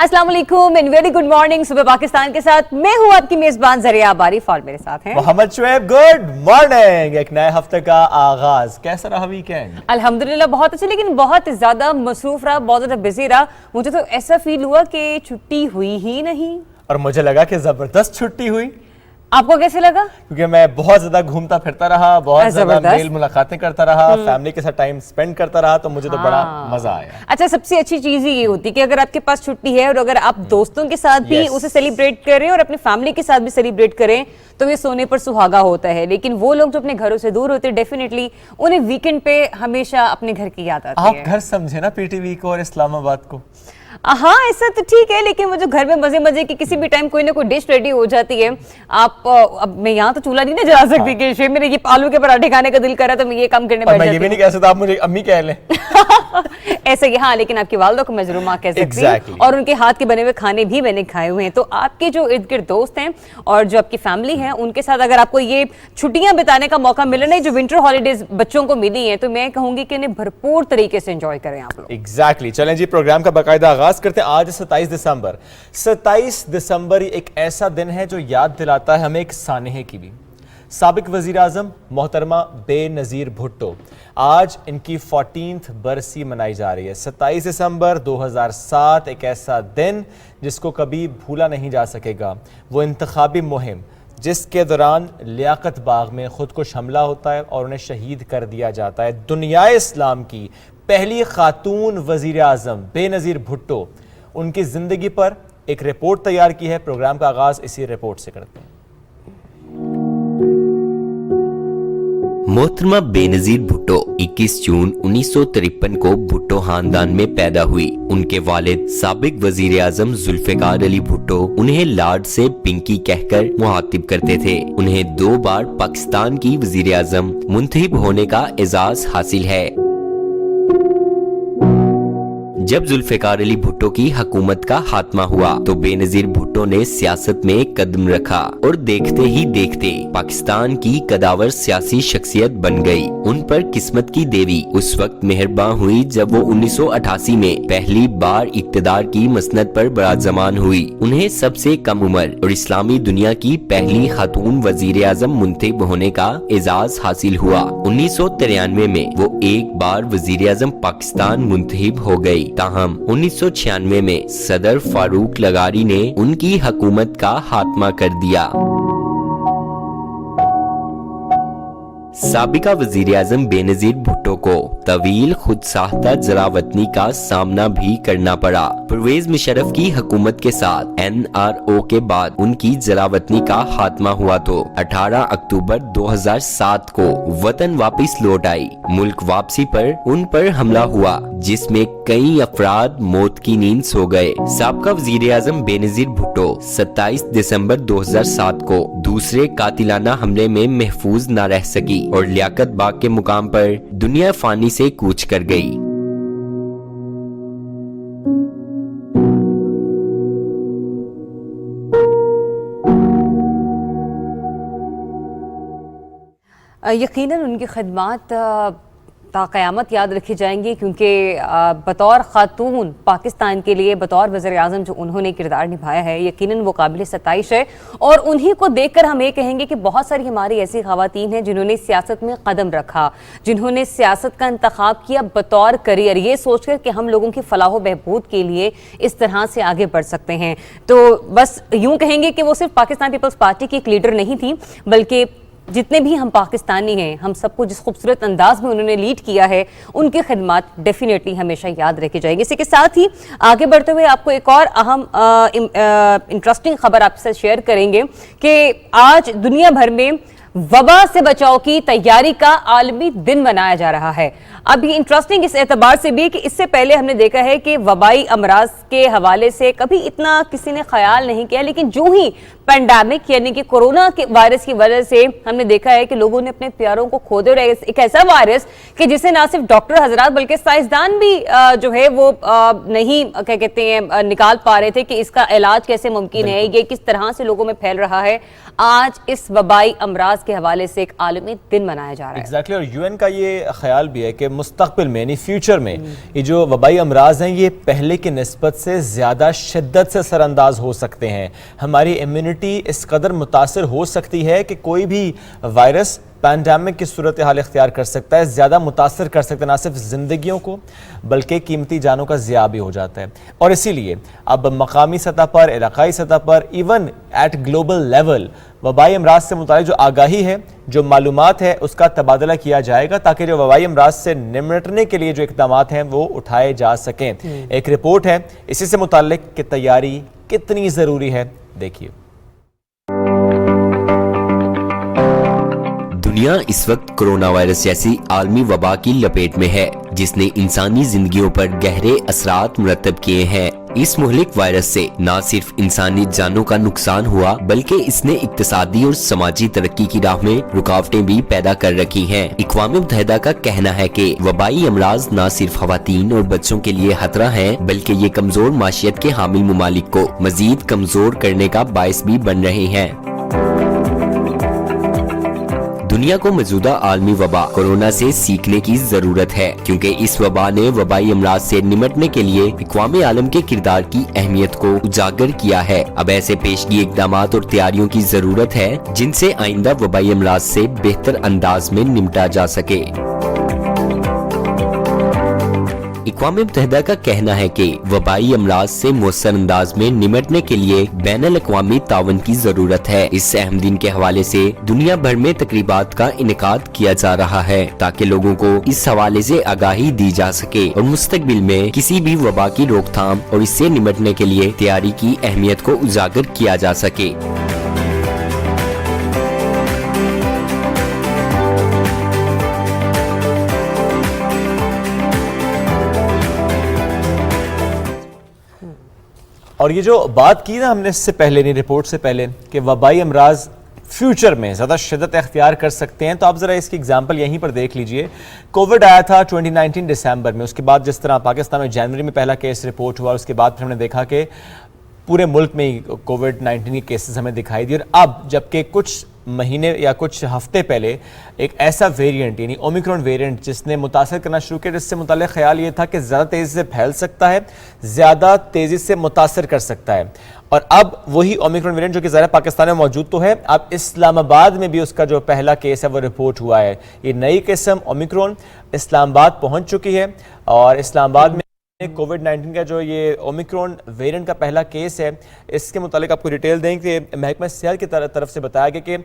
अस्सलाम वालेकुम and very good morning. सुबह पाकिस्तान के साथ मैं हूं आपकी मेजबान जरिया आबारी। और मेरे साथ हैं मोहम्मद शुएब। Good morning. एक नए हफ्ते का आगाज, कैसा रहा वीकेंड? अल्हम्दुलिल्लाह बहुत अच्छा, लेकिन बहुत ज्यादा मसरूफ रहा, बहुत ज्यादा बिजी रहा। मुझे तो ऐसा फील हुआ कि छुट्टी हुई ही नहीं। और मुझे लगा कि जबरदस्त छुट्टी हुई। आपको कैसे लगा? क्योंकि मैं बहुत ज्यादा घूमता फिरता रहा, बहुत ज्यादा मेल मुलाकातें करता रहा, फैमिली के साथ टाइम स्पेंड करता रहा, तो मुझे तो बड़ा मजा आया। अच्छा, सबसे अच्छी चीज ये होती है कि अगर आपके पास छुट्टी है और अगर आप दोस्तों के साथ भी उसे सेलिब्रेट करें और अपनी फैमिली के साथ भी सेलिब्रेट करें तो ये सोने पर सुहागा होता है। लेकिन वो लोग जो अपने घरों से दूर होते हैं, डेफिनेटली उन्हें वीकेंड पे हमेशा अपने घर की याद आती है। आप घर समझे ना पीटीवी को और इस्लामाबाद को। हाँ, ऐसा तो ठीक है, लेकिन वो जो घर में मजे मजे की किसी भी टाइम कोई ना कोई डिश रेडी हो जाती है। आप अब मैं यहाँ तो चूल्हा नहीं ना जला सकती कि शेफ मेरे ये आलू के पराठे खाने का दिल करा तो मैं ये काम करने बैठ जाती हूँ। मैं ये भी नहीं कह सकता, आप मुझे अम्मी कह लें। ऐसे ही हाँ, लेकिन आपकी वालदा को मैं जरूर माँ कह सकती हूँ। और उनके हाथ के बने हुए खाने भी मैंने खाए हुए हैं। तो आपके जो इर्द गिर्द दोस्त हैं और जो आपकी फैमिली है, उनके साथ अगर आपको ये छुट्टियां बिताने का मौका मिला नहीं, जो विंटर हॉलीडेज बच्चों को मिली है, तो मैं कहूंगी कि इन्हें भरपूर तरीके से एंजॉय करें आप लोग। एग्जैक्टली। चलें जी, प्रोग्राम का बाकायदा आगाज करते हैं। आज 27 दिसंबर। 27 दिसंबर एक ऐसा दिन है जो याद दिलाता है हमें एक सानहे की भी। साबिक वजीर आजम मोहतरमा बेनजीर भुट्टो, आज इनकी 14th बरसी मनाई जा रही है। 27 दिसंबर 2007 एक ऐसा दिन जिसको कभी भूला नहीं जा सकेगा। वो इंतखाबी मुहिम जिसके दौरान लियाकत बाग में खुदकुश हमला होता है और उन्हें शहीद कर दिया जाता है। दुनिया इस्लाम की पहली खातून वजीर आजम बेनजीर भुट्टो, उनकी जिंदगी पर एक रिपोर्ट तैयार की है। प्रोग्राम का आगाज इसी रिपोर्ट से करते हैं। मोहतरमा बेनजीर भुट्टो 21 जून 1953 को भुट्टो खानदान में पैदा हुई। उनके वालिद साबिक वजीर आजम जुल्फिकार अली भुट्टो उन्हें लाड से पिंकी कहकर मुहातिब करते थे। उन्हें 2 बार पाकिस्तान की वजीर आजम मुंतखब होने का एजाज हासिल है। जब जुल्फिकार अली भुट्टो की हुकूमत का खात्मा हुआ तो बेनजीर भुट्टो ने सियासत में कदम रखा और देखते ही देखते पाकिस्तान की कदावर सियासी शख्सियत बन गई। उन पर किस्मत की देवी उस वक्त मेहरबान हुई जब वो 1988 में पहली बार इक्तदार की मसनद पर बराजमान हुई। उन्हें सबसे कम उम्र और इस्लामी दुनिया की पहली खातून वजीर आजम मुंतखब होने का एजाज हासिल हुआ। 1993 में वो एक बार वजीर आजम पाकिस्तान मुंतखब हो गयी। ताहम 1996 में सदर फारूक लगारी ने उनकी हुकूमत का खात्मा कर दिया। साबिका वजीर आजम बेनजीर भुट्टो को तवील खुदसाख्ता जरावतनी का सामना भी करना पड़ा। परवेज मुशर्रफ की हुकूमत के साथ NRO के बाद उनकी जरावतनी का खात्मा हुआ तो 18 अक्टूबर 2007 को वतन वापस लौट आई। मुल्क वापसी पर उन पर हमला हुआ जिसमें कई अफराद मौत की नींद सो गए। साबिका वजीर आजम बेनजीर भुट्टो 27 दिसंबर 2007 को दूसरे कातिलाना हमले में महफूज न रह सकी और लियाकत बाग के मुकाम पर दुनिया फानी से कूच कर गई। यकीनन उनकी खिदमत क़यामत याद रखी जाएंगी, क्योंकि बतौर ख़ातून पाकिस्तान के लिए बतौर वज़ीर आज़म जो उन्होंने किरदार निभाया है, यकीनन वो काबिल सताइश है। और उन्हीं को देखकर हम ये कहेंगे कि बहुत सारी हमारी ऐसी ख़वातीन हैं जिन्होंने सियासत में कदम रखा, जिन्होंने सियासत का इंतखाब किया बतौर करियर, ये सोचकर कि हम लोगों की फलाह बहबूद के लिए इस तरह से आगे बढ़ सकते हैं। तो बस यूँ कहेंगे कि वो सिर्फ पाकिस्तान पीपल्स पार्टी की एक लीडर नहीं थी, बल्कि जितने भी हम पाकिस्तानी हैं, हम सबको जिस खूबसूरत अंदाज में उन्होंने लीड किया है, उनकी खिदमत डेफिनेटली हमेशा याद रखी जाएगी। इसी के साथ ही आगे बढ़ते हुए आपको एक और अहम इंटरेस्टिंग खबर आपके साथ शेयर करेंगे कि आज दुनिया भर में वबा से बचाव की तैयारी का आलमी दिन मनाया जा रहा है। अब ये इंटरेस्टिंग इस एतबार से भी कि इससे पहले हमने देखा है कि वबाई अमराज के हवाले से कभी इतना किसी ने ख्याल नहीं किया, लेकिन जो ही पैंडेमिक यानी कि कोरोना के वायरस की वजह से हमने देखा है कि लोगों ने अपने प्यारों को खो दिया। एक ऐसा वायरस कि जिसे ना सिर्फ डॉक्टर हजरात बल्कि साइंसदान भी जो है वो नहीं क्या कहते हैं निकाल पा रहे थे कि इसका इलाज कैसे मुमकिन है, ये किस तरह से लोगों में फैल रहा है। आज इस वबाई अमराज अमराज के हवाले से एक आलमी दिन मनाया जा रहा है। एग्जैक्टली और यूएन का ये ख्याल भी है कि मुस्तकबिल में यानी फ्यूचर में ये जो वबाई अमराज हैं ये पहले की निस्बत से ज़्यादा शिद्दत से असरअंदाज हो सकते हैं। हमारी इम्यूनिटी इस कदर मुतासर हो सकती है कि कोई भी वायरस पैंडेमिक की सूरत हाल इख्तियार कर सकता है, ज़्यादा मुतासर कर सकता है ना सिर्फ ज़िंदगियों को बल्कि कीमती जानों का ज़िया भी हो जाता है। और इसीलिए अब मकामी सतह पर, इलाकाई सतह पर, इवन एट ग्लोबल लेवल वबाई अमराज से मुताल्लिक़ जो आगाही है, जो मालूमात है, उसका तबादला किया जाएगा ताकि जो वबाई अमराज से निमटने के लिए जो इक़दाम हैं वो उठाए जा सकें। एक रिपोर्ट है इसी से मुताल्लिक़ कि तैयारी कितनी ज़रूरी है, देखिए। दुनिया इस वक्त कोरोना वायरस जैसी आलमी वबा की लपेट में है जिसने इंसानी जिंदगियों पर गहरे असरात मुरतब किए हैं। इस मुहलिक वायरस से न सिर्फ इंसानी जानों का नुकसान हुआ बल्कि इसने इक्तिसादी और समाजी तरक्की की राह में रुकावटें भी पैदा कर रखी हैं। अक़वाम मुत्तहिदा का कहना है कि वबाई अमराज न सिर्फ ख़वातीन और बच्चों के लिए खतरा है बल्कि ये कमजोर माशियत के हामिल मुमालिक को मजीद कमजोर करने का बायस भी बन रहे हैं। दुनिया को मौजूदा आलमी वबा कोरोना से सीखने की जरूरत है क्योंकि इस वबा ने वबाई अमराज से निमटने के लिए अक़वाम आलम के किरदार की अहमियत को उजागर किया है। अब ऐसे पेशगी इक़दाम और तैयारियों की जरूरत है जिनसे आइंदा वबाई अमराज से बेहतर अंदाज में निमटा जा सके। अक़वाम मुत्तहिदा का कहना है कि वबाई अमराज से मौसर अंदाज में निमटने के लिए बैनुल अक़वामी तावन की जरूरत है। इस अहम दिन के हवाले से दुनिया भर में तकरीबात का इनेकाद किया जा रहा है ताकि लोगों को इस हवाले से आगाही दी जा सके और मुस्तकबिल में किसी भी वबा की रोकथाम और इससे निमटने के लिए तैयारी की अहमियत को उजागर किया जा सके। और ये जो बात की ना हमने इससे पहले, नहीं रिपोर्ट से पहले, कि वबाई अमराज फ्यूचर में ज़्यादा शिद्दत अख्तियार कर सकते हैं, तो आप ज़रा इसकी एग्जांपल यहीं पर देख लीजिए। कोविड आया था 2019 दिसंबर में, उसके बाद जिस तरह पाकिस्तान में जनवरी में पहला केस रिपोर्ट हुआ, उसके बाद फिर हमने देखा कि पूरे मुल्क में ही कोविड-19 के केसेस हमें दिखाई दिए। और अब जबकि कुछ महीने या कुछ हफ्ते पहले एक ऐसा वेरिएंट यानी ओमिक्रॉन वेरिएंट जिसने मुतासर करना शुरू किया, जिससे मुताल्लिक़ ख्याल ये था कि ज़्यादा तेज़ी से फैल सकता है, ज़्यादा तेज़ी से मुतासर कर सकता है। और अब वही ओमिक्रॉन वेरिएंट जो कि ज़ाहिर पाकिस्तान में मौजूद तो है, अब इस्लामाबाद में भी उसका जो पहला केस है वो रिपोर्ट हुआ है। ये नई किस्म ओमिक्रॉन इस्लामाबाद पहुँच चुकी है और इस्लामाबाद में कोविड-19 का जो ये ओमिक्रॉन वेरिएंट का पहला केस है, इसके मुतालिक आपको डिटेल देंगे कि महकमा सेहत की तरफ से बताया गया कि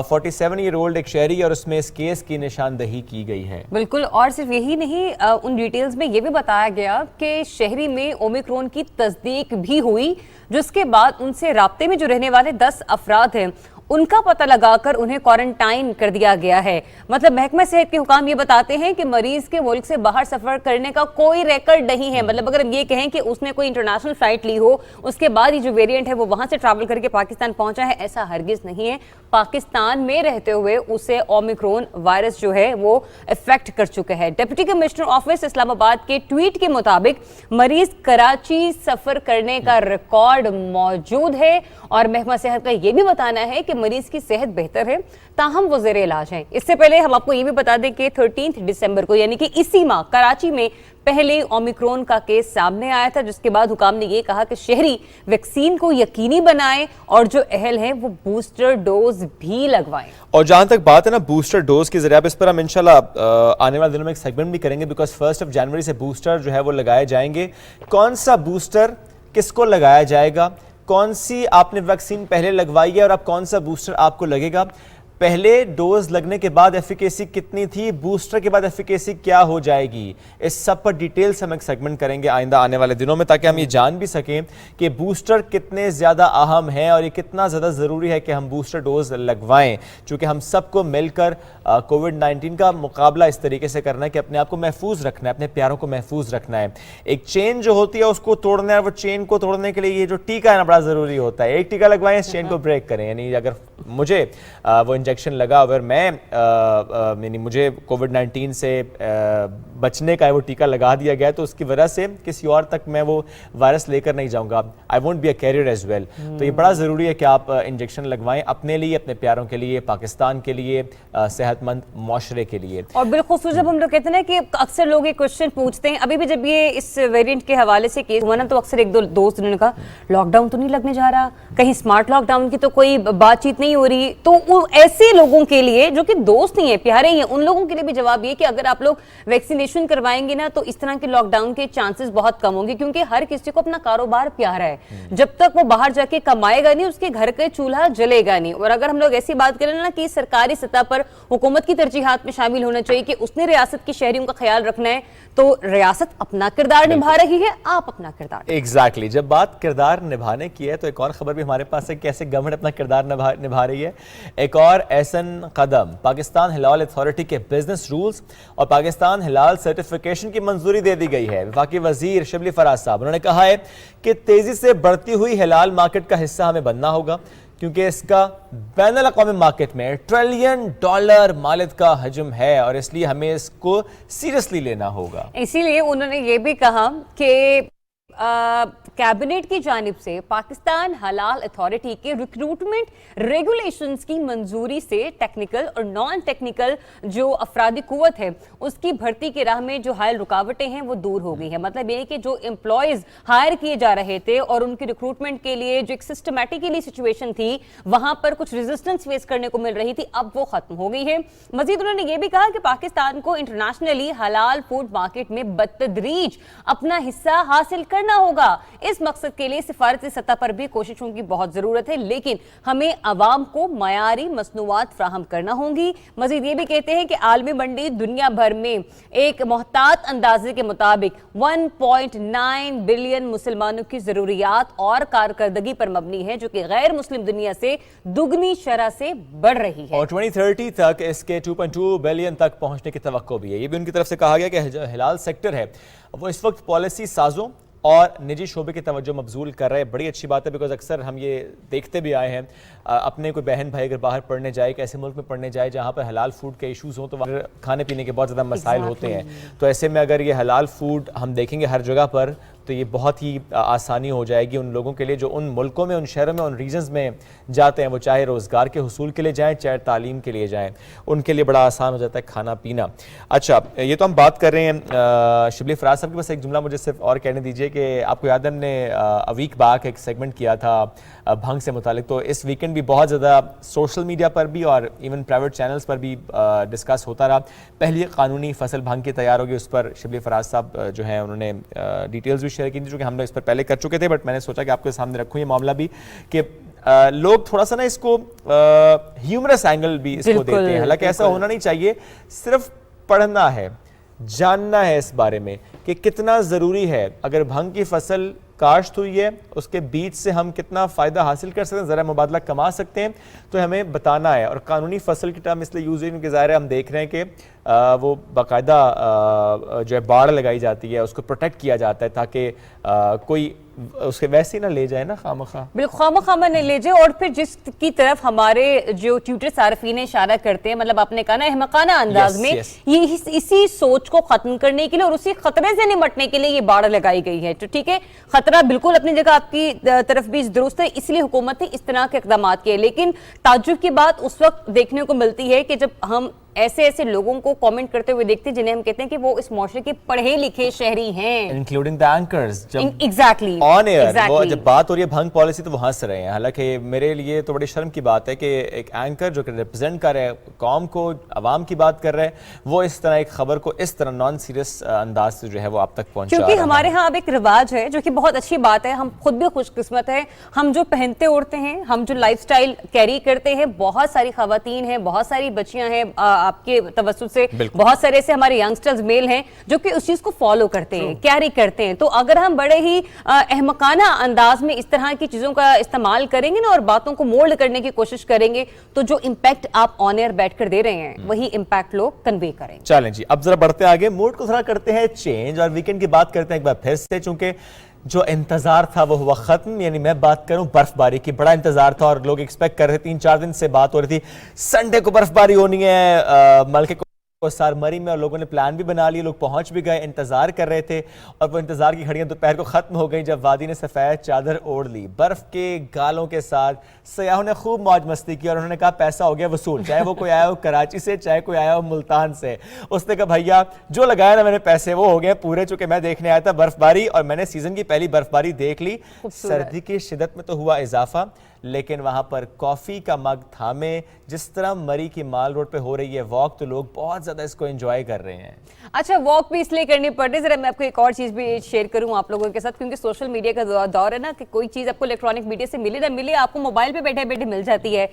47 ईयर ओल्ड एक शहरी है और उसमें इस केस की निशानदही की गई है। बिल्कुल, और सिर्फ यही नहीं, उन डिटेल्स में ये भी बताया गया कि शहरी में ओमिक्रॉन की तस्दीक भी हुई, जिसके बाद उनसे राब्ते में जो रहने वाले 10 अफराद हैं उनका पता लगाकर उन्हें क्वारंटाइन कर दिया गया है। मतलब महकमा सेहत के हुकाम ये बताते हैं कि मरीज के मुल्क से बाहर सफर करने का कोई रिकॉर्ड नहीं है। मतलब अगर हम ये कहें कि उसने कोई इंटरनेशनल फ्लाइट ली हो, उसके बाद ये जो वेरिएंट है वो वहां से ट्रैवल करके पाकिस्तान पहुंचा है, ऐसा हरगिज नहीं है। पाकिस्तान में रहते हुए उसे ओमिक्रॉन वायरस जो है वो इफेक्ट कर चुका है। डिप्टी कमिश्नर ऑफिस इस्लामाबाद के ट्वीट के मुताबिक मरीज कराची सफर करने का रिकॉर्ड मौजूद है और महकमा सेहत का ये भी बताना है कि मरीज की सेहत बेहतर है, ताहम वो ज़ेरे इलाज है। इससे पहले हम आपको ये भी बता दें कि 13 दिसंबर को यानी कि इसी माह कराची में पहले ओमिक्रॉन का केस सामने आया था, जिसके बाद हुकाम ने ये कहा कि शहरी वैक्सीन को यकीनी बनाएं और जो अहल हैं वो बूस्टर डोज भी लगवाएं। और जहां तक बात है ना बूस्टर डोज की जरिए, इस पर हम इंशाल्लाह आने वाले दिनों में एक सेगमेंट भी करेंगे, बिकॉज 1 जनवरी से बूस्टर जो है वो लगाए जाएंगे। कौन सा बूस्टर किसको लगाया जाएगा, कौन सी आपने वैक्सीन पहले लगवाई है और अब कौन सा बूस्टर आपको लगेगा, पहले डोज लगने के बाद एफिकेसी कितनी थी, बूस्टर के बाद एफिकेसी क्या हो जाएगी, इस सब पर डिटेल्स हम एक सेगमेंट करेंगे आइंदा आने वाले दिनों में, ताकि हम ये जान भी सकें कि बूस्टर कितने ज़्यादा अहम है और ये कितना ज़्यादा ज़रूरी है कि हम बूस्टर डोज लगवाएं, चूँकि हम सबको मिलकर कोविड-19 का मुकाबला इस तरीके से करना है कि अपने आप को महफूज रखना है, अपने प्यारों को महफूज रखना है। एक चेन जो होती है उसको तोड़ना है, वो चेन को तोड़ने के लिए ये जो टीका है ना बड़ा ज़रूरी होता है। एक टीका लगवाएं, इस चेन को ब्रेक करें। यानी अगर मुझे वो इंजेक्शन लगा, अगर मैं मुझे कोविड-19 से बचने का है वो टीका लगा दिया गया है, तो उसकी वजह से किसी और तक मैं वो वायरस लेकर नहीं जाऊंगा, I won't be a carrier as well. तो ये बड़ा ज़रूरी है कि आप इंजेक्शन लगवाएं अपने लिए, अपने प्यारों के लिए, पाकिस्तान के लिए, सेहतमंद माशरे के लिए। और बिलखुसूस जब हम लोग कहते हैं ना कि अक्सर लोग ये क्वेश्चन पूछते हैं, अभी भी जब ये इस वेरिएंट के हवाले से केस हुआ ना, तो अक्सर एक दो दोस्त ने कहा लॉकडाउन तो नहीं लगने जा रहा, कहीं स्मार्ट लॉकडाउन की तो कोई बातचीत नहीं हो रही। तो वो ऐसे लोगों के लिए जो कि दोस्त नहीं है, प्यारे ही हैं, उन लोगों के लिए भी जवाब ये कि अगर आप लोग वैक्सीनेशन करवाएंगे ना तो इस तरह के लॉकडाउन के चांसेस बहुत कम होंगे, क्योंकि हर किसी को अपना कारोबार प्यारा है। जब तक वो बाहर जाके कमाएगा नहीं, उसके घर का चूल्हा जलेगा नहीं। और अगर हम लोग ऐसी बात करें ना कि सरकारी सतह पर हुकूमत की तरजीहात में शामिल होना चाहिए कि उसने रियासत के शहरियों का ख्याल रखना है, तो रियासत अपना किरदार निभा रही है, आप अपना किरदार। एग्जैक्टली जब बात किरदार निभाने की है तो एक और खबर भी हमारे पास है, कैसे गवर्नमेंट अपना किरदार निभा रही है। एक और ऐसन कदम, पाकिस्तान हिलाल अथॉरिटी के बिजनेस रूल्स और पाकिस्तान हिलाल सर्टिफिकेशन की मंजूरी दे दी गई है। वफाकी वजीर शिबली फराज साहब उन्होंने कहा है कि तेजी से बढ़ती हुई हिलाल मार्केट का हिस्सा हमें बनना होगा, क्योंकि इसका बैनुल अक़वामी मार्केट में $1 ट्रिलियन मालियत का हजम है और इसलिए हमें इसको सीरियसली लेना होगा। इसीलिए उन्होंने ये भी कहा कि कैबिनेट की जानिब से पाकिस्तान हलाल अथॉरिटी के रिक्रूटमेंट रेगुलेशंस की मंजूरी से टेक्निकल और नॉन टेक्निकल जो अफरादी कुव्वत है उसकी भर्ती की राह में जो हायल रुकावटें हैं वो दूर हो गई है। मतलब ये कि जो एम्प्लॉयज हायर किए जा रहे थे और उनकी रिक्रूटमेंट के लिए जो एक सिस्टमैटिकली सिचुएशन थी वहां पर कुछ रेजिस्टेंस फेस करने को मिल रही थी, अब वो खत्म हो गई है। मजीद उन्होंने ये भी कहा कि पाकिस्तान को इंटरनेशनली हलाल फूड मार्केट में बतदरीज अपना हिस्सा हासिल करना होगा। इस मकसद के लिए सिफारती सतह पर भी कोशिशों की बहुत जरूरत है, लेकिन हमें अवाम को मयारी मसनूआत फ्राहम करना होंगी। मजीद ये भी कहते हैं कि आलमी मंडी दुनिया भर में एक मोहतात अंदाजे के मुताबिक 1.9 बिलियन मुसलमानों की जरूरियात और कारकर्दगी पर मबनी है, जो कि गैर मुस्लिम दुनिया से दुगनी शरह से बढ़ रही है और 2030 तक इसके 2.2 बिलियन तक पहुंचने की तवक्को भी है। ये भी उनकी तरफ से कहा गया कि जो हिलाल सेक्टर है वो इस वक्त पॉलिसी साजों और निजी शोबे की तवज्जो मबजूल कर रहे हैं। बड़ी अच्छी बात है, बिकॉज अक्सर हम ये देखते भी आए हैं, अपने कोई बहन भाई अगर बाहर पढ़ने जाए, एक ऐसे मुल्क में पढ़ने जाए जहाँ पर हलाल फूड के इश्यूज़ हों तो वहाँ खाने पीने के बहुत ज़्यादा मसाइल होते हैं। तो ऐसे में अगर ये हलाल फूड हम देखेंगे हर जगह पर तो ये बहुत ही आसानी हो जाएगी उन लोगों के लिए जो उन मुल्कों में, उन शहरों में, उन रीजन्स में जाते हैं, वो चाहे रोज़गार के हुसूल के लिए जाएँ चाहे तालीम के लिए जाएँ, उनके लिए बड़ा आसान हो जाता है खाना पीना। अच्छा, ये तो हम बात कर रहे हैं शिबली फराज साहब की। बस एक जुमला मुझे सिर्फ और कहने दीजिए कि आपको याद है हमने अ वीक बैक एक सेगमेंट किया था भंग से मुतालिक, तो इस वीकेंड भी बहुत ज़्यादा सोशल मीडिया पर भी और इवन प्राइवेट चैनल्स पर भी डिस्कस होता रहा। पहली कानूनी फसल भंग की तैयार होगी, उस पर शिबली फराज साहब जो हैं उन्होंने डिटेल्स भी शेयर की थी, जो कि हम लोग इस पर पहले कर चुके थे, बट मैंने सोचा कि आपके सामने रखूँ ये मामला भी कि लोग थोड़ा सा ना इसको ह्यूमरस एंगल भी इसको देते हैं। हालांकि ऐसा होना नहीं चाहिए, सिर्फ पढ़ना है, जानना है इस बारे में कि कितना ज़रूरी है। अगर भंग की फसल काश्त हुई है उसके बीच से हम कितना फ़ायदा हासिल कर सकते हैं, ज़रा मुबादला कमा सकते हैं, तो हमें बताना है। और कानूनी फसल की टर्म इसलिए यूज़ है क्योंकि ज़ाहिर है हम देख रहे हैं कि वो बाकायदा जो है बाड़ लगाई जाती है, उसको प्रोटेक्ट किया जाता है ताकि कोई उसके वैसे ही ना ले जाए ना खामखा, बिल्कुल खामखा नहीं ले जाए। और फिर जिसकी तरफ हमारे जो ट्यूटर सारफीन इशारा करते हैं, मतलब आपने कहा ना अहमकाना अंदाज में, ये इसी सोच को खत्म करने के लिए और उसी खतरे से निपटने के लिए ये बाड़ लगाई गई है। तो ठीक है, खतरा बिल्कुल अपनी जगह आपकी तरफ भी दुरुस्त है, इसलिए हुकूमत ने इस तरह के इकदाम किए। लेकिन ताज्जुब की बात उस वक्त देखने को मिलती है कि जब हम ऐसे ऐसे लोगों को कमेंट करते हुए देखते हैं जिन्हें हम कहते हैं कि वो इस मुआशरे के पढ़े लिखे शहरी हैं, इंक्लूडिंग द एंकर्स। जब एग्जैक्टली ऑन एयर वो जब बात हो रही है भंग पॉलिसी तो वो हंस रहे हैं। हालांकि मेरे लिए तो बड़ी शर्म की बात है कि एक एंकर जो कि रिप्रेजेंट कर रहे हैं कौम को, आवाम की बात कर रहे हैं, वो इस तरह एक खबर को इस तरह नॉन सीरियस अंदाज से जो है वो आप तक पहुंचा रहा है। क्योंकि हमारे यहाँ अब एक रिवाज है जो कि बहुत अच्छी बात है, हम खुद भी खुशकिस्मत है, हम जो पहनते ओढ़ते हैं, हम जो लाइफस्टाइल कैरी करते हैं, बहुत सारी खवातीन हैं, बहुत सारी बच्चियां हैं आपके तवज्जुह से, बहुत सारे ऐसे हमारे यंगस्टर्स मेल हैं जो कि उस चीज को फॉलो करते हैं, कैरी करते हैं। तो अगर हम बड़े ही अहमकाना अंदाज में इस तरह की चीजों का इस्तेमाल करेंगे ना और बातों को मोल्ड करने की कोशिश करेंगे तो जो इम्पैक्ट आप ऑन एयर बैठकर दे रहे हैं वही इम्पैक्ट लोग कन्वे करेंगे। चलें जी, अब जरा बढ़ते आगे, मूड को थोड़ा करते हैं चेंज और वीकेंड की बात करते हैं एक बार फिर से, चूंकि जो इंतजार था वो हुआ खत्म। यानी मैं बात करूं बर्फबारी की, बड़ा इंतजार था और लोग एक्सपेक्ट कर रहे थे, 3-4 दिन से बात हो रही थी संडे को बर्फबारी होनी है, मलके सार मरी में और लोगों ने प्लान भी बना लिया, लोग पहुंच भी गए, इंतजार कर रहे थे और वो इंतजार की घड़ियां दोपहर को खत्म हो गई जब वादी ने सफ़ेद चादर ओढ़ ली। बर्फ के गालों के साथ सयाहों ने खूब मौज मस्ती की और उन्होंने कहा पैसा हो गया वसूल, चाहे वो कोई आया हो कराची से, चाहे कोई आया हो मुल्तान से। उसने कहा भैया जो लगाया ना मैंने पैसे वो हो गए पूरे, चूंकि मैं देखने आया था बर्फबारी और मैंने सीजन की पहली बर्फबारी देख ली। सर्दी की शिदत में तो हुआ इजाफा, लेकिन वहां पर कॉफी का मग थामे, जिस तरह मरी की माल रोड पे हो रही है वॉक, तो लोग बहुत ज्यादा इसको एंजॉय कर रहे हैं। अच्छा, वॉक भी इसलिए करनी पड़ रही है, जरा मैं आपको एक और चीज भी शेयर करूं आप लोगों के साथ, क्योंकि सोशल मीडिया का दौर है ना कि कोई चीज आपको इलेक्ट्रॉनिक मीडिया से मिले ना मिले, आपको मोबाइल पे बैठे बैठे मिल जाती है।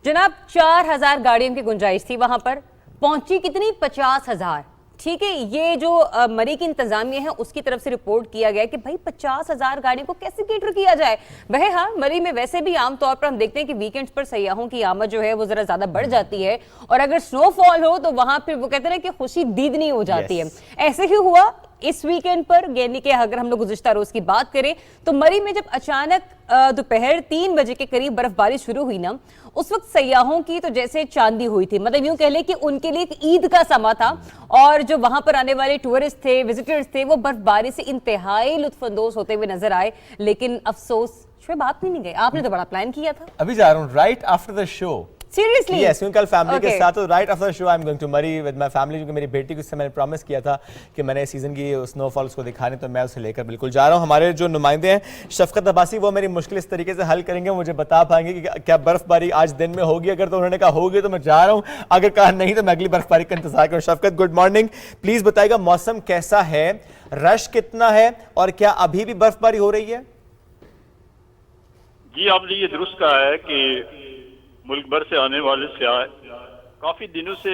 जनाब 4000 गाड़ियों की गुंजाइश थी वहां पर, पहुंची कितनी 50,000। ठीक है, ये जो मरी की इंतजामिया है उसकी तरफ से रिपोर्ट किया गया कि भाई 50,000 गाड़ियों को कैसे कैटर किया जाए। वह हाँ, मरी में वैसे भी आमतौर पर हम देखते हैं कि वीकेंड्स पर सयाहों की आमद जो है वो जरा ज्यादा बढ़ जाती है और अगर स्नोफॉल हो तो वहां फिर वो कहते हैं कि खुशी दीदनी हो जाती है। ऐसे ही हुआ इस वीकेंड पर, यानी कि अगर हम लोग गुज़िश्ता रोज की बात करें तो मरी में जब अचानक दोपहर 3 बजे के करीब बर्फबारी शुरू हुई ना, उस वक्त सयाहों की तो जैसे चांदी हुई थी। मतलब यूं कह ले कि उनके लिए एक ईद का समा था और जो वहां पर आने वाले टूरिस्ट थे, विजिटर्स थे, वो बर्फबारी से इंतहाई लुत्फानंदोज होते हुए नजर आए। लेकिन अफसोस शुएब आप नहीं गए, आपने तो बड़ा प्लान किया था। अभी जा रहा हूँ right after the show. Seriously? Yes, क्योंकि कल फैमिली के साथ, तो right after the show I am going to Murree with my family, क्योंकि मेरी बेटी को इससे मैंने प्रॉमिस किया था कि मैंने सीजन की स्नोफॉल उसको दिखाने, तो मैं उसे लेकर बिल्कुल जा रहा हूँ। हमारे जो नुमाइंदे हैं शफकत अब्बासी, वो मेरी मुश्किल इस तरीके से हल करेंगे, मुझे बता पाएंगे कि क्या बर्फबारी आज दिन में होगी। अगर तो उन्होंने कहा होगी तो मैं जा रहा हूँ, अगर कहा नहीं तो मैं अगली बर्फबारी का इंतजार करूँ। शफकत गुड मॉर्निंग, प्लीज बताइएगा मौसम कैसा है, रश कितना है और क्या अभी भी बर्फबारी हो रही है? जी, आपने ये दुरुस्त कहा है कि मुल्क भर से आने वाले सयाह काफी दिनों से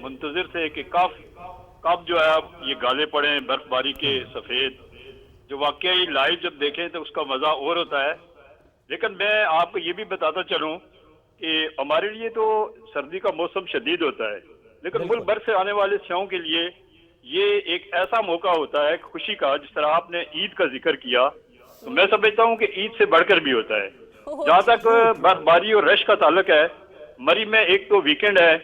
मुंतजिर थे कि कब जो है अब ये गाले पड़े हैं बर्फबारी के सफेद, जो वाकई लाइव जब देखें तो उसका मजा और होता है। लेकिन मैं आपको ये भी बताता चलूं कि हमारे लिए तो सर्दी का मौसम शदीद होता है, लेकिन मुल्क भर से आने वाले सयाहों के लिए ये एक ऐसा मौका होता है खुशी का, जिस तरह आपने ईद का जिक्र किया, तो मैं समझता हूँ कि ईद से बढ़कर भी होता है। जहाँ तक बर्फबारी और रश का ताल्लुक है, मरी में एक तो वीकेंड है,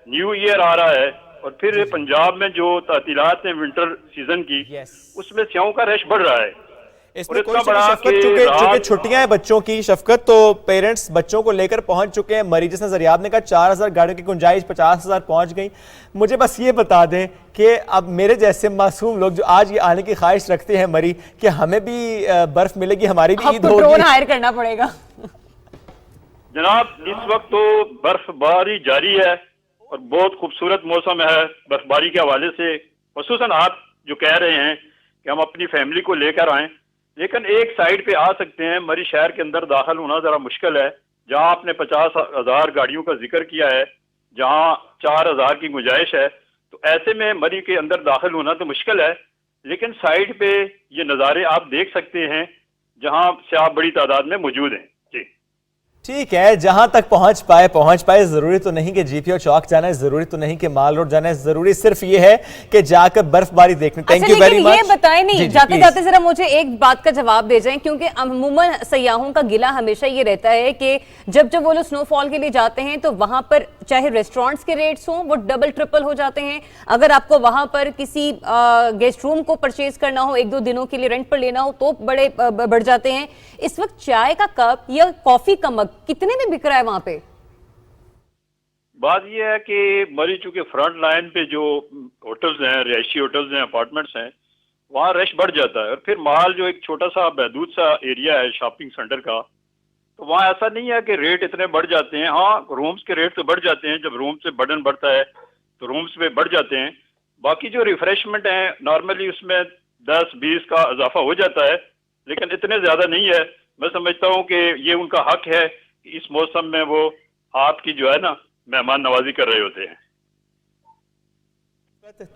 न्यू ईयर आ रहा है और फिर पंजाब में जो तातीलात हैं विंटर सीजन की, उसमें सयाहों का रश बढ़ रहा है। इसमें कोई शफकत, चूंकि छुट्टियां हैं बच्चों की शफकत, तो पेरेंट्स बच्चों को लेकर पहुंच चुके हैं मरी। जिसने जरियाब ने कहा 4000 गाड़ियों की गुंजाइश, 50,000 पहुंच गई। मुझे बस ये बता दें कि अब मेरे जैसे मासूम लोग जो आज ये आने की ख्वाहिश रखते हैं मरी, कि हमें भी बर्फ मिलेगी, हमारी भी ईद होगी। ड्रोन हायर करना पड़ेगा। जनाब इस वक्त तो बर्फबारी जारी है और बहुत खूबसूरत मौसम है बर्फबारी के हवाले से। खुसूसन आप जो कह रहे हैं कि हम अपनी फैमिली को लेकर आएं, लेकिन एक साइड पे आ सकते हैं। मरी शहर के अंदर दाखिल होना जरा मुश्किल है, जहां आपने 50,000 गाड़ियों का जिक्र किया है, जहां 4,000 की गुंजाइश है, तो ऐसे में मरी के अंदर दाखिल होना तो मुश्किल है। लेकिन साइड पे ये नज़ारे आप देख सकते हैं जहां सयाह बड़ी तादाद में मौजूद हैं। जी ठीक है, जहां तक पहुंच पाए। जरूरी तो नहीं कि जीपीओ चौक जाना है, जरूरी तो नहीं कि माल रोड जाना है, जरूरी सिर्फ ये है कि जाकर बर्फबारी देखने। Thank you very much. ये बताएं नहीं, जाते जाते जरा मुझे एक बात का जवाब दे जाएं, क्योंकि अमूमन सयाहों का गिला हमेशा ये रहता है कि जब वो लोग स्नोफॉल के लिए जाते हैं तो वहां पर चाहे रेस्टोरेंट्स के रेट्स हों वो डबल ट्रिपल हो जाते हैं। अगर आपको वहां पर किसी गेस्ट रूम को परचेज करना हो, 1-2 दिनों के लिए रेंट पर लेना हो, तो बड़े बढ़ जाते हैं। इस वक्त चाय का कप या कॉफी का मग कितने में बिक रहा है वहां पे? बात यह है कि मरी चूंकि फ्रंट लाइन पे जो होटल्स हैं, रिहायशी होटल्स हैं, अपार्टमेंट्स हैं, वहाँ रश बढ़ जाता है। और फिर माल जो एक छोटा सा महदूद सा एरिया है शॉपिंग सेंटर का, तो वहाँ ऐसा नहीं है कि रेट इतने बढ़ जाते हैं। हाँ, रूम्स के रेट तो बढ़ जाते हैं, जब रूम से बर्डन बढ़ता है तो रूम्स पे बढ़ जाते हैं। बाकी जो रिफ्रेशमेंट है नॉर्मली उसमें 10-20 का इजाफा हो जाता है, लेकिन इतने ज्यादा नहीं है। मैं समझता हूँ कि ये उनका हक है कि इस मौसम में वो आपकी जो है ना मेहमान नवाजी कर रहे होते हैं।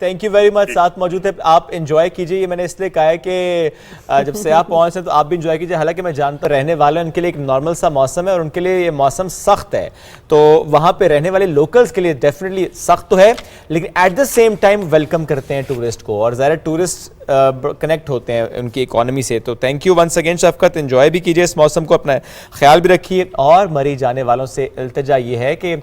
Thank you very much. साथ मौजूद है, आप एंजॉय कीजिए। ये मैंने इसलिए कहा है कि जब से आप पहुंचे तो आप भी एंजॉय कीजिए। हालांकि मैं जानता रहने वाले उनके लिए एक नॉर्मल सा मौसम है और उनके लिए ये मौसम सख्त है, तो वहां पे रहने वाले लोकल्स के लिए डेफिनेटली सख्त तो है, लेकिन at the same time welcome करते हैं टूरिस्ट को और ज़्यादा टूरिस्ट कनेक्ट होते हैं उनकी इकोनॉमी से। तो thank you once again Shafqat, enjoy भी कीजिए इस मौसम को, अपना ख्याल भी रखिए। और मरी जाने वालों से इल्तिजा ये है कि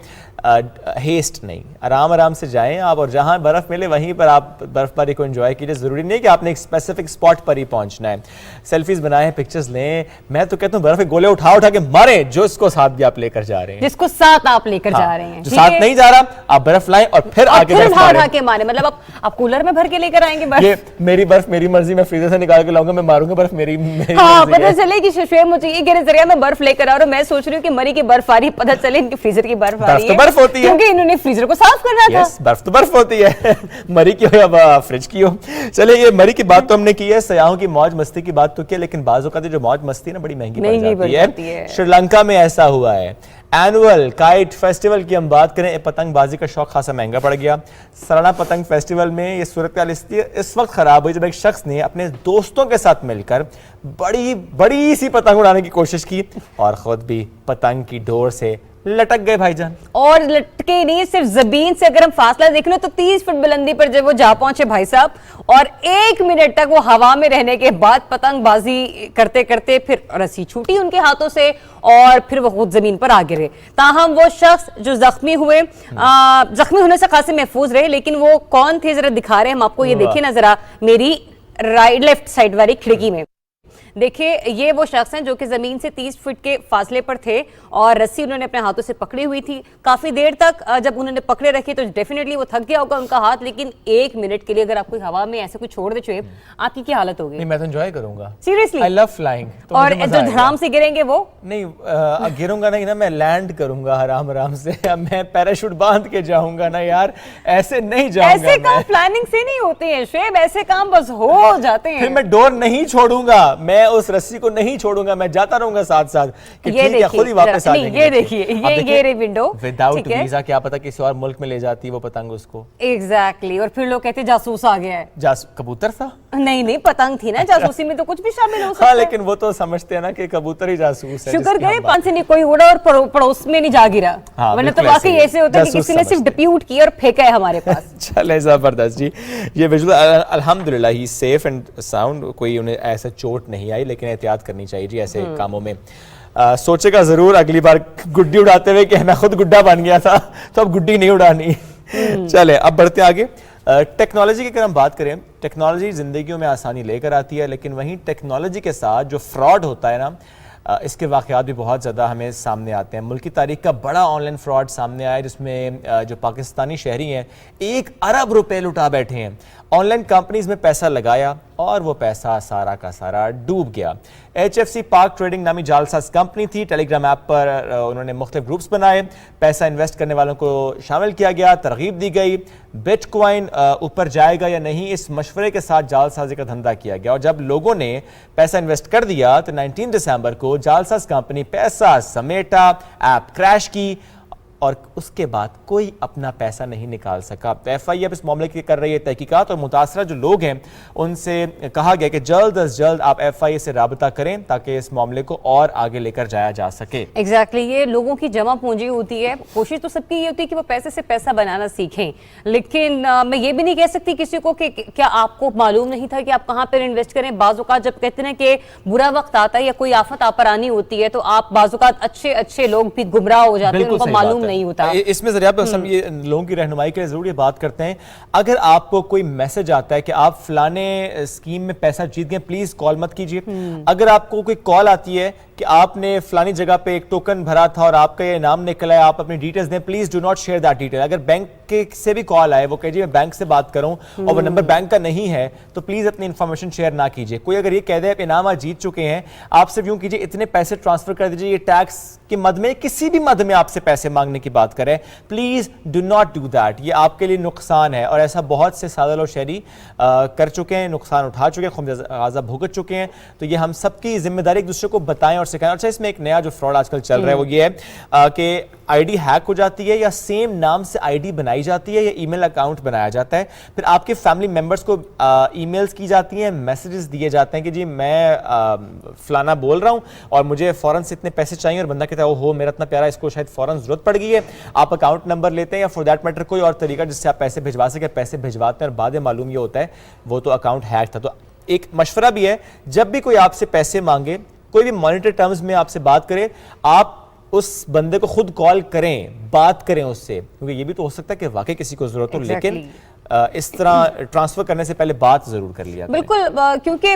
हेस्ट नहीं, आराम आराम से जाएं आप, और जहां बर्फ मिले वहीं पर आप बर्फबारी को एंजॉय कीजिए। जरूरी नहीं कि आपने एक स्पेसिफिक स्पॉट पर ही पहुंचना है। सेल्फीज बनाएं, पिक्चर्स लें। मैं तो कहता हूं बर्फ के गोले उठा उठा के मारे जो इसको साथ भी आप लेकर जा रहे हैं, जिसको साथ आप लेकर जा रहे हैं, जो साथ नहीं जा रहा आप बर्फ लाएं और फिर आगे बर्फ उठा मारें। के मारे, मतलब आप कूलर में भर के लेकर आएंगे बर्फ। ये मेरी बर्फ मेरी मर्जी, मैं फ्रीजर से निकाल के लाऊंगा, मैं मारूंगा बर्फ मेरी हाँ, मर्जी पता है। चले कि शुएब मुझे ये कह रहे मैं बर्फ लेकर आ रहा हूं, मैं सोच रही हूँ कि मरी की बर्फ आ रही है, पता चले इनके फ्रीजर की बर्फ आ रही है। बर्फ तो बर्फ होती है, क्योंकि इन्होंने फ्रीजर को साफ करना था। यस, बर्फ तो बर्फ होती है मरी की हो या फ्रिज की हो। चलिए, ये मरी की बात तो हमने की है, सयाहों की मौज मस्ती की बात तो की है, लेकिन बाज़ औक़ात जो मौज मस्ती है ना बड़ी महंगी पड़ जाती है। श्रीलंका में ऐसा हुआ है। एनुअल काइट फेस्टिवल की हम बात करें, पतंगबाजी का शौक खासा महंगा पड़ गया। सालाना पतंग फेस्टिवल में ये सूरत इस वक्त खराब हुई जब एक शख्स ने अपने दोस्तों के साथ मिलकर बड़ी बड़ी सी पतंग उड़ाने की कोशिश की और खुद भी पतंग की डोर से लटक गए भाईजान। और लटके नहीं, सिर्फ जमीन से अगर हम फासला देख लो तो 30 फुट बुलंदी पर जब वो जा पहुंचे भाई साहब, और 1 मिनट तक वो हवा में रहने के बाद पतंगबाजी करते करते फिर रस्सी छूटी उनके हाथों से और फिर वो खुद जमीन पर आ गिरे। ताहम वो शख्स जो जख्मी होने से खासे महफूज रहे, लेकिन वो कौन थे जरा दिखा रहे हैं हम आपको, ये देखिए ना जरा मेरी लेफ्ट साइड वाली खिड़की में देखिए, ये वो शख्स हैं जो कि जमीन से 30 फुट के फासले पर थे और रस्सी उन्होंने अपने हाथों से पकड़ी हुई थी। काफी देर तक जब उन्होंने पकड़े रखी तो डेफिनेटली वो थक गया होगा उनका हाथ, लेकिन 1 मिनट के लिए अगर आप कोई हवा में ऐसे कुछ छोड़ दे शुएब, आपकी क्या हालत होगी? नहीं, मैं तो एंजॉय करूंगा सीरियसली, आई लव फ्लाइंग। और जो धड़ाम से गिरेंगे वो नहीं, गिरूंगा नहीं ना, मैं लैंड करूंगा आराम आराम से। मैं पैराशूट बांध के जाऊंगा ना यार, ऐसे नहीं जाऊंगा। ऐसे काम प्लानिंग से नहीं होते हैं शुएब, ऐसे काम बस हो जाते हैं। फिर मैं डोर नहीं छोड़ूंगा, मैं उस रस्सी को नहीं छोड़ूंगा, मैं जाता रहूंगा साथ साथ कि ठीक है खुद ही वापस आ जाएंगे। ये देखिए, ये रे विंडो विदाउट वीजा, क्या पता किसी और मुल्क में ले जाती है वो पतंग उसको। एग्जैक्टली, और फिर लोग कहते जासूस आ गया है। कबूतर था? नहीं, पतंग थी ना, जासूसी में तो कुछ भी शामिल हो सकता है। हाँ, लेकिन वो तो समझते हैं ना कि कबूतर ही जासूस है। शुक्र करें पांच से नहीं कोई उड़ा और पड़ोस में नहीं जा गिरा, वरना तो वाकई ऐसे होता है कि किसी ने सिर्फ डिप्यूट किया और फेंका है हमारे पास। चले, जबरदस्त जी। ये विजुअल अल्हम्दुलिल्लाह ही सेफ एंड साउंड, कोई उन्हें ऐसा चोट नहीं आई, लेकिन एहतियात करनी चाहिए जी ऐसे कामों में। सोचेगा जरूर अगली बार गुड्डी उड़ाते हुए कि मैं खुद गुड्डा बन गया था तो अब गुड्डी नहीं उड़ानी। चले, अब बढ़ते आगे। टेक्नोलॉजी की अगर हम बात करें, टेक्नोलॉजी जिंदगियों में आसानी लेकर आती है, लेकिन वहीं टेक्नोलॉजी के साथ जो फ्रॉड होता है ना, इसके वाक़यात भी बहुत ज़्यादा हमें सामने आते हैं। मुल्क की तारीख का बड़ा ऑनलाइन फ्रॉड सामने आया जिसमें जो पाकिस्तानी शहरी हैं 1 अरब रुपए लुटा बैठे हैं। ऑनलाइन कंपनीज में पैसा लगाया और वो पैसा सारा का सारा डूब गया। HFC पार्क ट्रेडिंग नामी जालसाज कंपनी थी। टेलीग्राम ऐप पर उन्होंने मुख्तलिफ ग्रुप्स बनाए, पैसा इन्वेस्ट करने वालों को शामिल किया गया, तरगीब दी गई, बिटकॉइन ऊपर जाएगा या नहीं, इस मशवरे के साथ जालसाजी का धंधा किया गया। और जब लोगों ने पैसा इन्वेस्ट कर दिया तो 19 दिसंबर को जालसाज कंपनी पैसा समेटा, ऐप क्रैश की और उसके बाद कोई अपना पैसा नहीं निकाल सका। FI अब इस मामले की कर रही है तहकीकात और मुतासरा जो लोग हैं उनसे कहा गया कि जल्द अज जल्द आप FI से राबता करें ताकि इस मामले को और आगे लेकर जाया जा सके। एग्जैक्टली, ये लोगों की जमा पूंजी होती है। कोशिश तो सबकी ये होती है कि वो पैसे से पैसा बनाना सीखें, लेकिन मैं ये भी नहीं कह सकती किसी को कि क्या आपको मालूम नहीं था कि आप कहाँ पर इन्वेस्ट करें। बाज़-औक़ात जब कहते हैं कि बुरा वक्त आता है या कोई आफत आप पर आनी होती है तो आप बाज़-औक़ात अच्छे लोग भी गुमराह हो जाते हैं, उनको मालूम नहीं होता। इसमें जरिया पे हम ये लोगों की रहनुमाई के लिए जरूर ये बात करते हैं, अगर आपको कोई मैसेज आता है कि आप फलाने स्कीम में पैसा जीत गए, प्लीज कॉल मत कीजिए। अगर आपको कोई कॉल आती है कि आपने फलानी जगह पे एक टोकन भरा था और आपका ये नाम निकला है, आप अपनी डिटेल्स दें, please do not share that detail. अगर बैंक के से भी कॉल आए, वो कहे जी मैं बैंक से बात करूं और वो नंबर बैंक का नहीं है, तो प्लीज अपनी इंफॉर्मेशन शेयर ना कीजिए। कोई अगर ये कह दे आप इनाम आज जीत चुके हैं, आपसे यूं कीजिए इतने पैसे ट्रांसफर कर दीजिए, ये टैक्स के मद में किसी भी मद में आपसे पैसे मांगने की बात करें, please do not do that. ये आपके लिए नुकसान है और ऐसा बहुत से सादा लोग शहरी कर चुके हैं, नुकसान उठा चुके हैं, खुमियाजा भुगत चुके हैं। तो ये हम सबकी जिम्मेदारी एक दूसरे को बताएं और सिखाएं। अच्छा, इसमें एक नया जो फ्रॉड आजकल चल रहा है वो ये है कि आईडी हैक हो जाती है या सेम नाम से आईडी बनाई जाती है या ईमेल अकाउंट बनाया जाता है, फिर आपके फैमिली मेंबर्स को ईमेल्स की जाती हैं, मैसेजेस दिए जाते हैं कि जी मैं फलाना बोल रहा हूं और मुझे फौरन से इतने पैसे चाहिए, और बंदा कहता है ओहो मेरा इतना प्यारा, इसको शायद फौरन जरूरत पड़ गई है। आप अकाउंट नंबर लेते हैं या फॉर दैट मैटर कोई और तरीका जिससे आप पैसे भिजवा सके, पैसे भिजवाते हैं और बाद में मालूम ये होता है वो तो अकाउंट हैक था। तो एक मशवरा भी है, जब भी कोई आपसे पैसे मांगे, कोई भी मॉनिटरी टर्म्स में आपसे बात करे, आप उस बंदे को खुद कॉल करें, बात करें उससे, क्योंकि ये भी तो हो सकता है कि वाकई किसी को जरूरत हो, लेकिन इस तरह ट्रांसफर करने से पहले बात जरूर कर लिया करें। बिल्कुल, क्योंकि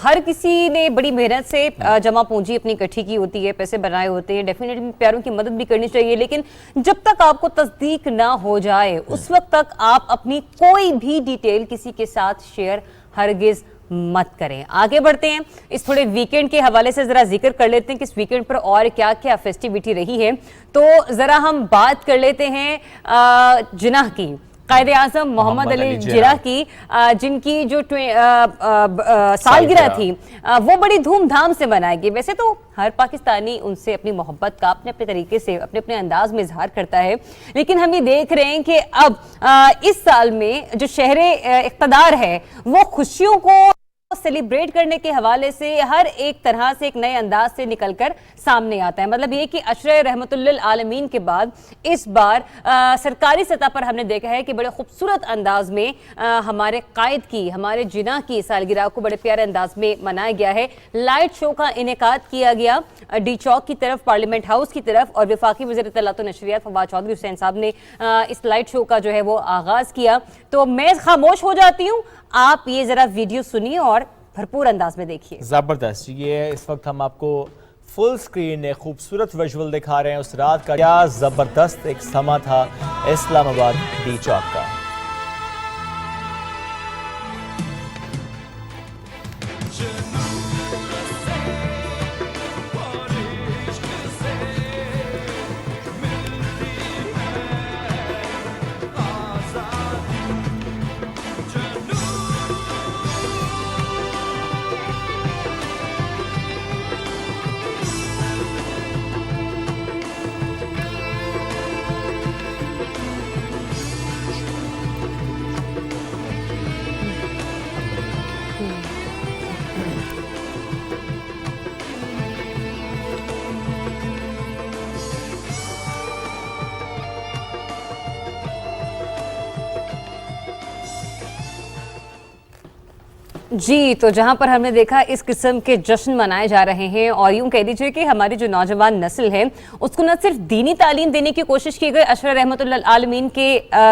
हर किसी ने बड़ी मेहनत से जमा पूंजी अपनी इकट्ठी की होती है, पैसे बनाए होते हैं, डेफिनेटली प्यारों की मदद भी करनी चाहिए, लेकिन जब तक आपको तस्दीक ना हो जाए उस वक्त तक आप अपनी कोई भी डिटेल किसी के साथ शेयर हरगिज मत करें। आगे बढ़ते हैं, इस थोड़े वीकेंड के हवाले से जरा जिक्र कर लेते हैं कि इस वीकेंड पर और क्या क्या फेस्टिविटी रही है। तो जरा हम बात कर लेते हैं जिनाह की, कायदे आजम मोहम्मद अली जिन्नाह की, जिनकी जो सालगिरह थी वो बड़ी धूमधाम से मनाई गई। वैसे तो हर पाकिस्तानी उनसे अपनी मोहब्बत का अपने अपने तरीके से अपने अपने अंदाज में इजहार करता है, लेकिन हम ये देख रहे हैं कि अब इस साल में जो शहरे इक़्तिदार है वो खुशियों को सेलिब्रेट करने के हवाले से हर एक तरह से एक नए अंदाज से निकलकर सामने आता है। मतलब ये कि अशरे रहमतुल्लिल आलमीन के बाद इस बार सरकारी सतह पर हमने देखा है कि बड़े खूबसूरत अंदाज में हमारे कायद की, हमारे जिन्नाह की सालगिरह को बड़े प्यारे अंदाज में मनाया गया है। लाइट शो का इनेकाद किया गया डी चौक की तरफ, पार्लियामेंट हाउस की तरफ, और वफाकी वज़ीर इत्तलात व नशरियात फवाद चौधरी हुसैन साहब ने इस लाइट शो का जो है वो आगाज किया। तो मैं खामोश हो जाती हूँ, आप ये जरा वीडियो सुनिए और भरपूर अंदाज में देखिए। जबरदस्त। ये इस वक्त हम आपको फुल स्क्रीन एक खूबसूरत विजुअल दिखा रहे हैं उस रात का। क्या जबरदस्त एक समा था इस्लामाबाद डी चौक का। जी, तो जहां पर हमने देखा इस किस्म के जश्न मनाए जा रहे हैं, और यूं कह दीजिए कि हमारी जो नौजवान नस्ल है उसको न सिर्फ दीनी तालीम देने की कोशिश की गई अशरा रहमतुल्लाह आलमीन के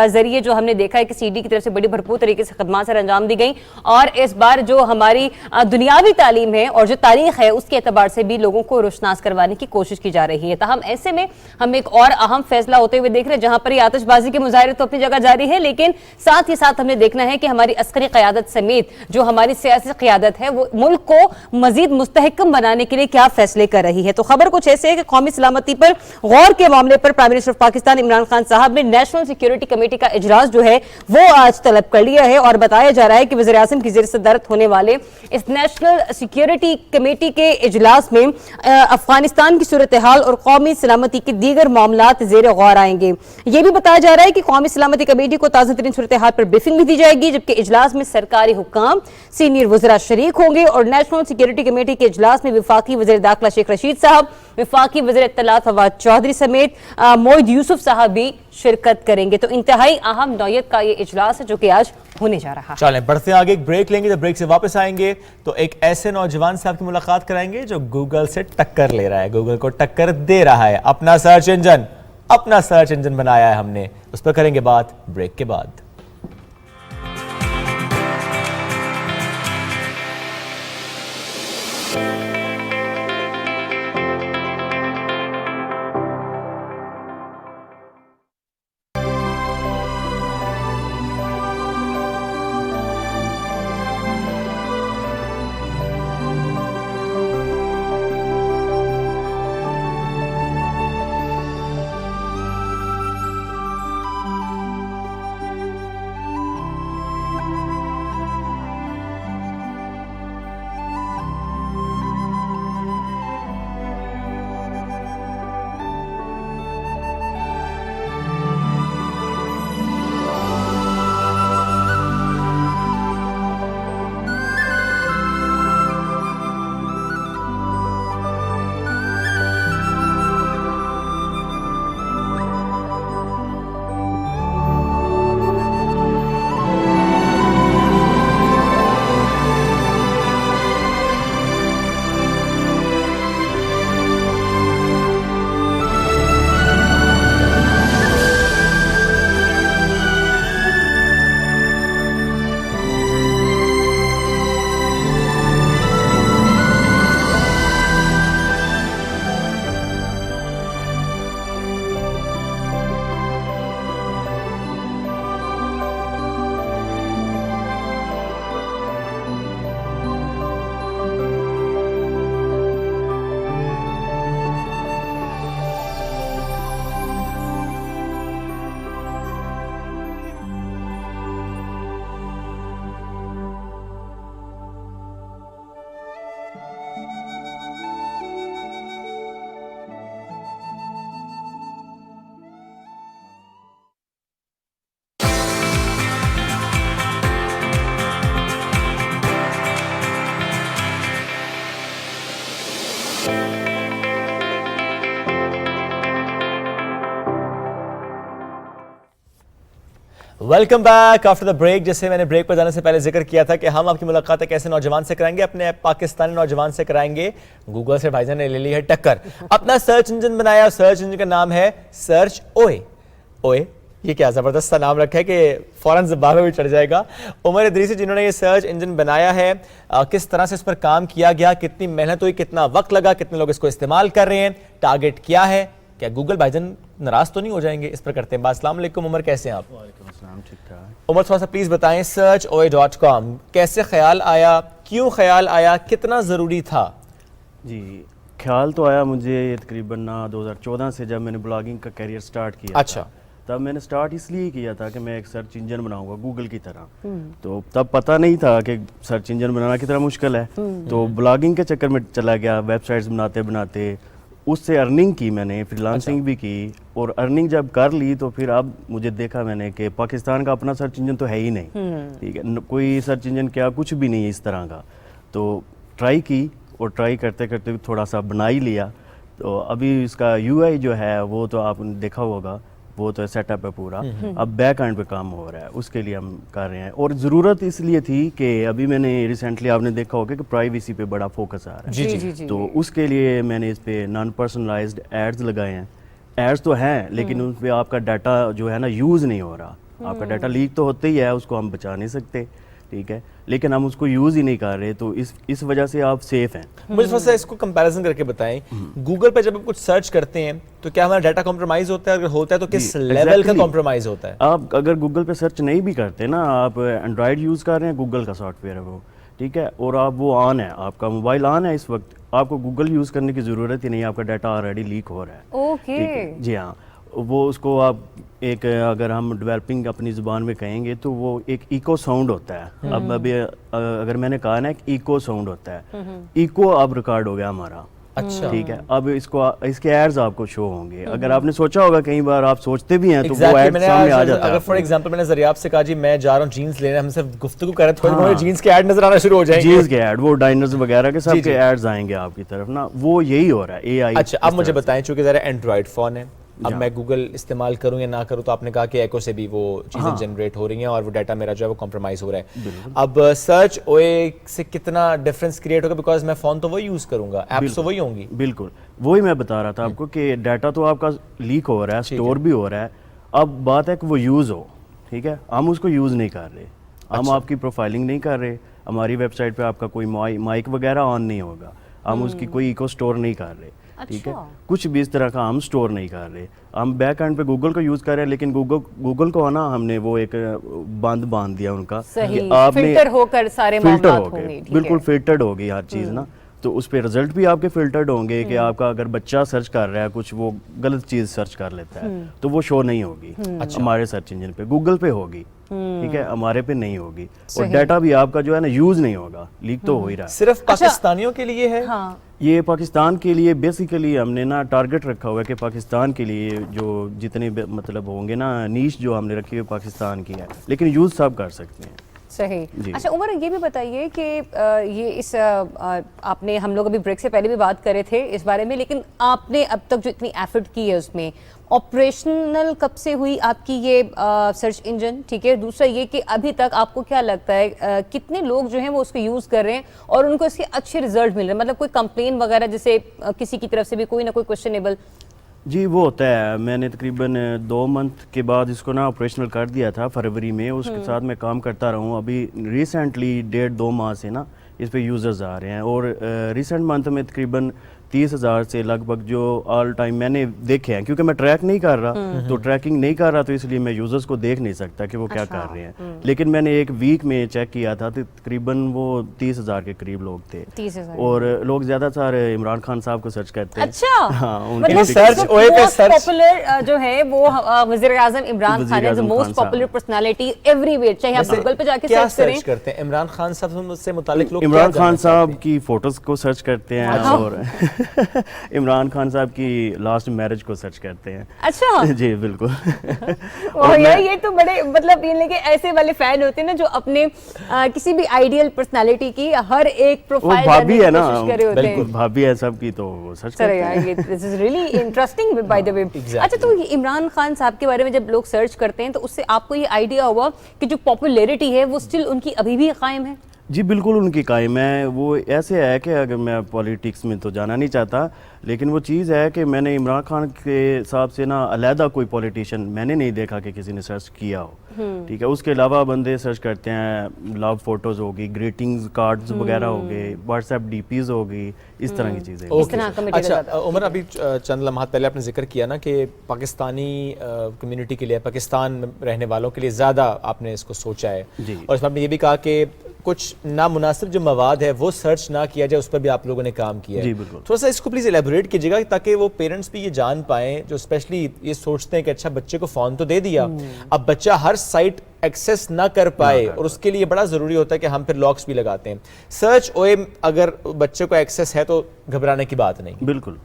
जरिए, जो हमने देखा है कि सीडी की तरफ से बड़ी भरपूर तरीके से खदमात सर अंजाम दी गई, और इस बार जो हमारी दुनियावी तालीम है और जो तारीख है उसके एतबार से भी लोगों को रोशनास करवाने की कोशिश की जा रही है। ताहम ऐसे में हम एक और अहम फैसला होते हुए देख रहे हैं, जहां पर आतिशबाजी के मुजाहरे तो अपनी जगह जारी है, लेकिन साथ ही साथ हमने देखना है कि हमारी अस्करी क़यादत समेत जो हमारी सियासी क़यादत है वो मुल्क को मजीद मुस्तहकम बनाने के लिए क्या फैसले कर रही है। तो खबर कुछ ऐसे है कि कौमी सलामती पर गौर के मामले पर prime minister of Pakistan Imran Khan साहब ने नेशनल सिक्योरिटी कमेटी का इजलास जो है वो आज तलब कर लिया है, और बताया जा रहा है कि वज़ीर आज़म की ज़ेर सदरत होने वाले इस नेशनल सिक्योरिटी कमेटी के इजलास में अफगानिस्तान की सूरत हाल और कौमी सलामती के दीगर मामलात ज़ेर गौर आएंगे। यह भी बताया जा रहा है कि कौमी सलामती कमेटी को ताज़ा तरीन सूरत हाल पर ब्रीफिंग भी दी जाएगी, जबकि इजलास में सरकारी हुक्काम, सीनियर वज़रा शरीक होंगे, और नेशनल सिक्योरिटी कमेटी के इजलास में वफाकी वज़ीर दाखिला शेख रशीद साहब, वफाकी वज़ीर इत्तलात फवाद चौधरी समेत मोईद यूसुफ साहब भी शिरकत करेंगे। तो इंतहाई अहम नौयत का ये इजलास है जो कि आज होने जा रहा है। चलें बढ़ते आगे, एक ब्रेक लेंगे। जब ब्रेक से वापस आएंगे तो एक ऐसे नौजवान से आपकी मुलाकात कराएंगे जो गूगल से टक्कर ले रहा है, गूगल को टक्कर दे रहा है। अपना सर्च इंजन बनाया है हमने, उस पर करेंगे बात ब्रेक के बाद। Welcome back after the break. जैसे मैंने ब्रेक पर जाने से पहले जिक्र किया था कि हम आपकी मुलाकात एक ऐसे नौजवान से कराएंगे, अपने पाकिस्तानी नौजवान से कराएंगे। गूगल से भाईजान ने ले ली है टक्कर, अपना सर्च इंजन बनाया। सर्च इंजन का नाम है सर्च ओए। ओए, ये क्या जबरदस्त सा नाम रखा है कि फौरन ज़बान में भी चढ़ जाएगा। उमर इदरीसी जिन्होंने ये सर्च इंजन बनाया है, किस तरह से इस पर काम किया गया, कितनी मेहनत हुई, कितना वक्त लगा, कितने लोग इसको इस्तेमाल कर रहे हैं, टारगेट क्या है, क्या गूगल भाईजान नाराज तो नहीं हो जाएंगे, इस पर करते हैं बात। अस्सलाम वालेकुम उमर, कैसे हैं आप? वालेकुम अस्सलाम, ठीक ठाक। उमर थोड़ा सा प्लीज बताएं, searchoe.com कैसे ख्याल आया, क्यों ख्याल आया, कितना ज़रूरी था? जी, ख्याल तो आया मुझे तकरीबन 2014 से, जब मैंने ब्लॉगिंग का करियर स्टार्ट किया। अच्छा। तब मैंने स्टार्ट इसलिए किया था कि मैं एक सर्च इंजन बनाऊंगा गूगल की तरह। तो तब पता नहीं था कि सर्च इंजन बनाना कितना मुश्किल है। तो ब्लॉगिंग के चक्कर में चला गया, वेबसाइट्स बनाते बनाते उससे अर्निंग की मैंने, फ्रीलांसिंग भी की। और अर्निंग जब कर ली तो फिर अब मुझे देखा मैंने कि पाकिस्तान का अपना सर्च इंजन तो है ही नहीं, ठीक है, कोई सर्च इंजन क्या, कुछ भी नहीं है इस तरह का। तो ट्राई की और ट्राई करते करते थोड़ा सा बना ही लिया। तो अभी इसका यूआई जो है वो तो आपने देखा होगा, वो तो सेटअप है पूरा। अब बैक एंड पे काम हो रहा है, उसके लिए हम कर रहे हैं। और ज़रूरत इसलिए थी कि अभी मैंने रिसेंटली आपने देखा होगा कि प्राइवेसी पे बड़ा फोकस आ रहा है। जी। तो उसके लिए मैंने इस पे नॉन पर्सनलाइज्ड एड्स लगाए हैं। एड्स तो हैं लेकिन उन पे आपका डाटा जो है ना यूज़ नहीं हो रहा। आपका डाटा लीक तो होता ही है, उसको हम बचा नहीं सकते, ठीक है, लेकिन हम उसको यूज़ ही नहीं कर रहे। तो इस वजह से आप सेफ हैं। मुझे थोड़ा सा इसको कंपैरिजन करके बताएं, गूगल पे जब आप कुछ सर्च करते हैं तो क्या हमारा डाटा कॉम्प्रोमाइज होता है? अगर होता है तो किस लेवल का कॉम्प्रोमाइज होता है? आप अगर गूगल पे सर्च नहीं भी करते ना, आप एंड्रॉयड यूज़ कर रहे हैं, गूगल का सॉफ्टवेयर है वो, ठीक है, और आप वो ऑन है, आपका मोबाइल ऑन है इस वक्त, आपको गूगल यूज़ करने की ज़रूरत ही नहीं, आपका डाटा ऑलरेडी लीक हो रहा है। ओके। ठीक है, जी हाँ, वो उसको आप एक, अगर हम डेवलपिंग अपनी ज़ुबान में कहेंगे तो वो एक इको साउंड होता है। अब अभी अगर मैंने कहा ना, एक इको साउंड होता है, इको अब रिकॉर्ड हो गया हमारा। अच्छा, ठीक है, अब इसके एड्स आपको शो होंगे। अगर आपने सोचा होगा, कई बार आप सोचते भी हैं तो वो Exactly, एड मैंने सामने आ आज जाता है। अगर फॉर एग्जांपल मैंने जरियाब से कहा जी मैं जा रहा हूँ जीन्स लेने, हमसे गुफ्तगू कर रहे थे, थोड़ी जीन्स के ऐड नजर आना शुरू हो जाएंगे। जीन्स के ऐड, वो डाइनर्स वगैरह के सब जी, के जी। एड्स आएंगे आपकी तरफ ना, वो यही हो रहा है एआई। अच्छा, अब मुझे बताएं, चूंकि जरा एंड्रॉइड फोन है, अब मैं गूगल इस्तेमाल करूं या ना करूं, तो आपने कहा कि एको से भी वो चीज़ें जनरेट हो रही हैं और वो डाटा मेरा जो है वो कॉम्प्रोमाइज़ हो रहा है। अब सर्च ओए से कितना डिफरेंस क्रिएट होगा? बिकॉज मैं फ़ोन तो वही यूज़ करूंगा, ऐप्स तो वही होंगी। बिल्कुल, वही मैं बता रहा था आपको कि डाटा तो आपका लीक हो रहा है, स्टोर भी हो रहा है। अब बात है कि वो यूज़ हो, ठीक है, हम उसको यूज़ नहीं कर रहे, हम आपकी प्रोफाइलिंग नहीं कर रहे, हमारी वेबसाइट पे आपका कोई माइक वगैरह ऑन नहीं होगा, हम उसकी कोई इको स्टोर नहीं कर रहे, ठीक है, कुछ भी इस तरह का हम स्टोर नहीं कर रहे। हम बैक एंड पे गूगल को यूज़ कर रहे हैं, लेकिन गूगल को ना हमने वो एक बांध दिया उनका सही, कि आपने फिल्टर होकर सारे फिल्टर मामलात हो होंगे, गए, ठीक बिल्कुल है। फिल्टर्ड होगी हर चीज़ ना। तो उस पे रिजल्ट भी आपके फिल्टर्ड होंगे कि आपका अगर बच्चा सर्च कर रहा है कुछ, वो गलत चीज़ सर्च कर लेता है तो वो शो नहीं होगी हमारे सर्च इंजन पे, गूगल पे होगी, ठीक है, हमारे पे नहीं होगी। और डाटा भी आपका जो है ना यूज़ नहीं होगा, लीक तो हो ही रहा है। सिर्फ पाकिस्तानियों के लिए है? हाँ, ये पाकिस्तान के लिए बेसिकली हमने ना टारगेट रखा हुआ है कि पाकिस्तान के लिए जो जितने मतलब होंगे ना, नीश जो हमने रखी हुई पाकिस्तान की है, लेकिन यूज़ सब कर सकते हैं। सही। अच्छा उमर, ये भी बताइए कि ये इस आपने, हम लोग अभी ब्रेक से पहले भी बात कर रहे थे इस बारे में, लेकिन आपने अब तक जो इतनी एफर्ट की है उसमें ऑपरेशनल कब से हुई आपकी ये सर्च इंजन, ठीक है? दूसरा ये कि अभी तक आपको क्या लगता है कितने लोग जो हैं वो उसको यूज़ कर रहे हैं और उनको इसके अच्छे रिजल्ट मिल रहे हैं? मतलब कोई कंप्लेन वगैरह जैसे किसी की तरफ से भी कोई ना कोई क्वेश्चनेबल? जी, वो होता है। मैंने तकरीबन 2 मंथ के बाद इसको ना ऑपरेशनल कर दिया था फरवरी में, उसके साथ मैं काम करता रहा हूँ। अभी रिसेंटली 1.5-2 माह से ना इस पे यूज़र्स आ रहे हैं और रिसेंट मंथ में तकरीबन 30,000 से लगभग जो ऑल टाइम मैंने देखे हैं, क्योंकि मैं ट्रैक नहीं कर रहा, तो ट्रैकिंग नहीं कर रहा, तो इसलिए मैं यूज़र्स को देख नहीं सकता कि वो क्या कर रहे हैं। लेकिन मैंने एक वीक में चेक किया था तो तकरीबन वो 30,000 के करीब लोग थे। 30,000 और लोग ज़्यादातर इमरान खान साहब को सर्च करते हैं। अच्छा, हाँ, मतलब सर्च ओए पे सर्च पॉपुलर जो है वो वज़ीर-ए-आज़म इमरान खान है, जो मोस्ट पॉपुलर पर्सनालिटी एवरीवेयर, चाहे आप गूगल पे जाके क्या सर्च करें। करते हैं? इमरान खान साहब से मुतालिक लोग इमरान खान साहब की फोटोज को सर्च करते हैं। और इमरान खान साहब की लास्ट मैरिज को सर्च करते हैं। अच्छा जी बिल्कुल। और यार ये तो बड़े मतलब ये कि ऐसे वाले फैन होते हैं ना जो अपने किसी भी आइडियल पर्सनालिटी की हर एक वो प्रोफाइल भाभी है ना, कोशिश कर रहे होते हैं। बिल्कुल भाभी है सबकी, तो वो सर्च सर करते यार हैं। ये this is really interesting by the way. exactly. अच्छा तो ये इमरान खान साहब के बारे में जब लोग सर्च करते हैं तो उससे आपको ये आइडिया हुआ कि जो पॉपुलैरिटी है वो स्टिल उनकी अभी भी कायम है? जी बिल्कुल उनकी कायम है। वो ऐसे है कि अगर मैं पॉलिटिक्स में तो जाना नहीं चाहता, लेकिन वो चीज़ है कि मैंने इमरान खान के हिसाब से ना अलहदा कोई पॉलिटिशियन मैंने नहीं देखा कि किसी ने सर्च किया हो। ठीक है, उसके अलावा बंदे सर्च करते हैं, लव फोटोज़ होगी, ग्रीटिंग्स कार्ड्स वगैरह हो गए, व्हाट्सएप डीपीज़ होगी, इस तरह की चीज़ें। इस तरह का material अच्छा आता है। उमर, अभी चंद लम्हात पहले आपने जिक्र किया ना कि पाकिस्तानी कम्युनिटी के लिए, पाकिस्तान में रहने वालों के लिए ज़्यादा आपने इसको सोचा है, जी। और इसमें आपने ये भी कहा कि कुछ नामुनासिब जो मवाद है वो सर्च ना किया जाए, उस पर भी आप लोगों ने काम किया है। जी, बिल्कुल। थोड़ा सा इसको प्लीज़ एलेबोरेट कीजिएगा ताकि वो पेरेंट्स भी ये जान पाएँ जो स्पेशली ये सोचते हैं कि अच्छा बच्चे को फ़ोन तो दे दिया, अब बच्चा हर साइट एक्सेस ना कर पाए, और उसके लिए बड़ा ज़रूरी होता है कि हम फिर लॉक्स भी लगाते हैं। सर्च ओए अगर बच्चे को एक्सेस है तो घबराने की बात नहीं। बिल्कुल,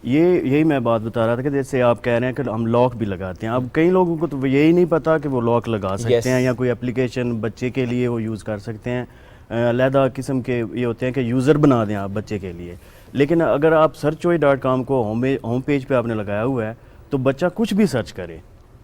यही मैं बात बता रहा था कि जैसे आप कह रहे हैं कि हम लॉक भी लगाते हैं। अब कई लोगों को तो यही नहीं पता कि वो लॉक लगा सकते हैं, या कोई एप्लीकेशन बच्चे के लिए वो यूज़ कर सकते हैं। अलहदा किस्म के ये होते हैं कि यूज़र बना दें आप बच्चे के लिए। लेकिन अगर आप searchoy.com को होम पेज पे आपने लगाया हुआ है तो बच्चा कुछ भी सर्च करे,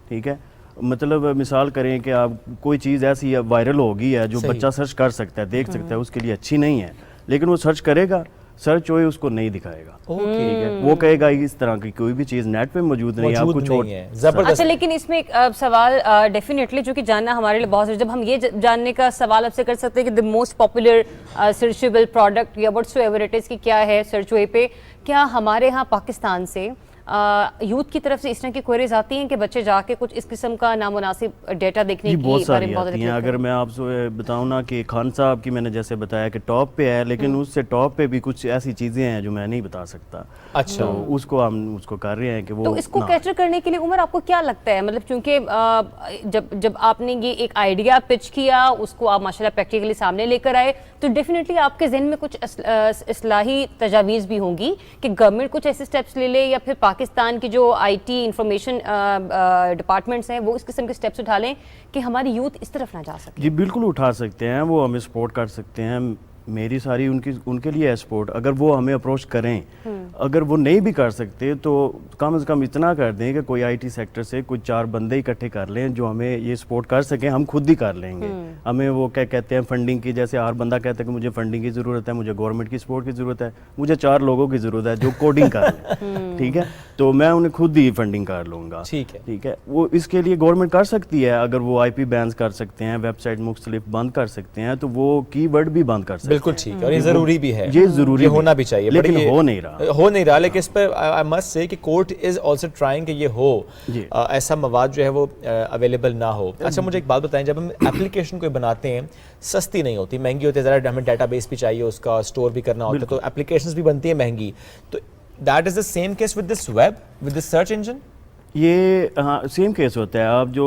ठीक है। मतलब मिसाल करें कि आप कोई चीज़ ऐसी वायरल होगी है जो बच्चा सर्च कर सकता है, देख सकता है, उसके लिए अच्छी नहीं है, लेकिन वो सर्च करेगा, सर्च ओए उसको नहीं दिखाएगा। ठीक है, वो कहेगा इस तरह की कोई भी चीज़ नेट पे मौजूद नहीं है, आपको छोड़ है। जबरदस्त। अच्छा लेकिन इसमें एक सवाल डेफिनेटली जो कि जानना हमारे लिए बहुत, जब हम ये जानने का सवाल आपसे कर सकते हैं कि the most popular searchable product या व्हाट्सएवर इट इज की क्या है सर्च वे पे, क्या हमारे यहाँ पाकिस्तान से यूथ की तरफ से इस तरह की क्वेरीज आती हैं कि बच्चे जाके कुछ इस किस्म का नामुनासिब डेटा देखने जी की बहुत बारे सारी में बहुत आती हैं। अगर मैं आपसे बताऊं ना कि खान साहब की मैंने जैसे बताया कि टॉप पे है, लेकिन उससे टॉप पे भी कुछ ऐसी चीज़ें हैं जो मैं नहीं बता सकता। अच्छा, तो उसको हम उसको कर रहे हैं कि वो तो इसको कैटर करने के लिए उमर आपको क्या लगता है, मतलब क्योंकि जब आपने ये एक आइडिया पिच किया, उसको आप माशाल्लाह प्रैक्टिकली सामने लेकर आए, तो डेफिनेटली आपके जहन में कुछ इस्लाही तजावीज़ भी होंगी कि गवर्नमेंट कुछ ऐसे स्टेप्स ले ले, या फिर पाकिस्तान की जो आईटी इंफॉर्मेशन डिपार्टमेंट्स हैं वो इस किस्म के स्टेप्स उठा लें कि हमारी यूथ इस तरफ ना जा सके। जी बिल्कुल उठा सकते हैं, वो हमें सपोर्ट कर सकते हैं। मेरी सारी उनके लिए है सपोर्ट। अगर वो हमें अप्रोच करें, अगर वो नहीं भी कर सकते तो कम से कम इतना कर दें कि कोई आईटी सेक्टर से कुछ 4 बंदे इकट्ठे कर लें जो हमें ये सपोर्ट कर सकें, हम खुद ही कर लेंगे। हमें वो क्या कहते हैं फंडिंग की, जैसे हर बंदा कहता है कि मुझे फंडिंग की ज़रूरत है, मुझे गवर्नमेंट की सपोर्ट की ज़रूरत है, मुझे 4 लोगों की ज़रूरत है जो कोडिंग कर लें, ठीक है, तो मैं उन्हें खुद ही फंडिंग कर लूँगा। ठीक है, वो इसके लिए गवर्नमेंट कर सकती है। अगर वो IP बैन कर सकते हैं, वेबसाइट मुख्तलिफ बंद कर सकते हैं, तो वो कीवर्ड भी बंद कर सकते हैं। बिल्कुल ठीक है, और ये जरूरी भी है, ये जरूरी ये होना भी चाहिए, लेकिन ये हो नहीं रहा। लेकिन इस पर आई मस्ट से कि कोर्ट इज आल्सो ट्राइंग कि ये हो, ऐसा मवाद जो है वो अवेलेबल ना हो। अच्छा मुझे एक बात बताएं, जब हम एप्लीकेशन कोई बनाते हैं सस्ती नहीं होती, महंगी होती है, ज़रा हमें डाटाबेस भी चाहिए, उसका स्टोर भी करना होता है, तो एप्लीकेशंस भी बनती है महंगी। तो that is the same case with this web, with this search engine? ये हाँ सेम केस होता है। आप जो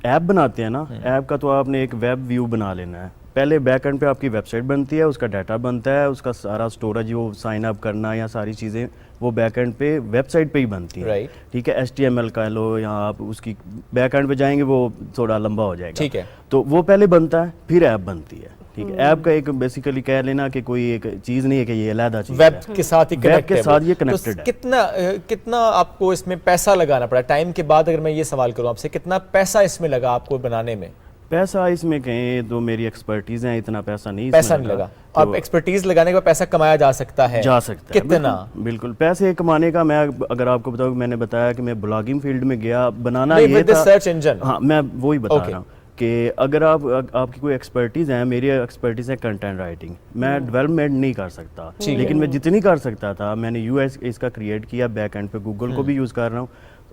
ऐप बनाते हैं ना, ऐप का तो आपने एक वेब व्यू बना लेना है। पहले बैकएंड पे आपकी वेबसाइट बनती है, उसका डाटा बनता है, उसका सारा स्टोरेज, वो साइन अप करना या सारी चीज़ें वो बैकएंड पे वेबसाइट पे ही बनती है। राइट, ठीक है, HTML का लो, यहाँ आप उसकी बैकएंड पे जाएंगे वो थोड़ा लंबा हो जाएगा। ठीक है, तो वो पहले बनता है, फिर ऐप बनती है। ठीक है, ऐप का एक बेसिकली कह लेना कि कोई एक चीज़ नहीं है कि ये अलग चीज़ वेब के साथ ही वेब के साथ ये तो कनेक्टेड है। कितना आपको इसमें पैसा लगाना पड़ा टाइम के बाद? अगर मैं ये सवाल करूं आपसे, कितना पैसा इसमें लगा आपको बनाने में? पैसा इसमें कहें तो मेरी एक्सपर्टीज है, इतना पैसा नहीं लगा। तो अब एक्सपर्टीज लगाने का पैसा कमाया जा सकता है? जा सकता है। कितना? बिल्कुल पैसे कमाने का, मैं अगर आपको बताऊं, मैंने बताया कि मैं ब्लॉगिंग फील्ड में गया, बनाना ये था सर्च इंजन। हाँ, मैं वही बता रहा हूँ कि अगर आपकी कोई एक्सपर्टीज है, मेरी एक्सपर्टीज है कंटेंट राइटिंग, मैं डेवलपमेंट नहीं कर सकता, लेकिन मैं जितनी कर सकता था मैंने यूएस इसका क्रिएट किया, बैक एंड पे गूगल को भी यूज़ कर रहा हूँ।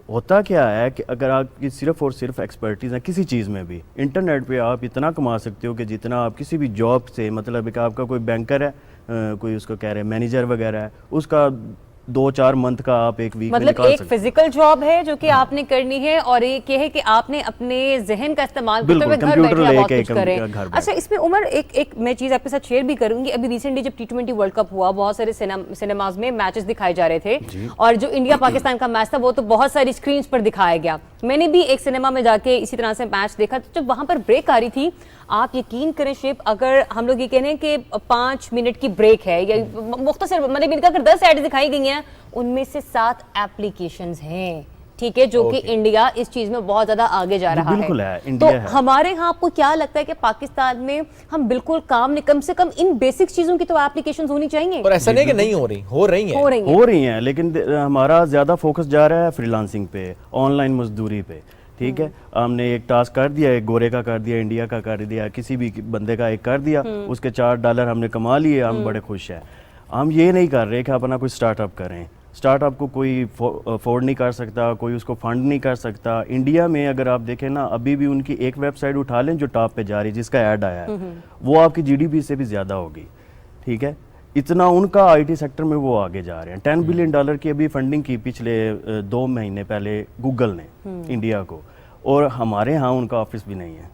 होता क्या है कि अगर आपकी सिर्फ और सिर्फ एक्सपर्टीज़ है किसी चीज़ में भी, इंटरनेट पे आप इतना कमा सकते हो कि जितना आप किसी भी जॉब से, मतलब कि आपका कोई बैंकर है, कोई उसको कह रहे हैं मैनेजर वगैरह है, उसका 2-4 मंथ का आप एक वीक में मतलब निकाल एक सकते हैं। फिजिकल जॉब है जो कि आपने करनी है और एक ये है कि आपने अपने जहन का इस्तेमाल करते बिल्कुल, हुए घर कंप्यूटर बैठे बहुत लेके कुछ करें। घर बैठे। अच्छा, इसमें उमर एक मैं चीज आपके साथ शेयर भी करूंगी। अभी रिसेंटली जब T20 वर्ल्ड कप हुआ, बहुत सारे सिनेमाज में मैचेस दिखाए जा रहे थे और जो इंडिया पाकिस्तान का मैच था वो तो बहुत सारी स्क्रीन पर दिखाया गया। मैंने भी एक सिनेमा में जाके इसी तरह से मैच देखा, तो जब वहां पर ब्रेक आ रही थी, आप यकीन करें शिप, अगर हम लोग ये कह रहे हैं कि 5 मिनट की ब्रेक है या मुख्तसर, मतलब इनका अगर 10 एड दिखाई गई हैं, उनमें से 7 एप्लीकेशंस हैं, ठीक है, जो कि इंडिया इस चीज में बहुत ज्यादा आगे जा रहा बिल्कुल है, तो इंडिया है। हमारे यहाँ आपको क्या लगता है कि पाकिस्तान में हम बिल्कुल काम नहीं, कम से कम इन बेसिक चीजों की तो एप्लीकेशंस होनी चाहिए, और ऐसा नहीं कि नहीं हो रही, हो रही हैं। हो रही हैं, लेकिन हमारा ज़्यादा फोकस जा रहा है फ्रीलांसिंग पे, ऑनलाइन मजदूरी पे, ठीक है। हमने एक टास्क कर दिया, एक गोरे का कर दिया, इंडिया का कर दिया, किसी भी बंदे का एक कर दिया, उसके $4 हमने कमा लिए, हम बड़े खुश हैं। हम ये नहीं कर रहे कि अपना कोई स्टार्टअप करें। स्टार्टअप को कोई अफोर्ड नहीं कर सकता, कोई उसको फंड नहीं कर सकता। इंडिया में अगर आप देखें ना, अभी भी उनकी एक वेबसाइट उठा लें जो टॉप पे जा रही है, जिसका ऐड आया है, वो आपकी GDP से भी ज़्यादा होगी, ठीक है। इतना उनका IT सेक्टर में वो आगे जा रहे हैं। $10 बिलियन की अभी फंडिंग की पिछले 2 महीने पहले गूगल ने इंडिया को, और हमारे यहाँ उनका ऑफिस भी नहीं है,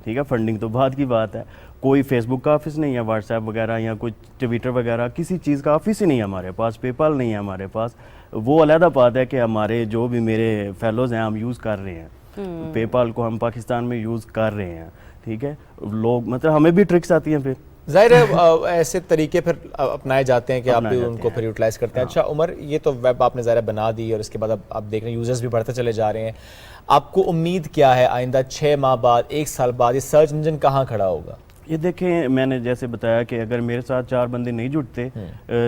ठीक है। फंडिंग तो बाद की बात है, कोई फेसबुक का ऑफिस नहीं है, व्हाट्सएप वगैरह या कोई ट्विटर वगैरह, किसी चीज़ का ऑफिस ही नहीं है हमारे पास, पेपाल नहीं है हमारे पास। वो अलहदा बात है कि हमारे जो भी मेरे फेलोज़ हैं, हम यूज़ कर रहे हैं पेपाल को, हम पाकिस्तान में यूज़ कर रहे हैं, ठीक है। लोग मतलब हमें भी ट्रिक्स आती हैं, फिर जाहिर है ऐसे तरीके फिर अपनाए जाते हैं कि आप भी अपनाए उनको जाते फिर यूटिलाइज करते हैं। अच्छा उमर, ये तो वेब आपने ज़ाहिर बना दी और इसके बाद अब आप देख रहे हैं यूजर्स भी बढ़ते चले जा रहे हैं। आपको उम्मीद क्या है आइंदा 6 माह बाद, 1 साल बाद ये सर्च इंजन कहाँ खड़ा होगा? ये देखें, मैंने जैसे बताया कि अगर मेरे साथ 4 बंदे नहीं जुड़ते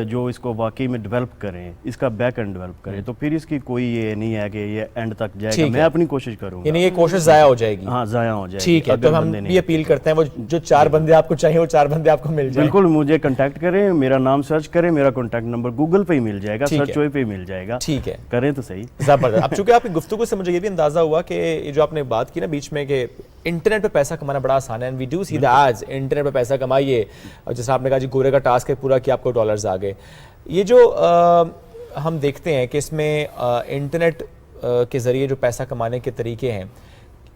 जो इसको वाकई में डेवलप करें, इसका बैक एंड डेवलप करें, तो फिर इसकी कोई ये नहीं है कि ये एंड तक जाएगा। मैं अपनी कोशिश करूंगा, यानी ये कोशिश ज़ाया हो जाएगी। हाँ, ज़ाया हो जाएगी। ठीक है, तो हम भी अपील करते हैं वो जो 4 बंदे आपको चाहिए वो 4 बंदे आपको मिल जाए। बिल्कुल, मुझे कांटेक्ट करें, मेरा नाम सर्च करें, मेरा कॉन्टैक्ट नंबर गूगल पे ही मिल जाएगा, ठीक सर्च वे पे ही मिल जाएगा। ठीक है, करें तो सही। ज़बरदस्त। अब चूंकि आपकी गुफ्तगू से मुझे ये भी अंदाजा हुआ कि ये जो आपने बात की ना बीच में कि इंटरनेट पे पैसा कमाना बड़ा आसान है, and we do see the ads, internet पे पैसा कमाइए, और जैसे आपने कहा जी गोरे का टास्क है पूरा कि आपको डॉलर्स आ गए। ये जो हम देखते हैं कि इसमें इंटरनेट के ज़रिए जो पैसा कमाने के तरीके हैं,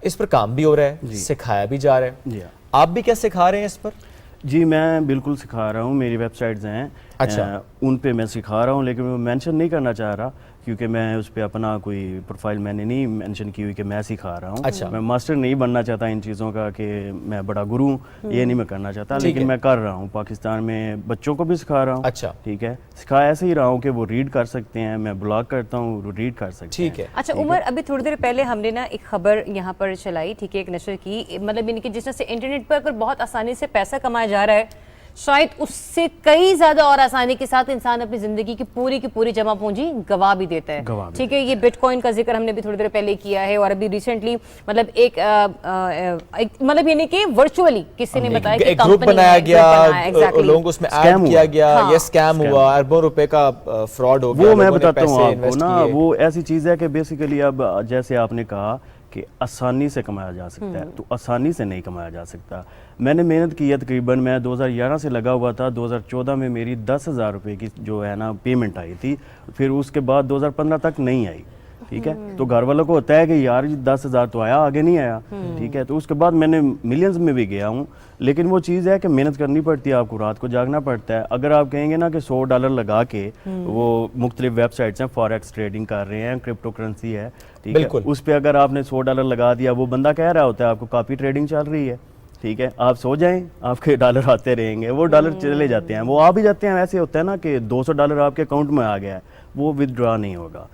इस पर काम भी हो रहा है, सिखाया भी जा रहा है। जी हाँ। आप भी क्या सिखा रहे हैं इस पर? जी, मैं बिल्कुल सिखा रहा हूँ, मेरी वेबसाइट्स हैं, अच्छा। उन पे मैं सिखा रहा हूँ, लेकिन मैं मेंशन नहीं करना चाह रहा क्योंकि मैं उस पे अपना कोई प्रोफाइल मैंने नहीं मेंशन की हुई कि मैं सिखा रहा हूँ। अच्छा। मैं मास्टर नहीं बनना चाहता इन चीज़ों का कि मैं बड़ा गुरु हूँ, ये नहीं मैं करना चाहता, लेकिन मैं कर रहा हूँ। पाकिस्तान में बच्चों को भी सिखा रहा हूँ। अच्छा। ठीक है, सिखा ऐसे ही रहा हूँ कि वो रीड कर सकते हैं, मैं ब्लॉग करता हूँ, रीड कर सकते हैं। ठीक है। अच्छा उमर, अभी थोड़ी देर पहले हमने ना एक खबर यहाँ पर चलाई, ठीक है, एक नशर की, मतलब इनकी जिस तरह से इंटरनेट पर अगर बहुत आसानी से पैसा कमाया जा रहा है, शायद उससे कई ज्यादा और आसानी के साथ इंसान अपनी जिंदगी की पूरी जमा पूंजी गवा भी देता है। ठीक है, ये बिटकॉइन का जिक्र हमने भी थोड़ी देर पहले किया है, और अभी रिसेंटली मतलब एक मतलब यानी कि वर्चुअली किसी ने बताया कि ग्रुप बनाया गया, लोगों को उसमें ऐड किया गया, हाँ, ये स्कैम हुआ, अरबों रुपए का फ्रॉड हो गया। वो मैं बताता हूँ आपको ना, वो ऐसी चीज़ है कि बेसिकली अब जैसे आपने कहा कि आसानी से कमाया जा सकता है, तो आसानी से नहीं कमाया जा सकता। मैंने मेहनत की है, तकरीबन मैं 2011 से लगा हुआ था, 2014 में मेरी 10,000 रुपये की जो है ना पेमेंट आई थी, फिर उसके बाद 2015 तक नहीं आई। ठीक है, तो घर वालों को होता है कि यार 10,000 तो आया, आगे नहीं आया। ठीक है, तो उसके बाद मैंने मिलियंस में भी गया हूँ, लेकिन वो चीज़ है कि मेहनत करनी पड़ती है, आपको रात को जागना पड़ता है। अगर आप कहेंगे ना कि $100 लगा के वो मुख्तलिफ वेबसाइट्स हैं, फॉरेक्स ट्रेडिंग कर रहे हैं, क्रिप्टो करेंसी है, ठीक है, उस पर अगर आपने $100 लगा दिया, वो बंदा कह रहा होता है आपको कॉपी ट्रेडिंग चल रही है, ठीक है, आप सो जाएं, आपके डॉलर आते रहेंगे, वो डॉलर चले जाते हैं, वो आ भी जाते हैं। ऐसे होता है ना कि $200 आपके अकाउंट में आ गया है, वो विदड्रॉ नहीं होगा।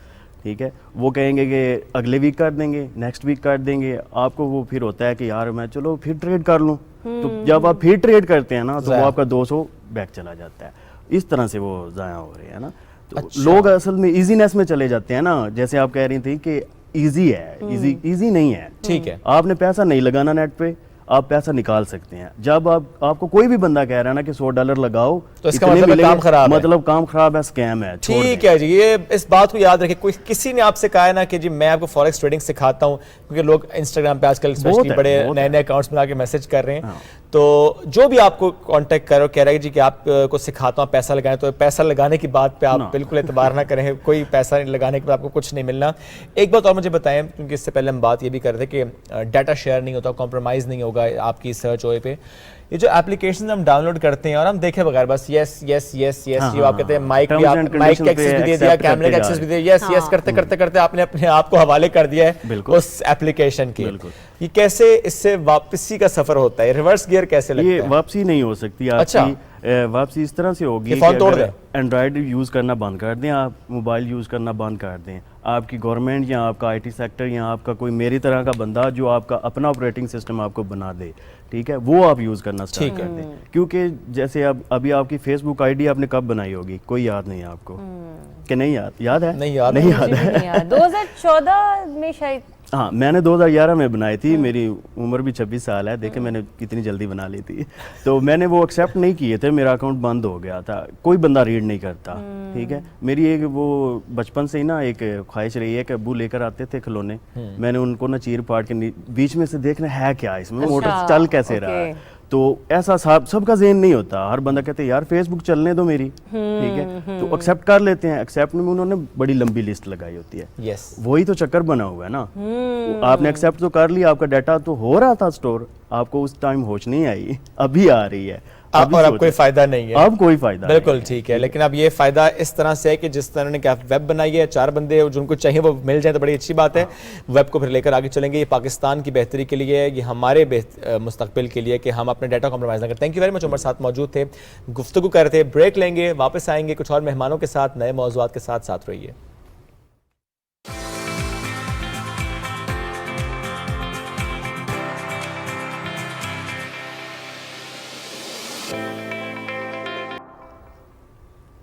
ठीक है, वो कहेंगे कि अगले वीक कर देंगे, नेक्स्ट वीक कर देंगे, आपको वो फिर होता है कि यार मैं चलो फिर ट्रेड कर लूँ। तो जब आप फिर ट्रेड करते हैं ना, तो वो आपका 200 बैक चला जाता है। इस तरह से वो ज़ाया हो रहे हैं ना। तो अच्छा। लोग असल में इजीनेस में चले जाते हैं ना, जैसे आप कह रही थी कि इजी है, इजी नहीं है। ठीक है, आपने पैसा नहीं लगाना नेट पे, आप पैसा निकाल सकते हैं। जब आपको कोई भी बंदा कह रहा है ना कि $100 लगाओ, तो इसका मतलब काम खराब है, मतलब काम खराब है, स्कैम है। ठीक है जी, ये इस बात को याद रखें। कोई किसी ने आपसे कहा है ना कि जी मैं आपको फॉरेक्स ट्रेडिंग सिखाता हूँ, क्योंकि लोग इंस्टाग्राम पे आजकल स्पेशली बड़े नए अकाउंट्स बना के मैसेज कर रहे हैं, तो जो भी आपको कांटेक्ट करो कह रहा है जी कि आप को सिखाता हूँ पैसा लगाएं, तो पैसा लगाने की बात पे आप बिल्कुल एतबार ना करें, कोई पैसा नहीं लगाने के बाद आपको कुछ नहीं मिलना। एक बात और मुझे बताएं, क्योंकि इससे पहले हम बात ये भी कर रहे थे कि डाटा शेयर नहीं होता, कॉम्प्रोमाइज़ नहीं होगा आपकी सर्च ओए पे। ये जो एप्लीकेशन हम डाउनलोड करते हैं और हम देखे बगैर बस यस यस यस यस, ये आप कहते हैं माइक भी, आप माइक का एक्सेस भी दे दिया, कैमरे का एक्सेस भी दे दिया, यस यस करते करते करते आपने अपने आप को हवाले कर दिया है उस एप्लीकेशन के। ये कैसे इससे वापसी का सफर होता है, रिवर्स गियर कैसे लगता है? ये वापसी नहीं हो सकती आपकी। अच्छा। वापसी इस तरह से होगी फोन तोड़ दें, एंड्रॉयड यूज़ करना बंद कर दें, आप मोबाइल यूज़ करना बंद कर दें, आपकी गवर्नमेंट या आपका आईटी सेक्टर या आपका कोई मेरी तरह का बंदा जो आपका अपना ऑपरेटिंग सिस्टम आपको बना दे, ठीक है, वो आप यूज़ करना स्टार्ट कर दें। क्योंकि जैसे अब अभी आपकी फेसबुक आईडी आपने कब बनाई होगी, कोई याद नहीं आपको कि नहीं याद है? नहीं याद है 2014 में शायद। हाँ, मैंने 2011 में बनाई थी, मेरी उम्र भी 26 साल है, देखे मैंने कितनी जल्दी बना ली थी। तो मैंने वो एक्सेप्ट नहीं किए थे, मेरा अकाउंट बंद हो गया था, कोई बंदा रीड नहीं करता, ठीक है। मेरी एक वो बचपन से ही ना एक ख्वाहिश रही है कि अब्बू लेकर आते थे खिलौने, मैंने उनको ना चीर पाट के बीच में से देखना है क्या इसमें, मोटर चल कैसे रहा है। तो ऐसा सबका ज़हन नहीं होता, हर बंदा कहते हैं यार फेसबुक चलने दो मेरी, ठीक है, तो एक्सेप्ट कर लेते हैं। एक्सेप्ट में उन्होंने बड़ी लंबी लिस्ट लगाई होती है, यस, वही तो चक्कर बना हुआ है ना। आपने एक्सेप्ट तो कर लिया, आपका डाटा तो हो रहा था स्टोर, आपको उस टाइम होश नहीं आई, अभी आ रही है, और अब कोई फायदा नहीं है, अब कोई फायदा बिल्कुल ठीक है। लेकिन अब ये फायदा इस तरह से है कि जिस तरह ने वेब बनाई है, 4 बंदे जिनको चाहिए वो मिल जाए तो बड़ी अच्छी बात है। वेब को फिर लेकर आगे चलेंगे, ये पाकिस्तान की बेहतरी के लिए, ये हमारे मुस्तकबिल के लिए कि हम अपने डाटा कॉम्प्रोमाइज़ ना करें। Thank you very much. Umar साथ मौजूद थे, गुफ्तगू कर रहे थे, ब्रेक लेंगे, वापस आएंगे कुछ और मेहमानों के साथ, नए मौज़ूआत के साथ रहिए।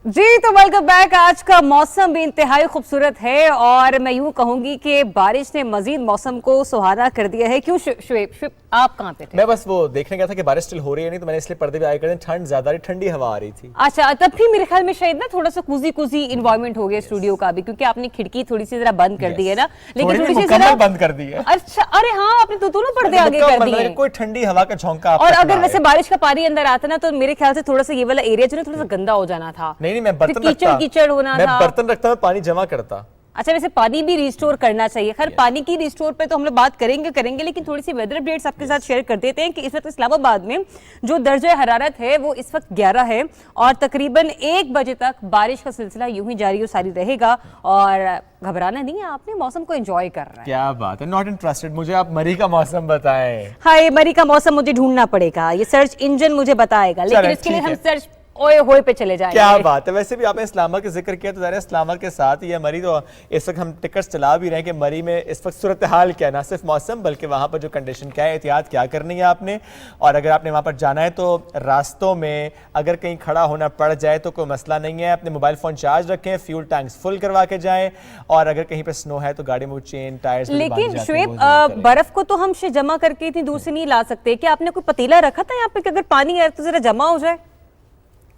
जी तो वेलकम बैक। आज का मौसम भी इंतहाई खूबसूरत है और मैं यूं कहूंगी कि बारिश ने मजीद मौसम को सुहाना कर दिया है। क्यों शुएब आप कहाँ पे थे? मैं बस वो देखने गया था कि बारिश स्टिल हो रही है नहीं, तो मैंने इसलिए पर्दे भी आए कर, ठंड ज्यादा रही, ठंडी हवा आ रही थी। अच्छा, तब भी मेरे ख्याल में शायद ना थोड़ा सा कुजी इन्वायरमेंट हो गया स्टूडियो का भी, क्योंकि आपने खिड़की थोड़ी सी जरा बंद कर दी है ना, लेकिन थोड़ी सी जरा बंद कर दी है। अच्छा, अरे हाँ, आपने तो दोनों पर्दे आगे कर दिए, कोई ठंडी हवा का झोंका। और अगर वैसे बारिश का पानी अंदर आता ना तो मेरे ख्याल से थोड़ा सा ये वाला एरिया जो ना थोड़ा सा गंदा हो जाना था। नहीं, मैं बर्तन कीचड़ होना था, मैं बर्तन रखता, मैं पानी जमा करता। अच्छा, वैसे पानी भी रिस्टोर करना चाहिए। खैर पानी की रिस्टोर पे तो हम लोग बात करेंगे, लेकिन थोड़ी सी वेदर अपडेट्स आपके साथ शेयर कर देते हैं कि इस वक्त इस्लामाबाद में जो दर्जा हरारत है वो इस वक्त 11 है और तकरीबन 1 बजे तक बारिश का सिलसिला यूं ही जारी और सारी रहेगा और घबराना नहीं है, आपने मौसम को एंजॉय कर रहा है। क्या बात है, नॉट इंटरेस्टेड, मुझे आप मरी का मौसम बताएं। हाँ, मरी का मौसम मुझे ढूंढना पड़ेगा, ये सर्च इंजन मुझे बताएगा, लेकिन इसके लिए हम सर्च ओए होए पे चले जाएंगे। क्या बात है। वैसे भी आपने इस्लामाबाद का जिक्र किया तो ज़ाहिर है इस्लामाबाद के साथ ही है मरी, तो इस वक्त हम टिकट्स चला भी रहे हैं कि मरी में इस वक्त सूरत हाल क्या है, ना सिर्फ मौसम बल्कि वहाँ पर जो कंडीशन क्या है, एहतियात क्या करनी है आपने, और अगर आपने वहाँ पर जाना है तो रास्तों में अगर कहीं खड़ा होना पड़ जाए तो कोई मसला नहीं है, अपने मोबाइल फ़ोन चार्ज रखें, फ्यूल टैंक्स फुल करवा के जाएँ, और अगर कहीं पर स्नो है तो गाड़ी में चेन टायर्स। लेकिन शुएब, बर्फ को तो हम जमा करके इतनी दूर से नहीं ला सकते, क्या आपने कोई पतीला रखा था यहाँ पे कि अगर पानी है तो जरा जमा हो जाए?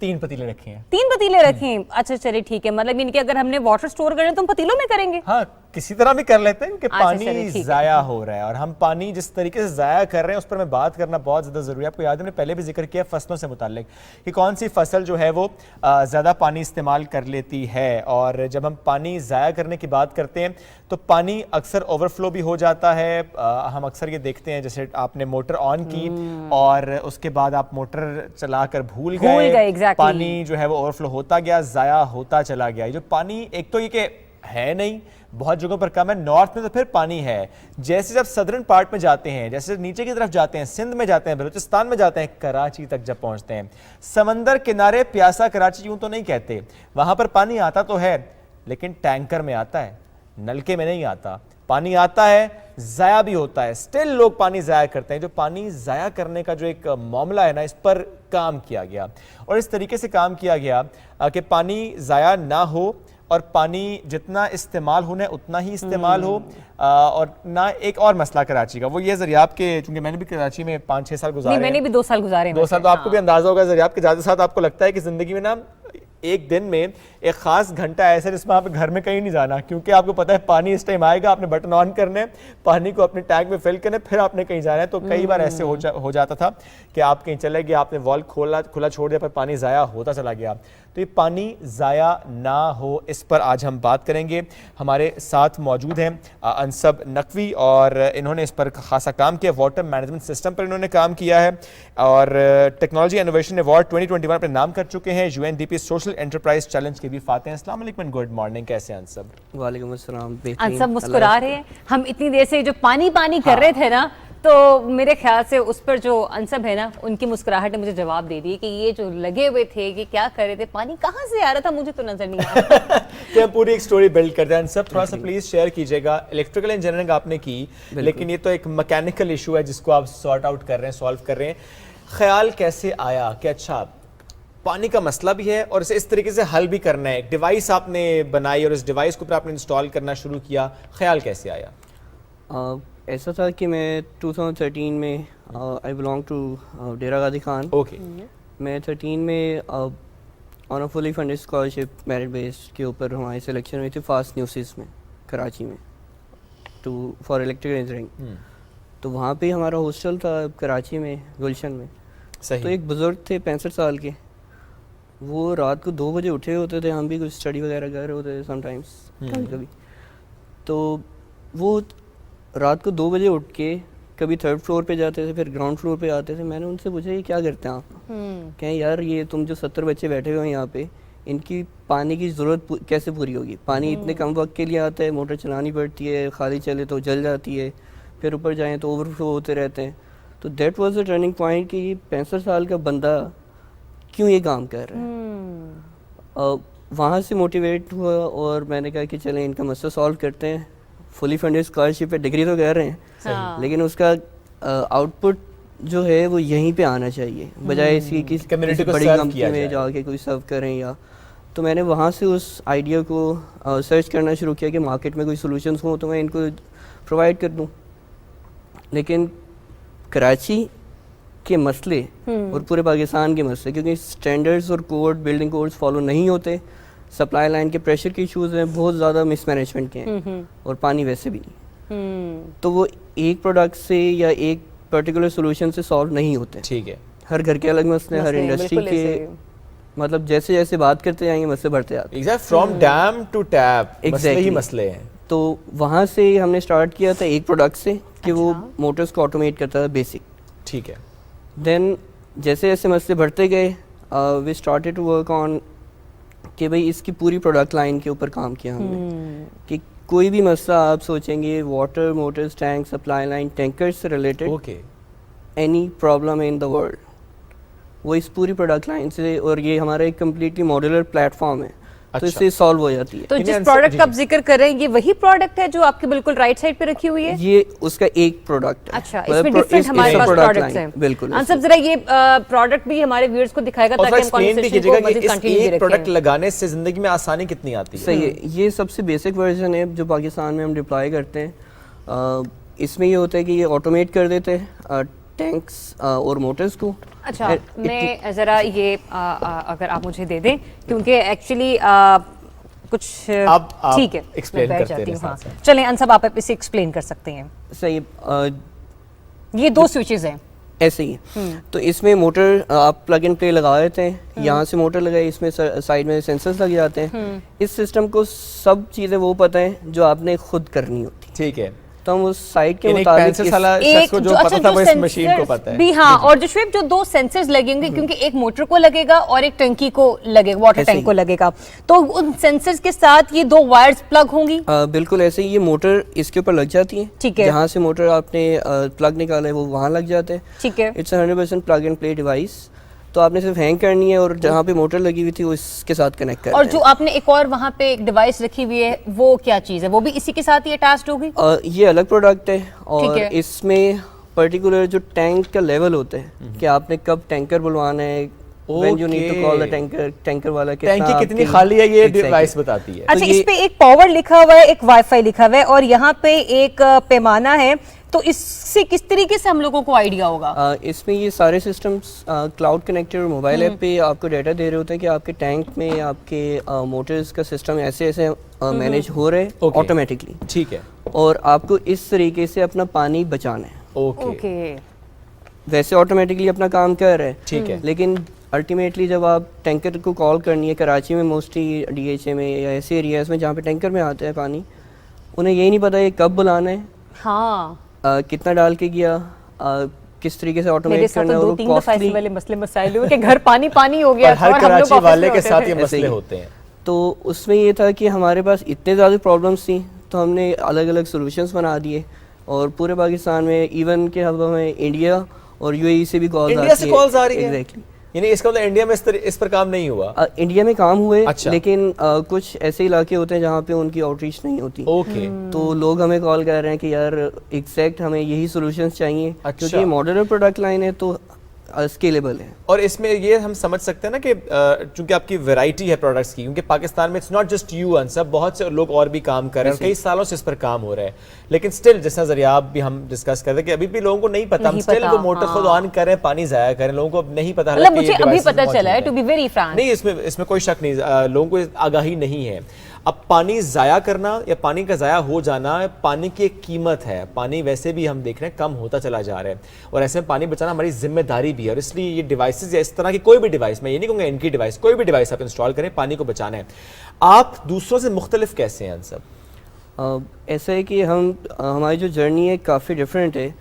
3 पतीले रखे हैं। 3 पतीले रखे हैं? अच्छा चलिए ठीक है, मतलब इनके अगर हमने वाटर स्टोर करना है तो हम पतीलों में करेंगे। हाँ, किसी तरह भी कर लेते हैं कि पानी जाया हो रहा है, और हम पानी जिस तरीके से जाया कर रहे हैं उस पर मैं बात करना बहुत ज़्यादा ज़रूरी है। आपको याद है, मैंने पहले भी जिक्र किया फसलों से मुताल्लिक कि कौन सी फसल जो है वो ज़्यादा पानी इस्तेमाल कर लेती है, और जब हम पानी ज़ाया करने की बात करते हैं तो पानी अक्सर ओवरफ्लो भी हो जाता है। हम अक्सर ये देखते हैं, जैसे आपने मोटर ऑन की और उसके बाद आप मोटर चलाकर भूल गए, पानी जो है वो ओवरफ्लो होता गया, ज़ाया होता चला गया। जो पानी एक तो ये कि है नहीं, बहुत जगहों पर कम है, नॉर्थ में तो फिर पानी है। जैसे जब सदर्न पार्ट में जाते हैं, जैसे नीचे की तरफ जाते हैं, सिंध में जाते हैं, बलूचिस्तान में जाते हैं, कराची तक जब पहुंचते हैं, समंदर किनारे प्यासा कराची यूं तो नहीं कहते, वहां पर पानी आता तो है लेकिन टैंकर में आता है, नलके में नहीं आता। पानी आता है, ज़ाया भी होता है, स्टिल लोग पानी ज़ाया करते हैं। जो पानी ज़ाया करने का जो एक मामला है ना, इस पर काम किया गया और इस तरीके से काम किया गया कि पानी ज़ाया ना हो और पानी जितना इस्तेमाल होना है उतना ही इस्तेमाल हो। और ना एक और मसला कराची का, वो ये ज़रियाब के, चूंकि मैंने भी कराची में 5-6 साल गुजारे, मैंने भी 2 साल गुजारे, 2 साल, तो आपको भी अंदाजा होगा ज़रियाब के जाते साथ आपको लगता है कि ज़िंदगी में ना एक दिन में एक खास घंटा ऐसा जिसमें आप घर में कहीं नहीं जाना, क्योंकि आपको पता है पानी इस टाइम आएगा, आपने बटन ऑन करना है, पानी को अपने टैंक में फिल करना है, फिर आपने कहीं जाना है। तो कई बार ऐसे हो जाता था कि आप कहीं चले गए, आपने वॉल खुला छोड़ दिया, पर पानी ज़ाया होता चला गया। तो ये पानी ज़ाया ना हो, इस पर आज हम बात करेंगे। हमारे साथ मौजूद हैं अनसब नकवी, और इन्होंने इस पर खासा काम किया, वाटर मैनेजमेंट सिस्टम पर इन्होंने काम किया है, और टेक्नोलॉजी इनोवेशन अवार्ड 2021 पर नाम कर चुके हैं। UNDP सोशल एंटरप्राइज चैलेंज के भी फाते हैं। अस्सलाम वालेकुम, गुड मॉर्निंग, कैसे हैं अनसब? वालेकुम अस्सलाम। अनसब मुस्कुरा रहे हैं। हम इतनी देर से जो पानी कर रहे थे ना, तो मेरे ख्याल से उस पर जो अनसब है ना, उनकी मुस्कुराहट ने मुझे जवाब दे दिया कि ये जो लगे हुए थे कि क्या कर रहे थे, पानी कहाँ से आ रहा था मुझे तो नजर नहीं आ रहा। कि हम पूरी एक स्टोरी बिल्ड करते हैं। अनसब थोड़ा सा प्लीज शेयर कीजिएगा। इलेक्ट्रिकल इंजीनियरिंग आपने की, लेकिन ये तो एक मैकेनिकल इशू है जिसको आप सॉर्ट आउट कर रहे हैं, सॉल्व कर रहे हैं। ख्याल कैसे आया कि अच्छा पानी का मसला भी है और इसे इस तरीके से हल भी करना है? डिवाइस आपने बनाई और इस डिवाइस को फिर आपने इंस्टॉल करना शुरू किया, ख्याल कैसे आया? ऐसा था कि मैं 2013 में I belong to Dera Ghazi Khan. Okay. मैं 13 में on a fully funded scholarship merit base के ऊपर हमारी सिलेक्शन हुई थी फास्ट न्यूज़ में कराची में फॉर इलेक्ट्रिकल इंजीनियरिंग। तो वहाँ पे हमारा हॉस्टल था कराची में, गुलशन में। सही। तो एक बुज़ुर्ग थे 65 साल के, वो रात को 2 बजे उठे होते थे, हम भी कुछ स्टडी वगैरह कर रहे होते थे समटाइम्स, कभी कभी। तो वो रात को 2 बजे उठ के कभी 3rd फ्लोर पे जाते थे, फिर ग्राउंड फ्लोर पे आते थे। मैंने उनसे पूछा ये क्या करते हैं आप? कहें यार ये तुम जो 70 बच्चे बैठे हुए हैं यहाँ पे, इनकी पानी की ज़रूरत कैसे पूरी होगी? पानी इतने कम वक्त के लिए आता है, मोटर चलानी पड़ती है, खाली चले तो जल जाती है, फिर ऊपर जाएँ तो ओवरफ्लो होते रहते हैं। तो that was the turning point कि 65 साल का बंदा क्यों ये काम कर रहा है। वहाँ से मोटिवेट हुआ और मैंने कहा कि चलें इनका मसला सॉल्व करते हैं। फुली फंडेड स्कॉलरशिप पे डिग्री तो कर रहे हैं, लेकिन उसका आउटपुट जो है वो यहीं पे आना चाहिए, बजाय इसकी किसी बड़ी कंपनी में जाके कोई सर्व करें या। तो मैंने वहाँ से उस आइडिया को सर्च करना शुरू किया कि मार्केट में कोई सॉल्यूशंस हो तो मैं इनको प्रोवाइड कर दूँ। लेकिन कराची के मसले और पूरे पाकिस्तान के मसले, क्योंकि स्टैंडर्ड्स और कोड, बिल्डिंग कोड्स फॉलो नहीं होते, सप्लाई लाइन के प्रेशर के इश्यूज हैं, बहुत ज़्यादा मिसमैनेजमेंट के हैं, और पानी वैसे भी नहीं। तो वो एक प्रोडक्ट से या एक पर्टिकुलर सोल्यूशन से सॉल्व नहीं होते। ठीक है। हर घर के अलग मसले, हर इंडस्ट्री के, मतलब जैसे जैसे बात करते जाएंगे मसले बढ़ते आते हैं। फ्रॉम डैम टू टैप मसले ही मसले हैं। तो वहाँ से हमने स्टार्ट किया था एक प्रोडक्ट से कि वो मोटर्स को ऑटोमेट करता था, बेसिक। ठीक है। देन जैसे जैसे मसले बढ़ते गए, we started to work on कि भाई इसकी पूरी प्रोडक्ट लाइन के ऊपर काम किया हमने कि कोई भी मसला आप सोचेंगे, water, motors, tank, supply line, tankers से related, okay, any problem in the world, वो इस पूरी प्रोडक्ट लाइन से, और ये हमारा एक कम्प्लीटली मॉड्यूलर प्लेटफॉर्म है, तो इससे सॉल्व हो जाती है। तो जिस प्रोडक्ट का आप जिक्र कर रहे हैं ये वही प्रोडक्ट है जो आपके बिल्कुल राइट साइड पे रखी हुई है? ये उसका एक प्रोडक्ट है। अच्छा, इसमें डिफरेंट हमारे पास प्रोडक्ट्स हैं। बिल्कुल। अनसब जरा ये प्रोडक्ट भी हमारे व्यूअर्स को दिखाएगा ताकि हम कॉन्वर्सेशन को मज़ीद कंटिन्यू भी रखें। प्रोडक्ट लगाने से जिंदगी में आसानी कितनी आती है? सही है, ये सबसे बेसिक वर्जन है जो पाकिस्तान में हम डिप्लॉय करते हैं। इसमें ये होता है कि ये ऑटोमेट कर देते हैं टैंक्स और मोटर्स को। अच्छा, मैं ज़रा ये अगर आप मुझे दे दें, क्योंकि एक्चुअली कुछ ठीक है, एक्सप्लेन करते हैं। हाँ, चलें अनसब आप इसे एक्सप्लेन कर सकते हैं। सही। ये 2 स्विचेस हैं ऐसे ही। तो इसमें मोटर आप प्लग एंड प्ले लगा देते हैं, यहाँ से मोटर लगाई, इसमें साइड में सेंसर्स लग जाते हैं। इस सिस्टम को सब चीज़ें वो पता है जो आपने खुद करनी होती। ठीक है। तो हम उस साइड के मुताबिक एक को जो पता था वो इस मशीन को पता है भी। हाँ, और जो शुएब जो 2 सेंसर्स लगेंगे, क्योंकि एक मोटर को लगेगा और एक टंकी को लगेगा, वाटर टैंक को लगेगा, तो उन सेंसर्स के साथ ये 2 वायर्स प्लग होंगी। बिल्कुल ऐसे ही ये मोटर इसके ऊपर लग जाती है। ठीक है। जहाँ से मोटर आपने प्लग निकाला है वो वहाँ लग जाते हैं। ठीक है। It's 100% plug and play device. तो आपने सिर्फ हैंग करनी है और जहाँ पे मोटर लगी हुई थी वो इसके साथ कनेक्ट करना है। और जो आपने एक और वहाँ पे एक डिवाइस रखी हुई है वो क्या चीज़ है? वो भी इसी के साथ ही अटैच्ड होगी? ये अलग प्रोडक्ट है, और इसमें पर्टिकुलर जो टैंक का लेवल होता है कि आपने कब टैंकर बुलवाना है, when you need to call the Okay. Tanker वाला कितना टैंकी कितनी आपकी- खाली है ये Exactly. डिवाइस बताती है। अच्छा, ये- इस पे एक पावर लिखा हुआ है, एक वाईफाई लिखा हुआ है और यहाँ पे एक पैमाना है, तो इससे किस तरीके से हम लोगों को आइडिया होगा? इसमें ये सारे सिस्टम्स क्लाउड कनेक्टेड और मोबाइल ऐप पे आपको डाटा दे रहे होते हैं कि आपके टैंक में आपके मोटर्स का सिस्टम ऐसे ऐसे मैनेज हो रहे हैं Okay. ऑटोमेटिकली, ठीक है, और आपको इस तरीके से अपना पानी बचाना है। ओके, ओके, वैसे ऑटोमेटिकली अपना काम कर रहे हैं, ठीक है। लेकिन अल्टीमेटली जब आप टैंकर को कॉल करनी है, कराची में मोस्टली डीएचए में या ऐसे एरियाज में जहाँ पे टैंकर में आता है पानी, उन्हें यही नहीं पता ये कब बुलाना है, हाँ। कितना डाल के गया, किस तरीके से मेरे ऑटोमेट साथ करना तो है, और 2-3 वो दफा ऐसे costly- वाले मसले मसाइल हुए कि घर पानी पानी हो गया और हर और हम लोग कराची ऑफिस वाले में के होते साथ थे। ये ऐसे मसले ही। होते हैं। तो उसमें ये था कि हमारे पास इतने ज़्यादा प्रॉब्लम्स थी, तो हमने अलग अलग सॉल्यूशंस बना दिए, और पूरे पाकिस्तान में इवन के अब हमें इंडिया और यूएई से भी कॉल्स इंडिया से कॉल्स आ रही है? एग्जैक्टली। यानी इसका मतलब इंडिया में इस पर काम नहीं हुआ। इंडिया में काम हुए, अच्छा। लेकिन कुछ ऐसे इलाके होते हैं जहाँ पे उनकी आउटरीच नहीं होती, ओके, तो लोग हमें कॉल कर रहे हैं कि यार एग्जैक्ट हमें यही सॉल्यूशंस चाहिए, अच्छा। क्योंकि ये मॉड्यूलर प्रोडक्ट लाइन है तो स्केलेबल है। और इसमें ये हम समझ सकते हैं ना कि चूंकि आपकी वैरायटी है प्रोडक्ट्स की, क्योंकि पाकिस्तान में इट्स नॉट जस्ट यू सब बहुत से लोग और भी काम कर रहे हैं, कई सालों से इस पर काम हो रहा है, लेकिन स्टिल जैसा जरिया आप भी हम डिस्कस कर रहे हैं कि अभी भी लोगों को नहीं पता, हम नहीं स्टिल पता, वो मोटर खुद हाँ। ऑन कर रहे हैं, पानी जाया करें, लोगों को अब नहीं पता। मतलब हालांकि मुझे ये अभी devices पता चला है, मौजूद टू बी वेरी फ्रैंक। नहीं, इसमें कोई शक नहीं, लोगों को आगाही नहीं है। अब पानी ज़ाया करना या पानी का ज़ाया हो जाना, पानी की एक कीमत है, पानी वैसे भी हम देख रहे हैं कम होता चला जा रहा है, और ऐसे में पानी बचाना हमारी जिम्मेदारी भी है, और इसलिए ये डिवाइसेज या इस तरह की कोई भी डिवाइस, मैं ये नहीं कहूँगा इनकी डिवाइस, कोई भी डिवाइस आप इंस्टॉल करें, पानी को बचाना है। आप दूसरों से मुख्तलिफ कैसे हैं सब? ऐसा है कि हमारी जो जर्नी है काफ़ी डिफरेंट है।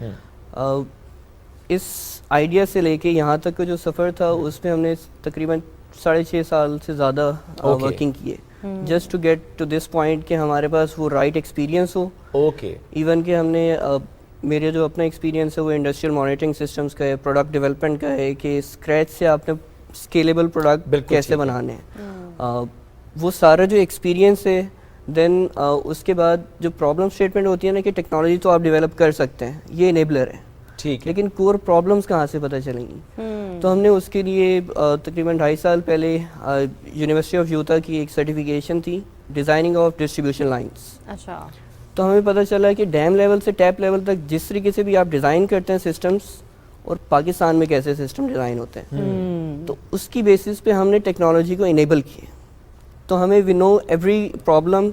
इस आइडिया से लेके यहाँ तक का जो सफ़र था, उसमें हमने तकरीबन 6.5 साल से ज़्यादा Okay. वर्किंग की है, just to get to this point कि हमारे पास वो राइट एक्सपीरियंस हो। ओके, इवन कि हमने मेरे जो अपना एक्सपीरियंस है वो इंडस्ट्रियल मॉनिटरिंग सिस्टम्स का है, प्रोडक्ट डेवलपमेंट का है, कि स्क्रैच से आपने स्केलेबल प्रोडक्ट बिल्कुल कैसे ठीक है। बनाने हैं, वो सारा जो एक्सपीरियंस है। देन उसके बाद जो प्रॉब्लम स्टेटमेंट होती है ना, कि टेक्नोलॉजी तो आप डेवलप कर सकते हैं, ये इनेबलर है, ठीक है, लेकिन कोर प्रॉब्लम्स कहाँ से पता चलेंगी। तो हमने उसके लिए तकरीबन 2.5 साल पहले यूनिवर्सिटी ऑफ यूटा की एक सर्टिफिकेशन थी, डिज़ाइनिंग ऑफ डिस्ट्रीब्यूशन लाइंस। अच्छा, तो हमें पता चला कि डैम लेवल से टैप लेवल तक जिस तरीके से भी आप डिज़ाइन करते हैं सिस्टम्स, और पाकिस्तान में कैसे सिस्टम डिज़ाइन होते हैं, तो उसकी बेसिस पे हमने टेक्नोलॉजी को इनेबल किया। तो हमें we know every problem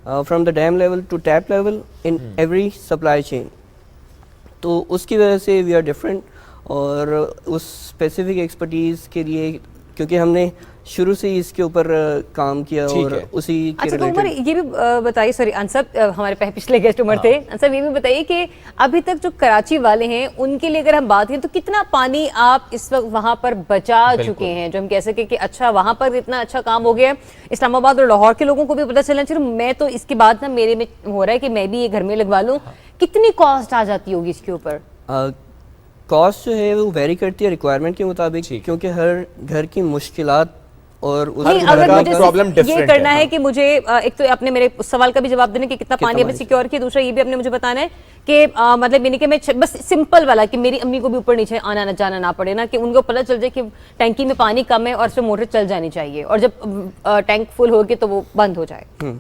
from the dam level to tap level in every supply chain. तो उसकी वजह से वी आर डिफरेंट, और उस स्पेसिफिक एक्सपर्टीज़ के लिए, क्योंकि हमने शुरू से ही इसके ऊपर काम किया, ठीक और है। उसी के अच्छा, तो उमर रिलेटेड ये भी बताइए, सॉरी अनसब, हमारे पिछले गेस्ट उमर थे, अनसब ये भी बताइए कि अभी तक जो कराची वाले हैं उनके लिए अगर हम बात करें तो कितना पानी आप इस वक्त वहां पर बचा चुके हैं, जो हम कह सके कि अच्छा वहां पर इतना अच्छा काम हो गया है। इस्लामाबाद और लाहौर के लोगों को भी पता चलना चाहिए, मैं तो इसके बाद ना मेरे में हो रहा है कि मैं भी ये घर में लगवा लूँ। कितनी कॉस्ट आ जाती होगी इसके ऊपर? कॉस्ट जो है वो वेरी करती है रिक्वायरमेंट के मुताबिक, ठीक है। क्योंकि हर घर की मुश्किलात और उस नहीं, घर अगर का मुझे problem सिर्फ ये different करना है, है कि मुझे एक तो आपने मेरे उस सवाल का भी जवाब देना कि कितना पानी अभी पानी सिक्योर किया, दूसरा ये भी आपने मुझे बताना है कि मतलब यानी कि मैं बस सिंपल वाला कि मेरी अम्मी को भी ऊपर नीचे आना ना जाना ना पड़े ना, कि उनको पता चल जाए कि टैंकी में पानी कम है और इसमें मोटर चल जानी चाहिए, और जब टैंक फुल होगी तो वो बंद हो जाए।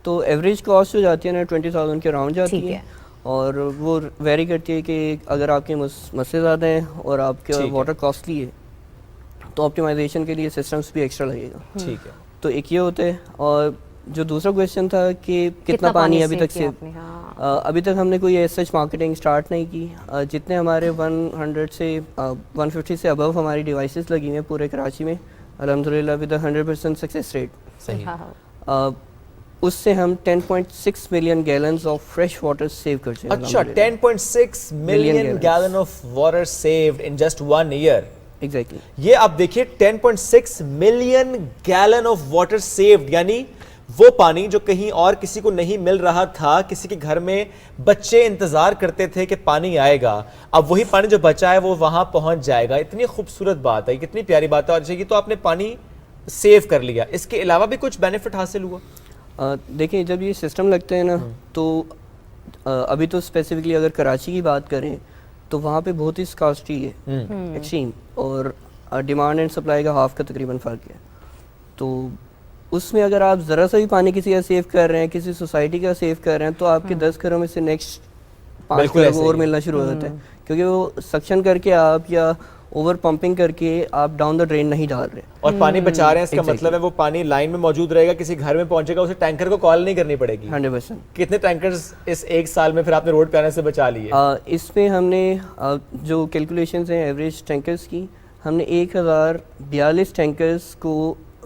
तो एवरेज कॉस्ट जो जाती है ना 20,000 के अराउंड जाती ठीक है, है। और वो वेरी करती है कि अगर आपके मसले ज़्यादा हैं और आपके ठीक है। वाटर कॉस्टली है, तो ऑप्टिमाइजेशन के लिए सिस्टम्स भी एक्स्ट्रा लगेगा। ठीक है, तो एक ये होता है, और जो दूसरा क्वेश्चन था कि कितना पानी अभी save तक किया से आपने? हाँ। अभी तक हमने कोई ऐसा मार्केटिंग स्टार्ट नहीं की। जितने हमारे 100 से 150 से अबव हमारी डिवाइसेस लगी हुई हैं पूरे कराची में, अल्हम्दुलिल्लाह विद 100% सक्सेस रेट, सही, हाँ। उससे हम 10.6 million gallons of fresh water save कर चुके हैं। अच्छा, अल्हम्दुलिल्लाह। 10.6 million gallons. Gallon of water saved in just 1 year. Exactly. ये आप देखिए 10.6 million gallon of water saved, यानी वो पानी जो कहीं और किसी को नहीं मिल रहा था, किसी के घर में बच्चे इंतजार करते थे कि पानी आएगा, अब वही पानी जो बचा है वो वहां पहुंच जाएगा। इतनी खूबसूरत बात है, कितनी प्यारी बात है। और ये तो आपने पानी सेव कर लिया, इसके अलावा भी कुछ बेनिफिट हासिल हुआ? देखिए, जब ये सिस्टम लगते हैं ना, तो अभी तो स्पेसिफिकली अगर कराची की बात करें तो वहाँ पे बहुत ही स्कार्सिटी है, एक्सट्रीम, और डिमांड एंड सप्लाई का हाफ का तकरीबन फ़र्क है। तो उसमें अगर आप ज़रा सा भी पानी किसी का सेव कर रहे हैं, किसी सोसाइटी का सेव कर रहे हैं, तो आपके 10 घरों में से नेक्स्ट 5 बिल्कुल घरों ऐसे को ही और है। मिलना शुरू हो जाता है, क्योंकि वो सक्शन करके आप या ओवर पंपिंग करके आप डाउन द ड्रेन नहीं डाल रहे। और पानी बचा रहे हैं, इसका Exactly. मतलब है वो पानी लाइन में मौजूद रहेगा, किसी घर में पहुंचेगा, उसे टैंकर को कॉल नहीं करनी पड़ेगी। 100%। कितने टैंकर्स इस एक साल में फिर आपने रोड पे आने से बचा लिए? इसमें हमने जो कैलकुलेशंस हैं एवरेज टैंकर्स की, हमने 1042 टैंकर्स को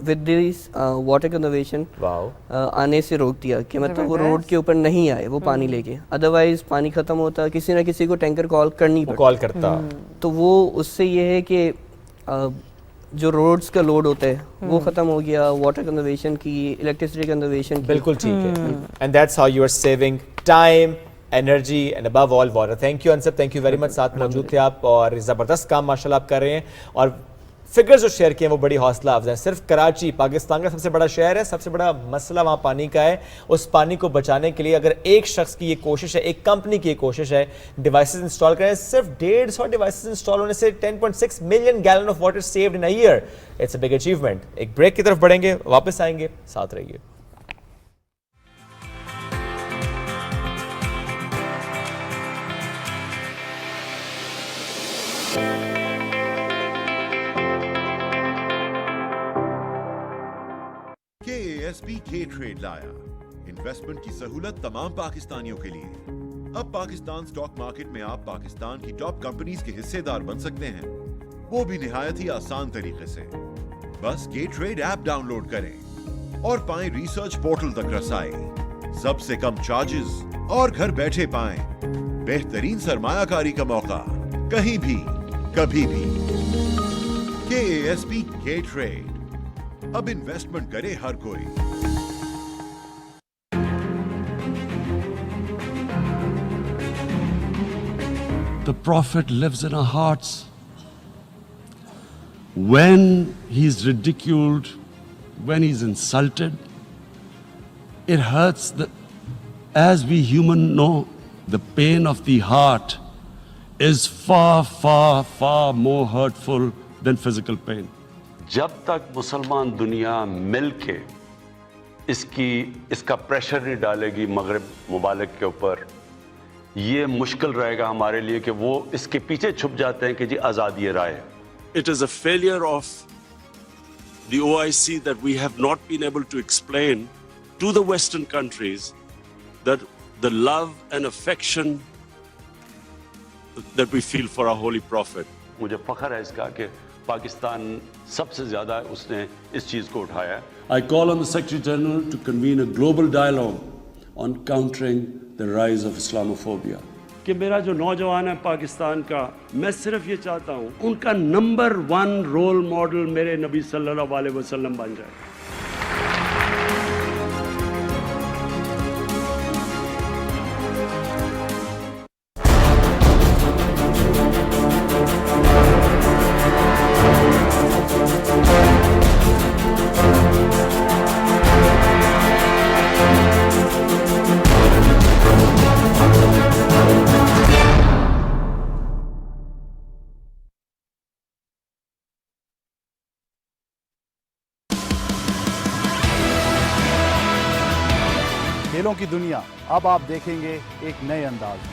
with this water conservation wow. आने से रोक दिया कि मतलब वो रोड के ऊपर नहीं आए वो पानी लेके, अदरवाइज पानी ख़त्म होता, किसी ना किसी को टैंकर कॉल करनी वो पड़ती। कॉल करता। तो वो उससे ये है कि जो रोड्स का लोड होता है वो ख़त्म हो गया, वाटर कंजर्वेशन की, इलेक्ट्रिसिटी कंजर्वेशन की। बिल्कुल ठीक है। And that's how you are saving time, energy and above all water. Thank you Anas, thank you very much, साथ मौजूद थे आप और ज़बरदस्त काम माशाल्लाह आप कर रहे हैं। और फिगर्स जो शेयर किए हैं वो बड़ी हौसला अफजा है। सिर्फ कराची पाकिस्तान का सबसे बड़ा शहर है, सबसे बड़ा मसला वहाँ पानी का है। उस पानी को बचाने के लिए अगर एक शख्स की ये कोशिश है, एक कंपनी की ये कोशिश है, डिवाइसेस इंस्टॉल करें, सिर्फ 150 डिवाइसेस इंस्टॉल होने से 10.6 million gallon of water saved in a year. It's a big achievement. एक ब्रेक की तरफ बढ़ेंगे, वापस आएंगे, साथ रहिए। KASB K ट्रेड लाया इन्वेस्टमेंट की सहूलत तमाम पाकिस्तानियों के लिए। अब पाकिस्तान स्टॉक मार्केट में आप पाकिस्तान की टॉप कंपनीज के हिस्सेदार बन सकते हैं, वो भी निहायत ही आसान तरीके से। बस K ट्रेड ऐप डाउनलोड करें और पाएं रिसर्च पोर्टल तक रसाई, सबसे कम चार्जेस और घर बैठे पाएं बेहतरीन सरमायाकारी का मौका, कहीं भी कभी भी। KASB K ट्रेड, अब इन्वेस्टमेंट करे हर कोई। The Prophet lives in our hearts. When he's ridiculed, when he's insulted, it hurts. As we human know, the pain of the heart is far, far, far more hurtful than physical pain. जब तक मुसलमान दुनिया मिल के इसका pressure नहीं डालेगी मगरिब मुबालिक के ऊपर, ये मुश्किल रहेगा हमारे लिए कि वो इसके पीछे छुप जाते हैं कि जी आज़ादी राय है। It is a failure of the OIC that we have not been able to explain to the Western countries that the love and affection that we feel for our Holy Prophet. मुझे फख्र है इसका कि पाकिस्तान सबसे ज़्यादा उसने इस चीज़ को उठाया है। I call on the Secretary General to convene a global dialogue on countering the rise of Islamophobia. कि मेरा जो नौजवान है पाकिस्तान का, मैं सिर्फ ये चाहता हूँ उनका नंबर 1 रोल मॉडल मेरे नबी सल्लल्लाहु अलैहि वसल्लम बन जाए। खेलों की दुनिया अब आप देखेंगे एक नए अंदाज में।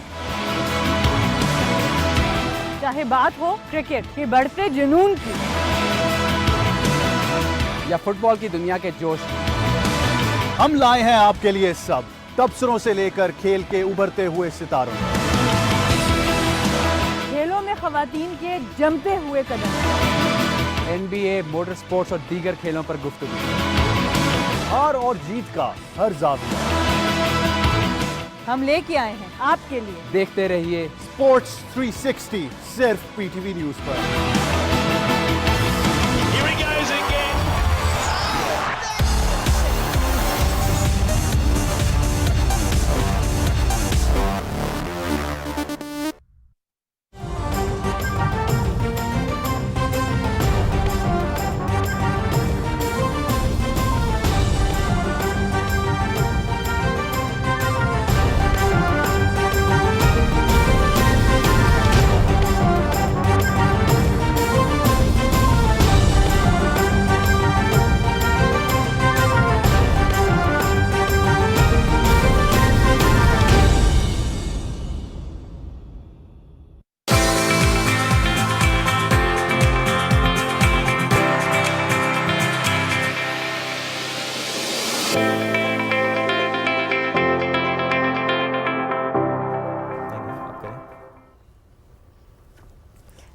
चाहे बात हो क्रिकेट के बढ़ते जुनून की या फुटबॉल की दुनिया के जोश की, हम लाए हैं आपके लिए सब, तबसरों से लेकर खेल के उभरते हुए सितारों, खेलों में खवातीन के जमते हुए कदम, NBA, मोटर स्पोर्ट्स और दीगर खेलों पर गुफ्तगू, हार और जीत का हर जाविया। हम लेके आए हैं आपके लिए। देखते रहिए स्पोर्ट्स 360 सिर्फ PTV न्यूज पर।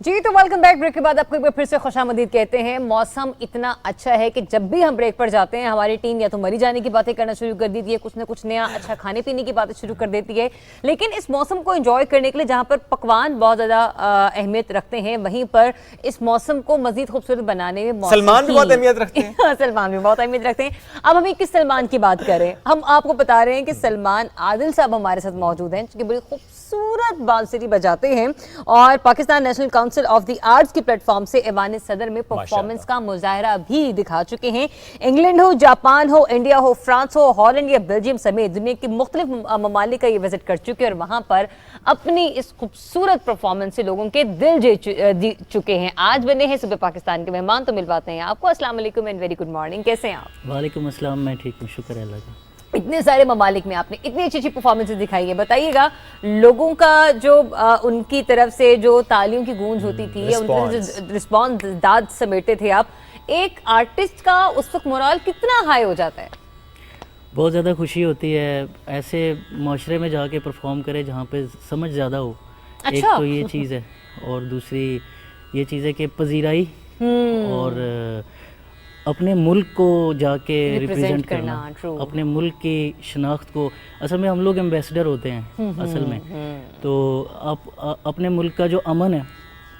जी तो वेलकम बैक। ब्रेक के बाद आपको एक बार फिर से खुशामदीद कहते हैं। मौसम इतना अच्छा है कि जब भी हम ब्रेक पर जाते हैं हमारी टीम या तो मरी जाने की बातें करना शुरू कर देती है, कुछ ना कुछ नया अच्छा खाने पीने की बातें शुरू कर देती है। लेकिन इस मौसम को एंजॉय करने के लिए जहां पर पकवान बहुत ज़्यादा अहमियत रखते हैं, वहीं पर इस मौसम को मजीद खूबसूरत बनाने में सलमान भी बहुत अहमियत रखते हैं। सलमान भी बहुत अहमियत रखते हैं। अब हम किस सलमान की बात करें, हम आपको बता रहे हैं कि सलमान आदिल साहब हमारे साथ मौजूद हैं, जो बड़ी खूबसूरत बांसुरी बजाते हैं और Pakistan national council of the arts के प्लेटफॉर्म से ऐवान सदर में परफॉर्मेंस का मुजाहरा भी दिखा चुके हैं। इंग्लैंड हो, जापान हो, इंडिया हो, फ्रांस हो, हॉलैंड या बेल्जियम समेत दुनिया के मुख्तलिफ ममालिक का ये विजिट कर चुके हैं और वहां पर अपनी इस खूबसूरत परफॉर्मेंस से लोगों के दिल जीत चुके हैं। आज बने हैं सुबह पाकिस्तान के मेहमान, तो मिलवाते हैं आपको। अस्सलाम वालेकुम एंड वेरी गुड मॉर्निंग, कैसे हैं आप? वालेकुम अस्सलाम, मैं ठीक हूँ, शुक्र है अल्लाह का। इतने सारे ममालिक में आपने इतनी अच्छी अच्छी परफॉर्मेंसेस दिखाई है, बताइएगा लोगों का जो उनकी तरफ से जो तालियों की गूंज होती थी या उनके जो रिस्पॉन्स दाद समेटे थे आप, एक आर्टिस्ट का उस वक्त मोरल कितना हाई हो जाता है? बहुत ज़्यादा खुशी होती है ऐसे माशरे में जाके परफॉर्म करे जहाँ पे समझ ज़्यादा हो। अच्छा। एक तो ये चीज़ है और दूसरी ये चीज़ है कि पजीराई और अपने मुल्क को जाके रिप्रेजेंट करना, अपने मुल्क की शनाख्त को। असल में हम लोग एम्बेसडर होते हैं असल में, तो अपने मुल्क का जो अमन है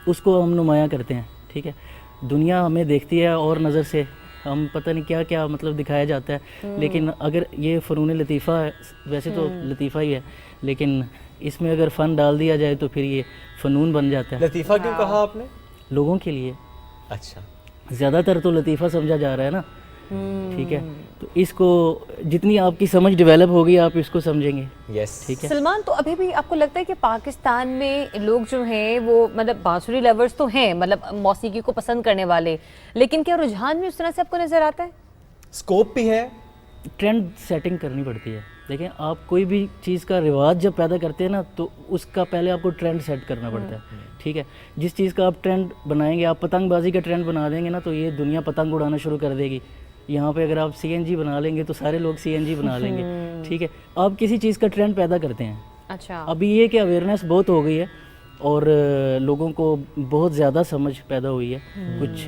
उसको हम नुमायाँ करते हैं। ठीक है, दुनिया हमें देखती है और नज़र से, हम पता नहीं क्या क्या मतलब दिखाया जाता है, लेकिन अगर ये फ़नून लतीफ़ा है, वैसे तो लतीफ़ा ही है, लेकिन इसमें अगर फ़न डाल दिया जाए तो फिर ये फ़नून बन जाता है। लतीफ़ा क्यों कहा आपने? लोगों के लिए। अच्छा, ज़्यादातर तो लतीफ़ा समझा जा रहा है ना। ठीक है, तो इसको जितनी आपकी समझ डेवलप होगी आप इसको समझेंगे। यस, ठीक है। सलमान, तो अभी भी आपको लगता है कि पाकिस्तान में लोग जो हैं वो मतलब बांसुरी लवर्स तो हैं, मतलब मौसीकी को पसंद करने वाले, लेकिन क्या रुझान भी उस तरह से आपको नजर आता है? स्कोप भी है, ट्रेंड सेटिंग करनी पड़ती है। देखिए, आप कोई भी चीज़ का रिवाज जब पैदा करते हैं ना, तो उसका पहले आपको ट्रेंड सेट करना पड़ता है। ठीक है, जिस चीज़ का आप ट्रेंड बनाएंगे, आप पतंगबाजी का ट्रेंड बना देंगे ना, तो ये दुनिया पतंग उड़ाना शुरू कर देगी। यहाँ पे अगर आप CNG बना लेंगे तो सारे लोग CNG बना लेंगे। ठीक है, आप किसी चीज़ का ट्रेंड पैदा करते हैं। अच्छा, अभी ये कि अवेयरनेस बहुत हो गई है और लोगों को बहुत ज़्यादा समझ पैदा हुई है। कुछ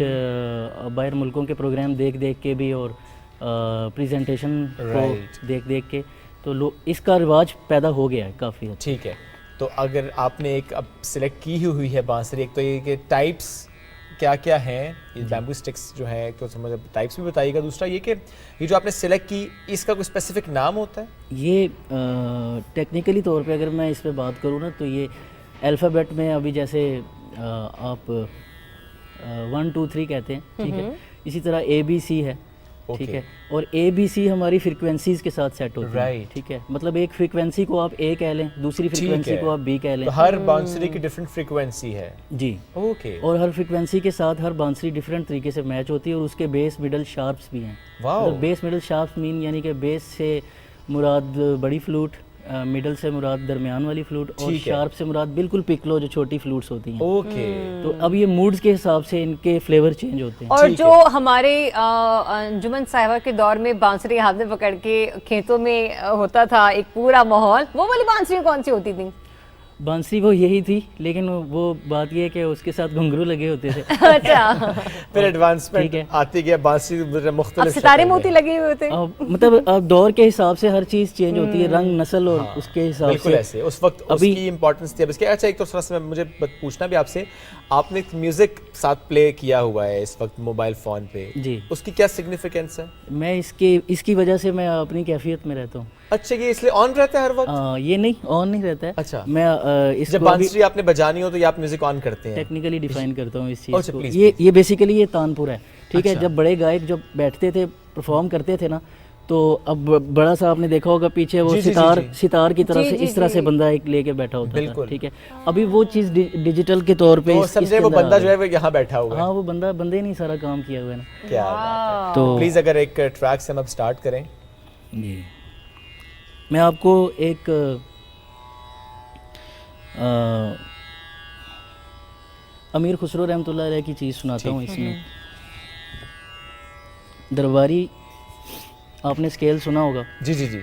बाहर मुल्कों के प्रोग्राम देख देख के भी और प्रेजेंटेशन को देख देख के, तो इसका रिवाज पैदा हो गया है काफ़ी। ठीक है, तो अगर आपने एक अब सिलेक्ट की हुई है बांसुरी, एक तो ये कि टाइप्स क्या क्या हैं, ये बैम्बू स्टिक्स जो है, तो समझ टाइप्स भी बताइएगा। दूसरा ये कि ये जो आपने सिलेक्ट की, इसका कोई स्पेसिफिक नाम होता है? ये टेक्निकली तौर पे अगर मैं इस पे बात करूँ ना, तो ये अल्फ़ाबेट में अभी जैसे आप 1 2 3 कहते हैं। ठीक है, इसी तरह ABC है। ठीक है, और ABC हमारी फ्रीक्वेंसीज के साथ सेट होती है। ठीक है, मतलब एक फ्रीक्वेंसी को आप A कह लें, दूसरी फ्रीक्वेंसी को आप B कह लें। तो हर बांसुरी की डिफरेंट फ्रीक्वेंसी है जी। ओके, और हर फ्रीक्वेंसी के साथ हर बांसुरी डिफरेंट तरीके से मैच होती है और उसके बेस मिडल शार्प्स भी हैं। मतलब बेस मिडल शार्प्स मीन यानी कि बेस से मुराद बड़ी फ्लूट, मिडल से मुराद दरमियान वाली फ्लूट और शार्प से मुराद बिल्कुल पिकलो जो छोटी फ्लूट्स होती हैं। ओके, तो अब ये मूड्स के हिसाब से इनके फ्लेवर चेंज होते हैं। और जो हमारे अंजुमन साहिबा के दौर में बांसुरी हाथ में पकड़ के खेतों में होता था एक पूरा माहौल, वो वाली बांसुरी कौन सी होती थी? बांसुरी वो यही थी, लेकिन वो बात ये है कि उसके साथ घुंघरू लगे होते थे। अच्छा, फिर एडवांसमेंट आती गई, बांसुरी मुख्तलिफ सितारे मोती लगे हुए थे। मतलब अब दौर के हिसाब से हर चीज़ चेंज होती है, रंग नस्ल और उसके हिसाब से। बिल्कुल ऐसे उस वक्त अभी उसकी इंपॉर्टेंस थी। अब इसके अच्छा, एक तो थोड़ा सा मुझे पूछना भी आपसे, आपने म्यूजिक साथ प्ले किया हुआ है इस वक्त मोबाइल फ़ोन पे जी, उसकी क्या सिग्निफिकेंस है? मैं इसकी वजह से मैं अपनी कैफियत में रहता हूँ। अच्छा, ये इसलिए ऑन रहता है हर वक्त? ये नहीं, ऑन नहीं रहता है। अच्छा, मैं जब बांसुरी आपने बजानी हो तो ये आप म्यूजिक ऑन करते हैं? टेक्निकली डिफाइन करता हूँ इस चीज़ अच्छा, को। please, ये बेसिकली ये तानपुर है। ठीक है, अच्छा। जब बड़े गायक जब बैठते थे परफॉर्म करते थे ना, तो अब बड़ा सा आपने देखा होगा पीछे वो सितार की तरह से इस तरह से बंदा एक लेके बैठा होता था। ठीक है, अभी वो चीज़ डिजिटल के तौर पे समझे, वो बंदा जो है वो यहाँ बैठा हुआ है। हाँ, वो बंदे नहीं सारा काम किया हुआ है ना। क्या बात है। तो प्लीज अगर एक ट्रैक से हम अब स्टार्ट करें। जी, मैं आपको एक अमीर खुसरो रहमतुल्लाह अलैह की चीज़ सुनाता हूँ। इसमें दरबारी आपने स्केल सुना होगा। जी जी जी।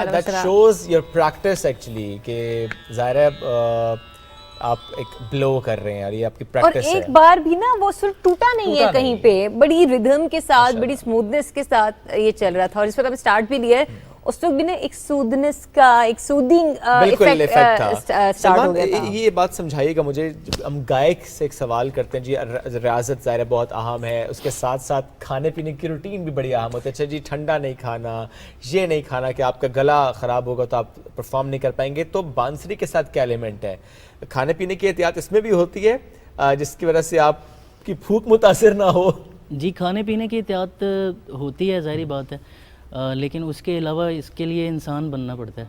that shows your practice actually कि ज़ाहिर है आप एक ब्लो कर रहे हैं और ये आपकी और प्रैक्टिस है। एक बार भी ना वो सुर टूटा नहीं टूटा है कहीं नहीं। पे, बड़ी रिदम के साथ, बड़ी स्मूथनेस के साथ ये चल रहा था। और इस वक्त अब स्टार्ट भी लिया है, उस वक्त भी ना एक सूदनेस का, एक सूदिंग बिल्कुल इफेक्ट था। स्टार्ट हो गया था। ये बात समझाइएगा मुझे, जब हम गायक से एक सवाल करते हैं जी, रियाजत ज़ाहिर है बहुत अहम है, उसके साथ साथ खाने पीने की रूटीन भी बड़ी अहम होती है। अच्छा जी, ठंडा नहीं खाना, ये नहीं खाना कि आपका गला ख़राब होगा तो आप परफॉर्म नहीं कर पाएंगे। तो बांसुरी के साथ क्या एलिमेंट है? खाने पीने की एहतियात इसमें भी होती है जिसकी वजह से आपकी भूख मुतासिर ना हो? जी, खाने पीने की एहतियात होती है, ज़ाहिर बात है, लेकिन उसके अलावा इसके लिए इंसान बनना पड़ता है।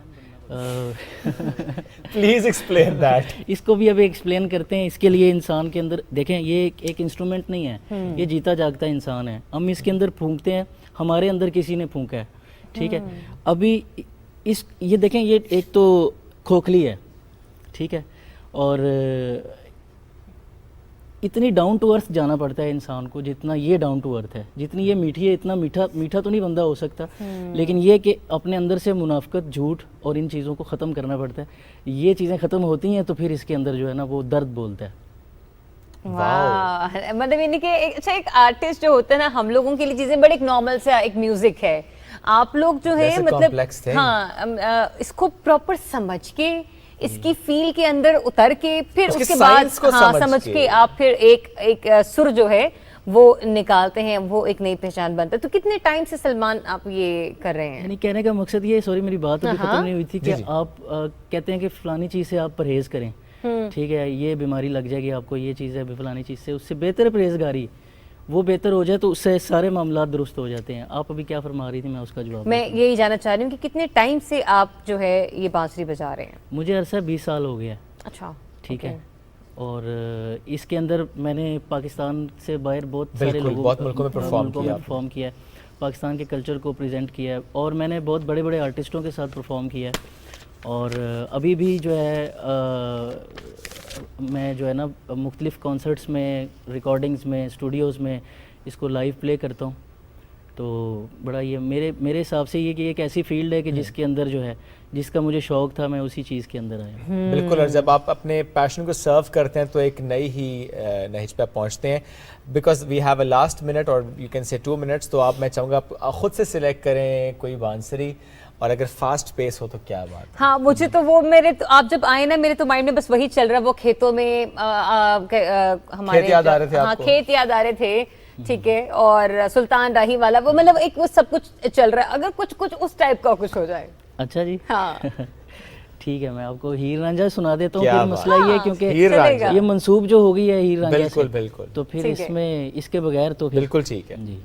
Please explain that. इसको भी अभी एक्सप्लेन करते हैं। इसके लिए इंसान के अंदर देखें, ये एक इंस्ट्रूमेंट नहीं है, ये जीता जागता इंसान है। हम इसके अंदर फूंकते हैं, हमारे अंदर किसी ने फूंका है, ठीक है। अभी ये देखें, ये एक तो खोखली है, ठीक है, और इतनी डाउन टू अर्थ जाना पड़ता है इंसान को, जितना ये डाउन टू अर्थ है। जितनी ये मीठी है, इतना मीठा मीठा तो नहीं बंदा हो सकता, लेकिन ये कि अपने अंदर से मुनाफिकत, झूठ और इन चीज़ों को ख़त्म करना पड़ता है। ये चीज़ें ख़त्म होती हैं तो फिर इसके अंदर जो है ना वो दर्द बोलता है। वाह, मतलब यानी कि अच्छा, एक आर्टिस्ट जो होता है ना, हम लोगों के लिए चीजें बड़े एक नॉर्मल से एक म्यूजिक है। आप लोग जो है मतलब हाँ, इसको प्रॉपर समझ के, इसकी फील के अंदर उतर के, फिर उसके बाद हाँ समझ के आप फिर एक सुर जो है वो निकालते हैं, वो एक नई पहचान बनता है। तो कितने टाइम से सलमान आप ये कर रहे हैं? यानी कहने का मकसद ये, सॉरी मेरी बात अभी खत्म नहीं हुई थी, कि आप कहते हैं कि फलानी चीज़ से आप परहेज़ करें, ठीक है, ये बीमारी लग जाएगी आपको, ये चीज़ है फलानी चीज़ से, उससे बेहतर परहेजगारी, वो बेहतर हो जाए तो उससे सारे मामला दुरुस्त हो जाते हैं। आप अभी क्या फरमा रही थी, मैं उसका जवाब मैं यही जानना चाह रही हूँ कि कितने टाइम से आप जो है ये बांसुरी बजा रहे हैं? मुझे अरसा 20 साल हो गया। अच्छा, ठीक है। और इसके अंदर मैंने पाकिस्तान से बाहर बहुत सारे लोगों बहुत मुल्कों में परफॉर्म किया है, पाकिस्तान के कल्चर को प्रेजेंट किया है, और मैंने बहुत बड़े बड़े आर्टिस्टों के साथ परफॉर्म किया है। और अभी भी जो है मैं जो है ना मुख्तलिफ़ कॉन्सर्ट्स में, रिकॉर्डिंग्स में, स्टूडियोज़ में इसको लाइव प्ले करता हूँ। तो बड़ा ये मेरे हिसाब से ये कि एक ऐसी फील्ड है कि जिसके अंदर जो है, जिसका मुझे शौक़ था, मैं उसी चीज़ के अंदर आया। बिल्कुल, और जब आप अपने पैशन को सर्व करते हैं तो एक नई ही नहिज पे पहुंचते हैं। Because we have a last minute और यू कैन से 2 मिनट्स, तो आप, मैं चाहूँगा आप खुद से सिलेक्ट करें कोई बांसुरी, और अगर फास्ट पेस हो तो क्या बात। हाँ, मुझे तो वो आप जब आए ना, मेरे तो माइंड में बस वही चल रहा है, वो खेतों में हमारे खेत याद आ रहे थे हाँ, आपको? खेत याद आ रहे थे, ठीक है, और सुल्तान राही वाला वो, मतलब एक वो सब कुछ चल रहा है। अगर कुछ उस टाइप का कुछ हो जाए। अच्छा जी, हाँ ठीक है, मैं आपको हीर रांझा सुना देता हूँ। फिर मसला ये है क्योंकि ये मंसूब जो हो गई है हीर रांझा से, बिल्कुल, तो फिर इसमें इसके बगैर तो फिर बिल्कुल ठीक है जी।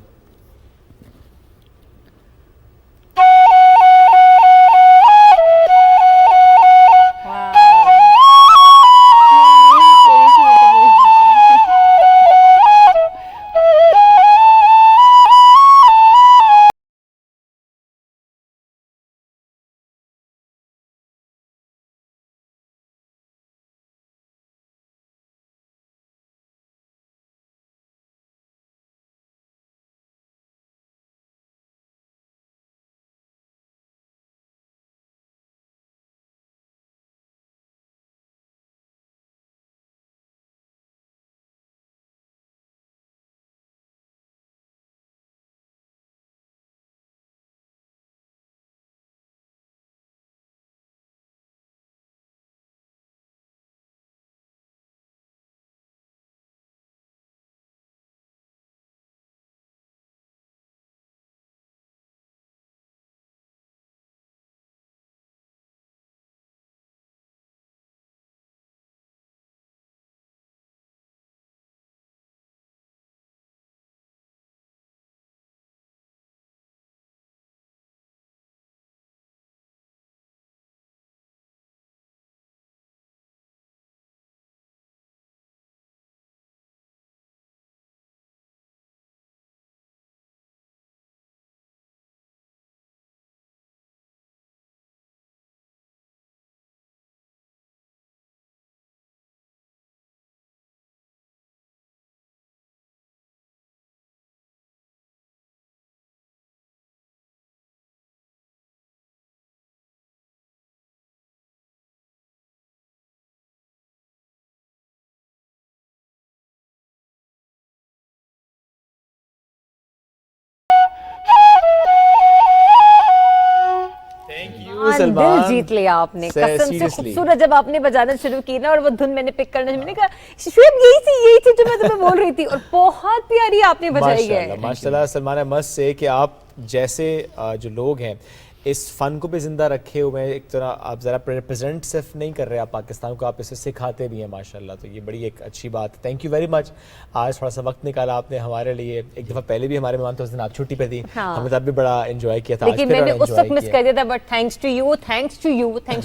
दिल जीत लिया आपने कसम से। खूबसूरत जब आपने बजाना शुरू की ना और वो धुन मैंने पिक करना, मैंने कहा शुएब यही थी जो मैं तुम्हें बोल रही थी, और बहुत प्यारी आपने बजाई है। माशाल्लाह सलमान अहमद से कि आप जैसे जो लोग हैं इस फन को भी जिंदा रखे हुए हैं, एक तरह आप ज़रा रिप्रेजेंट सिर्फ नहीं कर रहे आप पाकिस्तान को, आप इसे सिखाते भी हैं माशाल्लाह, तो ये बड़ी एक अच्छी बात है। थैंक यू वेरी मच, आज थोड़ा सा वक्त निकाला आपने हमारे लिए। एक दफ़ा पहले भी हमारे मेहमान थे, उस दिन आप छुट्टी पे थी, हमने तब भी बड़ा एंजॉय किया था, लेकिन मैंने उस वक्त मिस कर दिया था, but thanks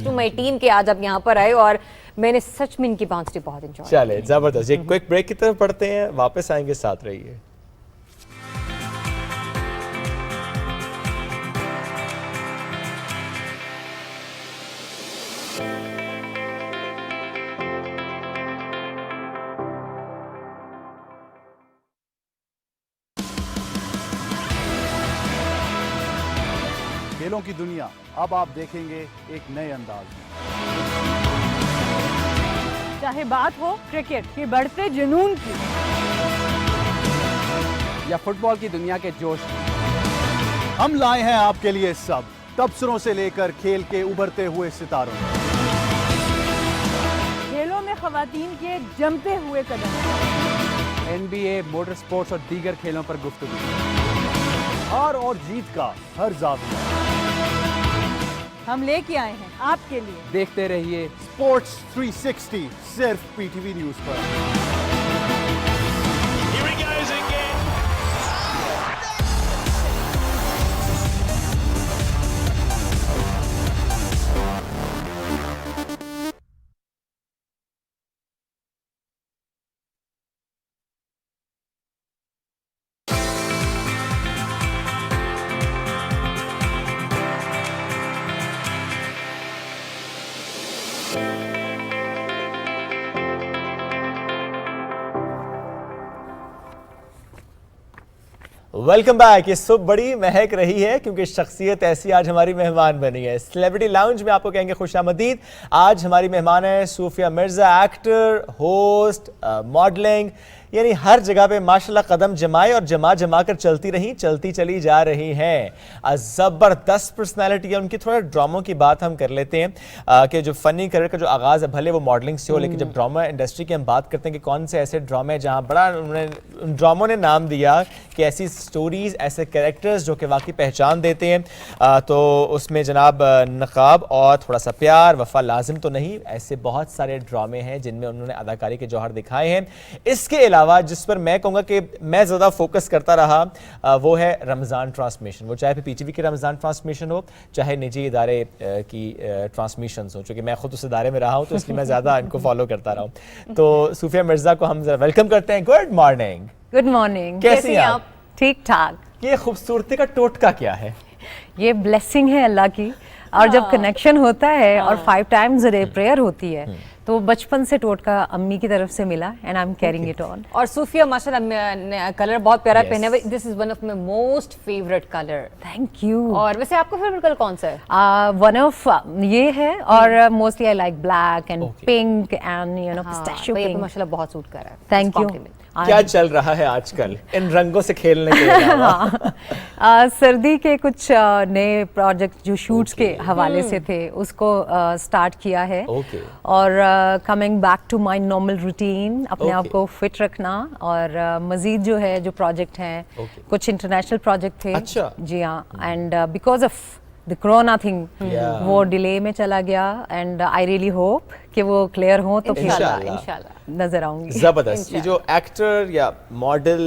to my team के आज आप यहाँ पर आए और मैंने सच में इनकी बांसुरी बहुत एंजॉय। चले ज़बरदस्त, एक क्विक ब्रेक की तरफ पढ़ते हैं, वापस आएंगे, साथ रहिए। खेलों की दुनिया अब आप देखेंगे एक नए अंदाज में। चाहे बात हो क्रिकेट के बढ़ते जुनून की या फुटबॉल की दुनिया के जोश की, हम लाए हैं आपके लिए सब, तबसरों से लेकर खेल के उभरते हुए सितारों, खेलों में खवातीन के जमते हुए कदम, NBA, मोटर स्पोर्ट्स और दीगर खेलों पर गुफ्तगू, हार और जीत का हर जाविया हम लेके आए हैं आपके लिए। देखते रहिए स्पोर्ट्स 360 सिर्फ PTV न्यूज़ पर। Welcome back. ये सुबह बड़ी महक रही है क्योंकि शख्सियत ऐसी आज हमारी मेहमान बनी है। सेलिब्रिटी लाउंज में आपको कहेंगे खुशामदीद। आज हमारी मेहमान है सूफिया मिर्जा, एक्टर, होस्ट, मॉडलिंग, यानी हर जगह पे माशाल्लाह कदम जमाए और जमा कर चलती चली जा रही हैं। ज़बरदस्त पर्सनैलिटी है उनकी। थोड़ा ड्रामों की बात हम कर लेते हैं कि जो फ़नी करियर का जो आगाज़ है, भले वो मॉडलिंग से हो, लेकिन जब ड्रामा इंडस्ट्री की हम बात करते हैं कि कौन से ऐसे ड्रामे जहाँ बड़ा उन्होंने ड्रामों ने नाम दिया कि ऐसी स्टोरीज़, ऐसे कैरेक्टर्स जो कि वाकई पहचान देते हैं, तो उसमें जनाब नकाब और थोड़ा सा प्यार, वफ़ा लाजिम तो नहीं, ऐसे बहुत सारे ड्रामे हैं जिनमें उन्होंने अदाकारी के जौहर दिखाए हैं। इसके अलावा जिस पर मैं कहूँगा कि मैं ज़्यादा फोकस करता रहा वो है रमज़ान ट्रांसमिशन। वो चाहे PTV की रमज़ान ट्रांसमिशन हो, चाहे निजी इदारे की ट्रांसमिशन हो, चूँकि मैं खुद उस इदारे में रहा हूँ तो इसलिए मैं ज़्यादा इनको फॉलो करता रहा हूँ। तो सूफिया मिर्ज़ा को हम ज़रा वेलकम करते हैं। Good morning. Good morning. कैसी हैं आप? ठीक ठाक। ये खूबसूरती का टोटका क्या है? ये ब्लेसिंग है अल्लाह की, और जब कनेक्शन होता है और 5 टाइम्स अ डे प्रेयर होती है, तो बचपन से टोटका अम्मी की तरफ से मिला and I am carrying it on. और सूफिया माशाल्लाह कलर बहुत प्यारा पहने हुए। This is one of my most favourite colour. Thank you. और वैसे आपका फेवरेट कलर कौन सा है? वन ऑफ ये है, और mostly I like black and pink and you know pistachio pink. माशाल्लाह बहुत सूट कर रहा है। Thank you. क्या चल रहा है आजकल इन रंगों से खेलने के अलावा? सर्दी के कुछ नए प्रोजेक्ट जो शूट्स के हवाले से थे उसको स्टार्ट किया है। और coming back to my normal routine, अपने आप को फिट रखना, और मजीद जो है जो प्रोजेक्ट हैं, कुछ इंटरनेशनल प्रोजेक्ट थे। अच्छा। जी हाँ, and because of the corona thing वो डिले में चला गया, एंड आई रियली होप कि वो क्लियर हो तो इंशाल्लाह नजर आऊंगी। जबरदस्त। ये जो एक्टर या मॉडल,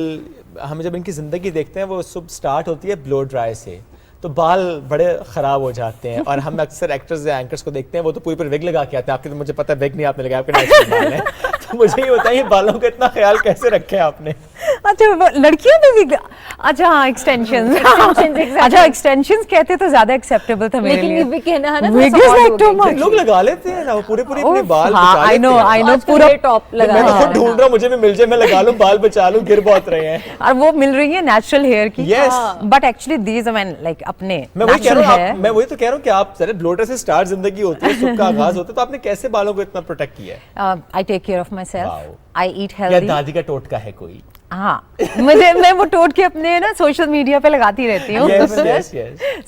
हम जब इनकी जिंदगी देखते हैं वो सुबह स्टार्ट होती है ब्लो ड्राई से, तो बाल बड़े ख़राब हो जाते हैं, और हम अक्सर एक्टर्स या एंकर्स को देखते हैं वो तो पूरी विग लगा के आते हैं। आपके तो मुझे पता है विग नहीं आपने लगाया, आपके नेचुरल बाल हैं। तो मुझे ये बताइए बालों का इतना ख्याल कैसे रखे आपने? अच्छा, लड़कियों पे भी? अच्छा हाँ, एक्सटेंशंस। अच्छा, एक्सटेंशंस कहते तो ज्यादा एक्सेप्टेबल था मेरे लिए। लेकिन विग कहना है ना, लोग लगा लेते हैं ना वो पूरे अपने बाल। आई नो पूरा टॉप लगा। मैं तो खुद ढूंढ रहा हूँ, मुझे भी मिल जाए, मैं लगा लूँ, बाल बचा लूँ, गिर बहुत रहे हैं। और वो मिल रही है नेचुरल हेयर की। Yes, but actually these are like अपने मैं वही तो कह रहा हूँ कि आप जरा ब्लोटर से स्टार जिंदगी होती है, सुबह का आगाज होता है, तो आपने कैसे बालों को इतना प्रोटेक्ट किया है? I take care of myself, I eat healthy. क्या दादी का टोटका है कोई? हाँ मैं वो टोट के अपने ना सोशल मीडिया पे लगाती रहती हूँ। yes.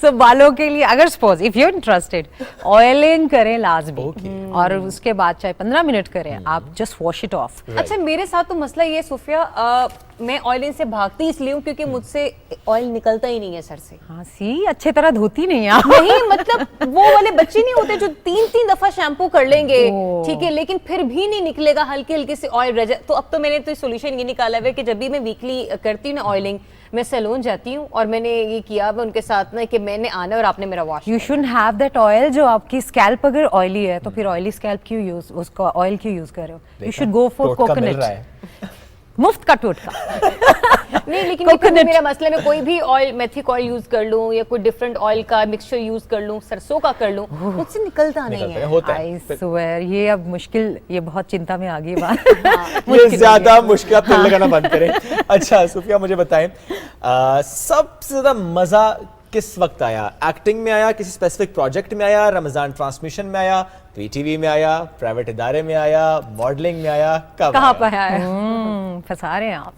So, बालों के लिए अगर suppose if you interested oiling करें लाजमी और उसके बाद चाहे 15 मिनट करें, आप जस्ट वॉश इट ऑफ। अच्छा, मेरे साथ तो मसला ये सोफिया, मैं ऑयलिंग से भागती इसलिए हूँ क्योंकि मुझसे ऑयल निकलता ही नहीं है सर से। हाँ सी, अच्छे तरह धोती नहीं है आप। नहीं मतलब वो वाले बच्चे नहीं होते जो 3-3 दफा शैम्पू कर लेंगे, ठीक है, लेकिन फिर भी नहीं निकलेगा, हल्के हल्के से ऑयल रह जाए। तो अब तो मैंने तो सोल्यूशन ये निकाला है कि जब भी मैं वीकली करती हूँ ना ऑयलिंग, मैं सैलून जाती हूँ और मैंने ये किया उनके साथ ना कि मैंने आना और आपने मेरा wash. You should have that oil जो आपकी स्कैल्प अगर ऑयली है तो फिर ऑयली स्कैल्प क्यों यूज, उसको ऑयल क्यों यूज कर रहे हो? You should go for coconut, मुफ्त का टोटका। नहीं लेकिन देखो मेरा मसला, मैं कोई भी ऑयल, मेथिक ऑयल यूज कर लूं या कोई डिफरेंट ऑयल का मिक्सचर यूज कर लूं, सरसों का कर लूं, मुझसे निकलता नहीं है। आई स्वेयर, ये अब मुश्किल, ये बहुत चिंता में आ गई बात। ये ज्यादा मुश्किल, आप तेल लगाना बंद करें। अच्छा सूफिया, मुझे बताएं सबसे ज्यादा मजा किस वक्त आया? एक्टिंग में आया, किसी स्पेसिफिक प्रोजेक्ट में आया, रमजान ट्रांसमिशन में आया, पीटीवी में आया, प्राइवेट इदारे में आया, मॉडलिंग में आया, कहाँ पर आया? फंसा रहे हैं आप।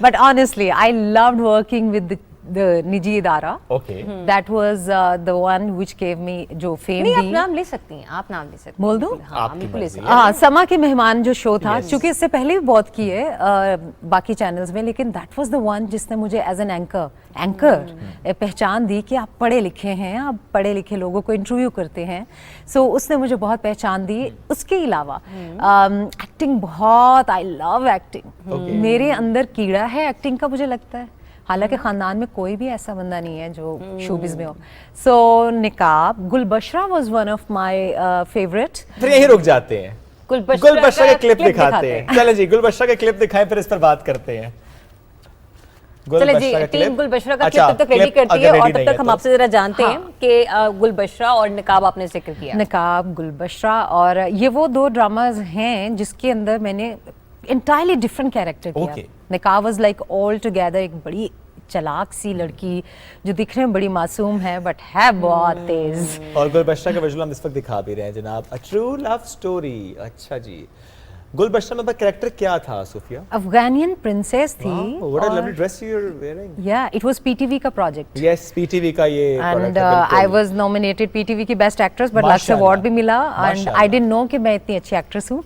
But honestly I loved working with the निजी इदारा। Okay. That was the one which gave me जो फेम दी। आप नाम ले सकती हैं, आप नाम ले सकती हैं। बोल दूं? हाँ, बिल्कुल ले सकती हैं। हाँ, समा के मेहमान जो शो था, चूंकि इससे पहले भी बहुत किए बाकी चैनल्स में, लेकिन that was the one जिसने मुझे एज एन एंकर पहचान दी कि आप पढ़े लिखे हैं, आप पढ़े लिखे लोगों को इंटरव्यू करते हैं। सो उसने मुझे बहुत पहचान दी। उसके अलावा एक्टिंग बहुत, आई लव एक्टिंग। मेरे अंदर कीड़ा है एक्टिंग का, मुझे लगता है। हालांकि खानदान में कोई भी ऐसा बंदा नहीं है जो शोबिज़ में हो। So Niqab, Gulbashra was one of my favourite. फिर यही रुक जाते हैं, गुलबशरा के क्लिप दिखाते हैं। चले जी, गुलबशरा के क्लिप दिखाएं, फिर इस पर बात करते हैं। चले जी, टीम गुलबशरा का क्लिप तब तक रेडी करती है और तब तक हम आपसे जरा जानते हैं कि गुलबशरा और निकाब आपने जिक्र किया। निकाब, गुलबशरा, और ये वो दो ड्रामाज हैं जिसके अंदर मैंने entirely different कैरेक्टर किया। निकाब वाज लाइक ऑल टुगेदर एक बड़ी चालाक सी लड़की जो दिखने में बड़ी मासूम है बट है बहुत तेज। और गुलबशरा का विजुअल हम इस वक्त दिखा भी रहे हैं जनाब, अ ट्रू लव स्टोरी। अच्छा जी, गुलबशरा में कैरेक्टर क्या था सूफिया? अफगानियन प्रिंसेस थी। What a lovely dress you are wearing. या इट वाज पीटीवी का प्रोजेक्ट। यस, पीटीवी का ये and I was nominated PTV की best actress, but Lux award भी मिला। एंड आई डिडंट नो कि मैं इतनी अच्छी एक्ट्रेस हूं।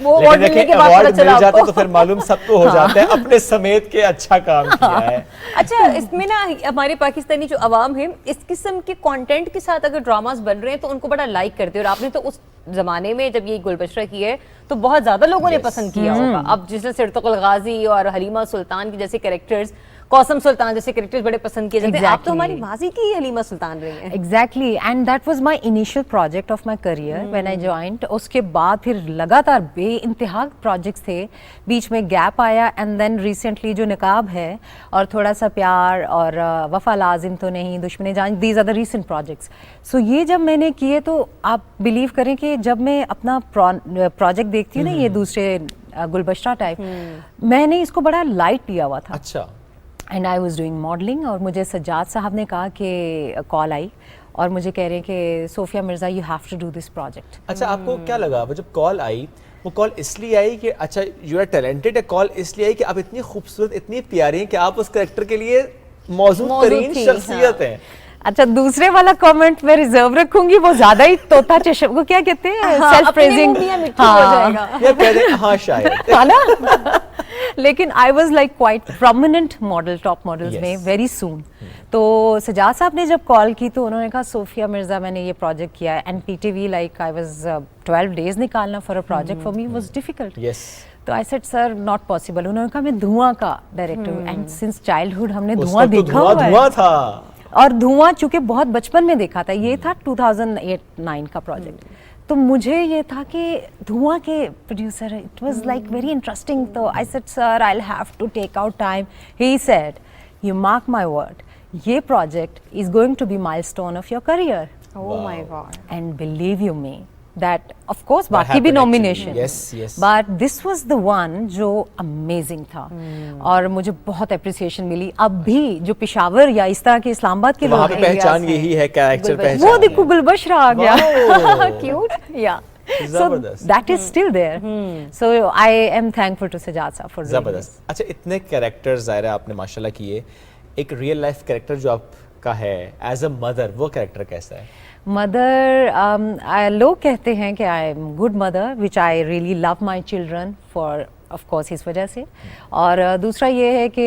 वो अवार्ड मिलने के बाद पता चला जाता तो फिर मालूम सबको हो जाता है अपने समेत के अच्छा काम किया है। अच्छा, इसमें ना हमारे पाकिस्तानी जो अवाम है इस किस्म के कंटेंट के साथ अगर ड्रामास बन रहे हैं तो उनको बड़ा लाइक करते हैं। और आपने तो उस जमाने में जब ये गुलबशरा की है तो बहुत ज्यादा लोगों ने पसंद किया होगा। अब जिसने सिरतुल गाजी और हलीमा सुल्तान की जैसे कैरेक्टर्स, कौसम सुल्तान जैसे कैरेक्टर्स बड़े पसंद किए जाते हैं। आप तो हमारी माजी की हलीमा सुल्तान रही हैं। Exactly, and that was my initial project of my career when I joined. उसके बाद फिर लगातार बेइंतहा प्रोजेक्ट्स थे, बीच में गैप आया, एंड देन रिसेंटली जो निकाब है और थोड़ा सा प्यार और वफा लाजिम तो नहीं, Dushmani Jaan, these are the recent projects. So ये जब मैंने किए तो आप बिलीव करें कि जब मैं अपना प्रोजेक्ट देखती हूँ ना, ये दूसरे गुलबशरा टाइप, मैंने इसको बड़ा लाइट लिया हुआ था। अच्छा। And I was doing modelling और मुझे सज्जाद साहब ने कहा कि कॉल आई और मुझे कह रहे हैं कि Sofia Mirza you have to do this project. अच्छा, आपको क्या लगा वो जब कॉल आई? वो कॉल इसलिए आई कि अच्छा यू आर टैलेंटेड, है कॉल इसलिए आई कि आप इतनी खूबसूरत, इतनी प्यारी हैं कि आप उस कैरेक्टर के लिए मौजूद तरीन शख्सियत हैं। अच्छा, दूसरे वाला कमेंट मैं रिजर्व रखूंगी, वो ज्यादा ही तोता चश्म, वो क्या कहते हैं, सेल्फ प्रेजिंग। हाँ शायद। लेकिन I was like quite prominent model, top models में वेरी सून। तो सजाद साहब ने जब कॉल की तो उन्होंने कहा सोफिया मिर्ज़ा मैंने ये प्रोजेक्ट किया है, and PTV like I was 12 days निकालना for a project for me was difficult. तो I said sir not possible. उन्होंने कहा मैं धुआं का डायरेक्टर हूँ, एंड सिंस चाइल्डहुड हमने धुआं देखा हुआ है। धुआं था, और धुआं चूंकि बहुत बचपन में देखा था, ये था 2008-9 का प्रोजेक्ट। तो मुझे ये था कि धुआं के producer, it was like very interesting. तो I said sir I will have to take out time. He said you mark my word, ये project is going to be milestone of your career. Oh my God. And believe you me that of course बाकी भी nomination, but this was the one जो amazing था। और मुझे बहुत appreciation मिली। अब भी जो पेशावर या इस तरह के इस्लामाबाद के लोग पहचान यही है, कैरेक्टर पहचान। वो देखो गुलबशरा आ गया, क्यूट। या जबरदस्त। that is still there. So I am thankful to Sajjad sir for doing this. जबरदस्त। अच्छा, इतने कैरेक्टर्स ज़ाहिर है आपने माशाल्लाह किए, एक रियल लाइफ कैरेक्टर जो आपका है एज अ मदर, वो कैरेक्टर कैसा है? मदर, लोग कहते हैं कि I am good mother, which I really love my children for of course इस वजह से। और दूसरा ये है कि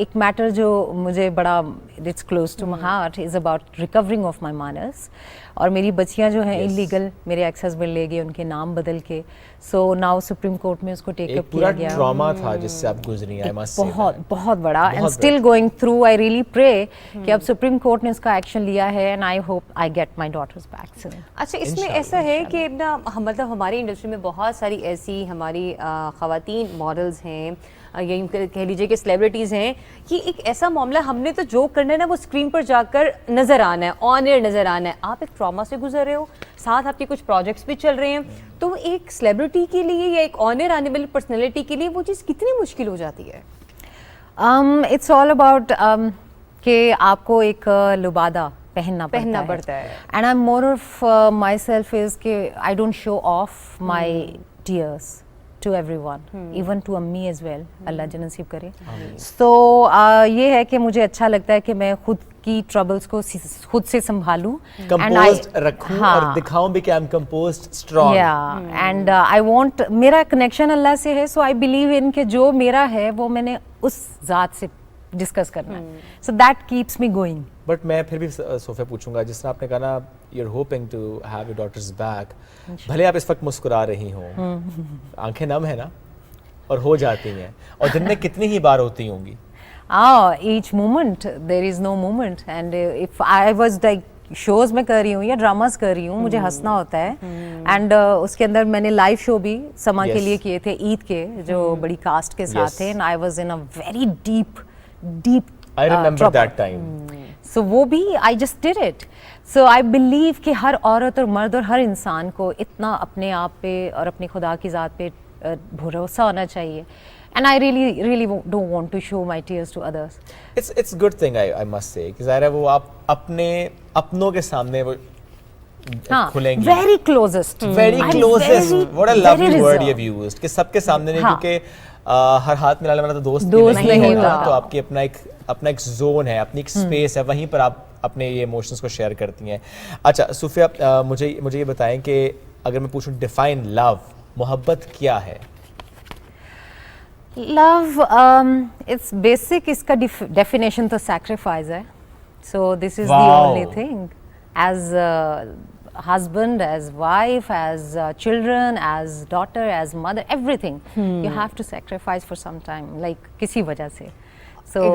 एक मैटर जो मुझे बड़ा it's close to my heart is about recovering of my manners. और मेरी बच्चियां जो हैं इलीगल मेरे एक्स हस्बैंड ले गए उनके नाम बदल के, सो नाउ सुप्रीम कोर्ट में उसको टेकअप किया गया। ट्रॉमा था जिससे आप गुजरी, आई मस्ट से बहुत बड़ा, and still going through. I really pray कि अब सुप्रीम कोर्ट ने इसका एक्शन लिया है, and I hope I get my daughters back soon. अच्छा, इसमें ऐसा है कि ना मतलब हमारी इंडस्ट्री में बहुत सारी ऐसी हमारी ख़वातीन मॉडल्स हैं, यही कह लीजिए कि सेलिब्रिटीज़ हैं, कि एक ऐसा मामला, हमने तो जो करना है ना वो स्क्रीन पर जाकर नज़र आना है, ऑन एयर नज़र आना है। आप एक ट्रॉमा से गुजर रहे हो, साथ आपके कुछ प्रोजेक्ट्स भी चल रहे हैं, तो एक सेलिब्रिटी के लिए या एक ऑन एयर आने वाली पर्सनैलिटी के लिए वो चीज़ कितनी मुश्किल हो जाती है? इट्स ऑल अबाउट कि आपको एक लिबादा पहनना पड़ता है। And I am more of myself is कि I don't show off my tears to everyone, even to अम्मी as well, अल्लाह जी नसीब करे। तो ये है कि मुझे अच्छा लगता है कि मैं खुद की ट्रबल्स को खुद से संभालूं, कंपोज्ड रखूं और दिखाऊं भी कि I am composed, strong. And I want, मेरा कनेक्शन अल्लाह से है, सो आई बिलीव इन कि जो मेरा है वो मैंने उस ज़ात से डिस्कस करना है, so that keeps me going. But मैं फिर भी सोफिया पूछूंगा, जिस तरह आपने कहा ना you are hoping to have your daughters back, भले आप इस वक्त मुस्कुरा रही हो, आंखें नम है ना, और हो जाती हैं, और दिन में कितनी ही बार होती होंगी? each moment there is no moment, and if I was like shows में कर रही हूँ या ड्रामास कर रही हूँ, मुझे हंसना होता है। एंड उसके अंदर मैंने लाइव शो भी समा के लिए किए थे, ईद के, जो बड़ी कास्ट के साथ थे, and I was in a very deep I remember that time. So वो भी I just did it. So I believe कि हर औरत और मर्द और हर इंसान को इतना अपने आप पे और अपनी खुदा की ज़ात पे भरोसा होना चाहिए। And I really don't want to show my tears to others. It's good thing I must say कि ज़ाहिर है वो आप अपने अपनों के सामने वो खुलेंगी। Very closest. Very closest. What a lovely word you've used. कि सबके सामने नहीं, क्योंकि हर हाथ मिलाने वाला तो दोस्त नहीं होता, तो आपकी अपना एक जोन है, अपनी एक स्पेस है, वहीं पर आप अपने ये इमोशंस को शेयर करती हैं। अच्छा सूफिया, मुझे ये बताएं कि अगर मैं पूछूं डिफाइन लव, मोहब्बत क्या है? लव, इट्स बेसिक, इसका डेफिनेशन तो सैक्रिफाइस है। So this is the only thing, as husband, as wife, as children, as daughter, as mother, everything you have to sacrifice for some time, like kisi wajah se. So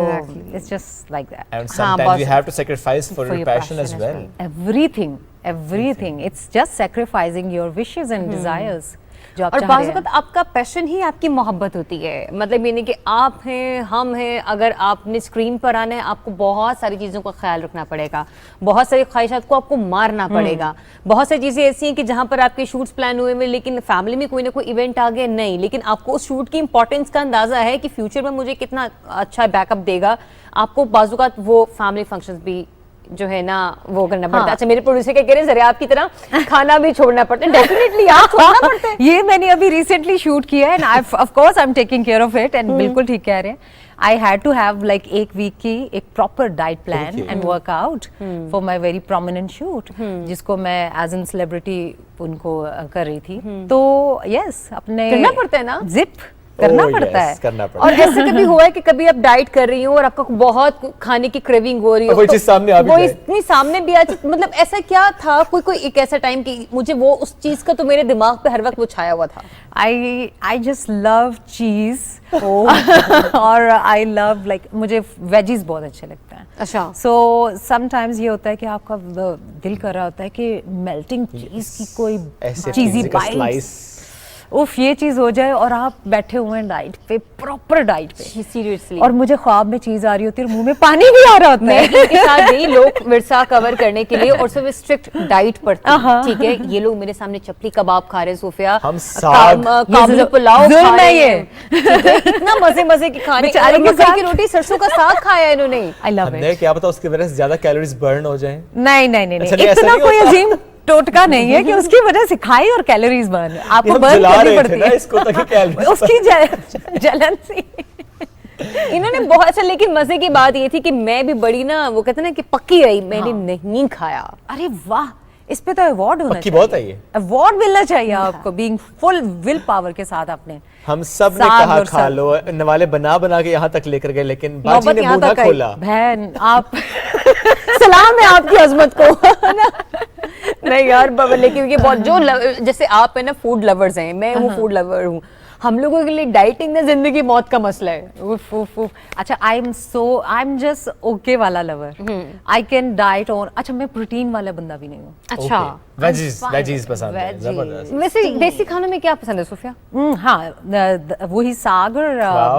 it's just like that. And sometimes you have to sacrifice for your passion as well. Everything. It's just sacrificing your wishes and desires. और बाज़ वक़्त आपका passion ही आपकी मोहब्बत होती है, मतलब ये नहीं कि आप हैं, हम हैं, अगर आपने स्क्रीन पर आना है आपको बहुत सारी चीज़ों का ख्याल रखना पड़ेगा, बहुत सारी ख्वाहिशात को आपको मारना पड़ेगा, बहुत सारी चीज़ें ऐसी हैं कि जहाँ पर आपके शूट्स प्लान हुए हैं लेकिन फैमिली में कोई ना कोई इवेंट आ गया, नहीं, लेकिन आपको उस शूट की इंपॉर्टेंस का अंदाज़ा है कि फ्यूचर में मुझे कितना अच्छा बैकअप देगा, आपको बाज़ वक़्त वो फैमिली फंक्शंस भी जो है ना वो करना पड़ता है। अच्छा, मेरे प्रोड्यूसर क्या कह रहे हैं, जरा आपकी तरह खाना भी छोड़ना पड़ता है। डेफिनेटली आप छोड़ना पड़ता है। ये मैंने अभी रिसेंटली शूट किया है, and of course I am taking care of it, and बिल्कुल ठीक कह रहे हैं। I had to have like एक वीक की एक proper diet plan and workout for my very prominent shoot, जिसको मैं एज एन सेलिब्रिटी उनको कर रही थी। तो यस, अपने करना पड़ता है ना, जिप करना पड़ता है। और ऐसे कभी हुआ है कि कभी आप डाइट कर रही हो और आपको बहुत खाने की क्रेविंग हो रही हो, वो चीज सामने आ भी वो इतनी सामने भी आ, मतलब ऐसा क्या था, कोई एक ऐसा टाइम कि मुझे वो उस चीज का तो मेरे दिमाग पे हर वक्त वो छाया हुआ था? I just love cheese और I love like मुझे वेजीज बहुत अच्छे लगते हैं। अच्छा, so sometimes ये होता है कि आपका दिल कर रहा होता है कि मेल्टिंग चीज की कोई चीज़ी बाइट, उफ ये चीज हो जाए और आप बैठे हुए हैं डाइट पे, प्रॉपर डाइट पे, सीरियसली, और मुझे ख्वाब में चीज आ रही होती है और मुंह में पानी भी आ रहा होता है। इनके साथ नहीं, लोग विरसा कवर करने के लिए और सब स्ट्रिक्ट डाइट पर, ठीक है, ये लोग मेरे सामने चपली कबाब खा रहे हैं, सोफिया हम काबुली पुलाव खा रहे हैं, इतना मजे की खाने, मकई की रोटी सरसों का साग खाया इन्होंने। I love it. क्या पता उसकी वजह से ज्यादा कैलोरीज बर्न हो जाएं। नहीं, इतना कोई अजीम टोटका नहीं है कि उसकी वजह से खाई और कैलोरीज बर्न आपको हम बर्न जला करनी रहे थे पड़ती ना है इसको ताकि calories उसकी जलन से। इन्होंने बहुत अच्छा, लेकिन मजे की बात ये थी कि मैं भी बड़ी ना, वो कहते हैं ना कि पक्की रही, मैंने नहीं खाया। अरे वाह, इस पे तो अवार्ड होना पक्की चाहिए। बहुत है ये। अवार्ड मिलना चाहिए आपको, बीइंग फुल विल पावर के साथ आपने। हम सब ने साग कहा और खा सब। लो, नवाले बना बना के यहाँ तक लेकर गए, लेकिन बाजी मोहब्बत ने यहाँ मुंह ना तक आई। खोला। बहन आप सलाम है आपकी अजमत को ना। नहीं यार लेकिन ये बहुत जैसे आप है ना फूड लवर्स हैं, मैं हूँ फूड लवर हूँ, हम लोगों के लिए डाइटिंग ना जिंदगी मौत का मसला है। उफ, उफ, उफ। अच्छा आई एम जस्ट ओके वाला lover, I can diet on. अच्छा मैं प्रोटीन वाला बंदा भी नहीं हूँ। अच्छा वेजीज पसंद है, जबरदस्त। वैसे देसी खानों में क्या पसंद है सुफिया? हाँ वही साग और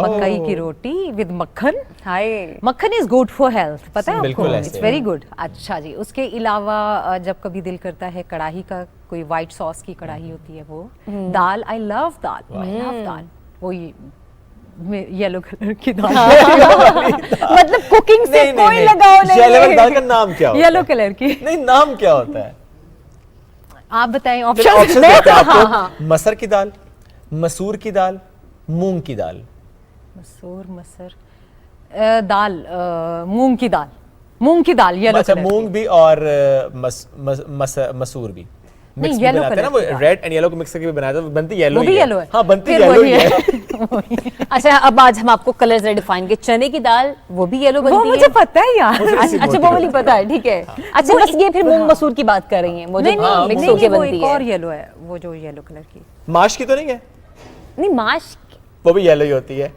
मकई की रोटी विद मक्खन। हाय, मक्खन इज गुड फॉर हेल्थ, पता है आपको, बिल्कुल ऐसे इट्स वेरी गुड। अच्छा जी, उसके अलावा जब कभी दिल करता है कढ़ाई का, कोई व्हाइट सॉस की कढ़ाई होती है वो, दाल, आई लव दाल, वो येलो कलर की दाल। मतलब कुकिंग से कोई लगाव नहीं येलो है। दाल का नाम क्या होता है? येलो कलर की। नहीं, नाम क्या होता है? आप बताएं ऑप्शन ऑप्शन। देते हैं आपको। मसर की दाल, मसूर की दाल, मूंग की दाल। मसूर दाल, मूंग की दाल येलो अच्छा, कलर मूंग भी और मसूर भी नहीं, मिक्स येलो बनाते हैं ना, कलर वो की रेड एंड येलो को मिक्स करके भी बनाते हैं, बनती येलो वो ही भी है। येलो है। हाँ, बनती फिर येलो वही ही है। अच्छा अब आज हम आपको कलर्स डिफाइन के, चने की दाल वो भी येलो बनती वो है। मुझे पता है यार। अच्छा वो वाली पता है, ठीक है। अच्छा बस ये फिर मूंग मसूर की बात कर रही हैं, वो जो मिक्स होके वो बनती एक है। और येलो है, वो जो येलो कलर की। माश की तो नहीं है? नहीं माश वो भी येलो ही होती है।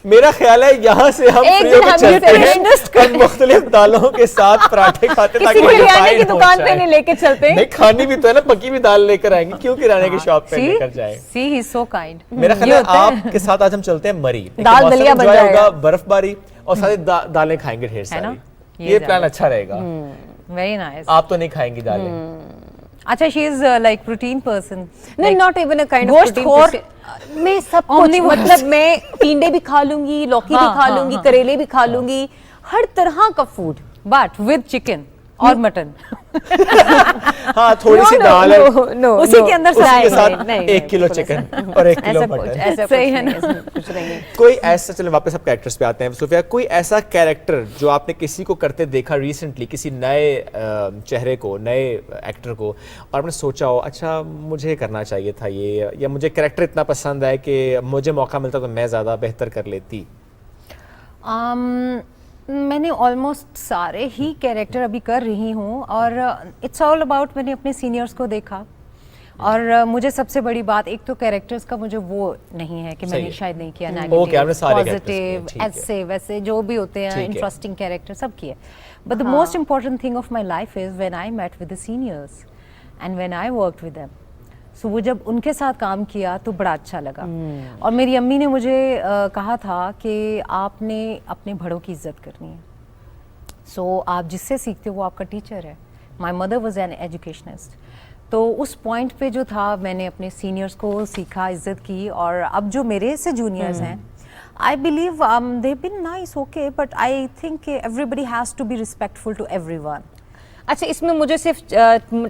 मेरा ख्याल है यहाँ से हम एक फ्री दिन होकर हम चलते न्यूट्रिशनिस्ट हैं और मुख्तलिफ दालों के साथ पराठे खाते किसी ताकि किराने की refine हो दुकान पे जाए। नहीं लेके चलते हैं। नहीं, खानी भी तो है ना, पकी भी दाल लेकर आएंगे, क्यों किराने की शॉप पे लेकर जाए। सी ही सो काइंड। मेरा ख्याल है आपके साथ आज हम चलते हैं मरी, एक दाल मौसम दलिया बन enjoy जाएगा। होगा, बर्फबारी और साथ ही दालें खाएंगे ढेर है ना? सारी। ये ये प्लान अच्छा रहेगा। Very nice. आप तो नहीं खाएंगी दालें? अच्छा she is like protein person. नहीं, not even a kind of गोश्तखोर। मैं सब कुछ, मतलब मैं टिंडे भी खा लूंगी, लौकी भी खा लूंगी, करेले भी खा लूंगी, हर तरह का फूड, बट विद चिकन और मटन। हाँ, थोड़ी सी दाल है, उसी के अंदर उसी के साथ नहीं, 1 किलो चिकन और 1 किलो मटन। ऐसा सही है कुछ नहीं, कुछ नहीं। कोई ऐसा, चलो वापस आप कैरेक्टर्स पे आते हैं सुफिया, कोई ऐसा कैरेक्टर जो आपने किसी को करते देखा रिसेंटली, किसी नए चेहरे को, नए एक्टर को, और आपने सोचा हो अच्छा मुझे करना चाहिए था ये, या मुझे कैरेक्टर इतना पसंद है कि मुझे मौका मिलता तो मैं ज़्यादा बेहतर कर लेती? मैंने ऑलमोस्ट सारे ही कैरेक्टर अभी कर रही हूँ, और इट्स ऑल अबाउट, मैंने अपने सीनियर्स को देखा, और मुझे सबसे बड़ी बात, एक तो कैरेक्टर्स का मुझे वो नहीं है कि मैंने शायद नहीं किया, नेगेटिव, पॉजिटिव, ऐसे वैसे जो भी होते हैं इंटरेस्टिंग कैरेक्टर सब किए, but the most important thing of my life is when I met with the seniors and when I worked with them. So वो जब उनके साथ काम किया तो बड़ा अच्छा लगा। और मेरी अम्मी ने मुझे कहा था कि आपने अपने बड़ों की इज्जत करनी है, सो आप जिससे सीखते हो वो आपका टीचर है। My mother was an educationist, तो उस पॉइंट पे जो था मैंने अपने सीनियर्स को सीखा, इज्जत की, और अब जो मेरे से जूनियर्स हैं, I believe they been nice, okay, but I think everybody has to be respectful to everyone. अच्छा इसमें मुझे सिर्फ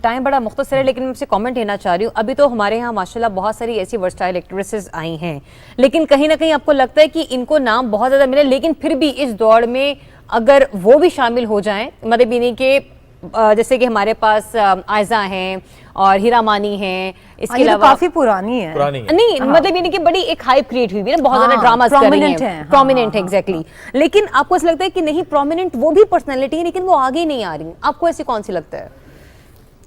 टाइम बड़ा मुख्तसर है, लेकिन मैं आपसे कमेंट लेना चाह रही हूँ। अभी तो हमारे यहाँ माशाल्लाह बहुत सारी ऐसी वर्सटाइल एक्ट्रेसेस आई हैं, लेकिन कहीं ना कहीं आपको लगता है कि इनको नाम बहुत ज़्यादा मिले, लेकिन फिर भी इस दौड़ में अगर वो भी शामिल हो जाएं, मतलब इन्हीं के जैसे कि हमारे पास आयजा हैं और हीरा मानी हैं, इसके अलावा काफी पुरानी है, नहीं मतलब यानी कि बड़ी एक हाइप क्रिएट हुई है ना, बहुत ज्यादा ड्रामा कर रही हैं, प्रोमिनेंट है, एग्जैक्टली। लेकिन आपको ऐसा लगता है कि नहीं प्रोमिनेंट वो भी पर्सनैलिटी है, लेकिन वो आगे नहीं आ रही, आपको ऐसी कौन सी लगता है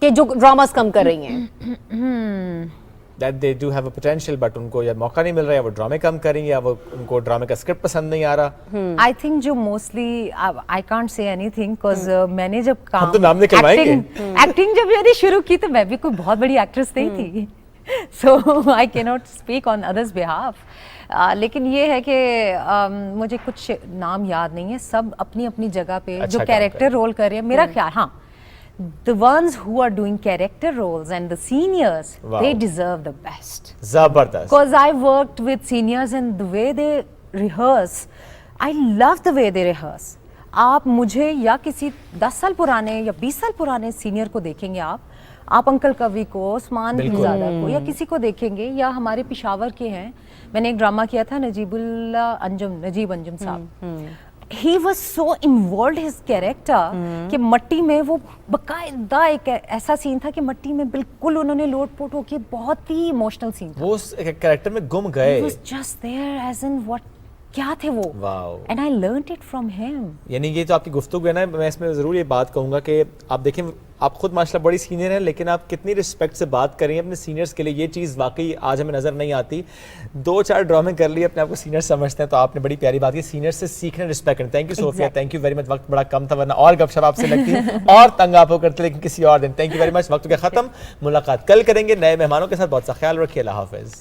कि जो ड्रामास कम कर रही हैं? That they do have a potential, but उनको या मौका नहीं मिल रहा है, वो ड्रामे कम करेंगे, या वो उनको ड्रामे का स्क्रिप्ट पसंद नहीं आ रहा। आई थिंक जो mostly, I can't say anything because मैंने जब काम, हम तो नाम निकलवाएंगे। एक्टिंग जब मैंने शुरू की तो मैं भी कोई बहुत बड़ी एक्ट्रेस नहीं थी, so I can not speak on others behalf. लेकिन ये है कि मुझे कुछ नाम याद नहीं है, सब अपनी अपनी जगह पे अच्छा जो कैरेक्टर रोल कर रहे हैं, मेरा ख्याल, हाँ, the ones who are doing character roles and the seniors, they deserve the best. Zabardast. Because I worked with seniors and the way they rehearse, I love the way they rehearse. आप मुझे या किसी 10 साल पुराने या 20 साल पुराने senior को देखेंगे, आप अंकल कवि को, उस्मान बिनज़ादा को या किसी को देखेंगे, या हमारे पेशावर के हैं, मैंने एक ड्रामा किया था नजीब अंजुम साहब, he was so involve his character कि मट्टी में वो बकायदा एक ऐसा सीन था कि मट्टी में बिल्कुल उन्होंने लोट-पोट होके, बहुत ही इमोशनल सीन था। वो उस कैरेक्टर में गुम गए, He was just there as in what, क्या थे वो, and I learned it from him. यानी ये जो आपकी गुफ्तगू है ना, मैं इसमें ज़रूर ये बात कहूँगा कि आप देखें, आप खुद माशाल्लाह बड़ी सीनियर हैं, लेकिन आप कितनी रिस्पेक्ट से बात करें अपने सीनियर्स के लिए, ये चीज़ वाकई आज हमें नज़र नहीं आती। 2-4 ड्रामे कर लिए, अपने आप को सीनियर समझते हैं, तो आपने बड़ी प्यारी बात की, सीनियर से सीखना, रिस्पेक्ट करना। Thank you Sophia, thank you very much. वक्त बड़ा कम था, वरना और गपशप आपसे लगती और तंग आप करते, लेकिन किसी और दिन। Thank you very much. वक्त हो गया ख़त्म, मुलाकात कल करेंगे नए मेहमानों के साथ। बहुत सा ख्याल रखिए, अल्लाह हाफ़िज़।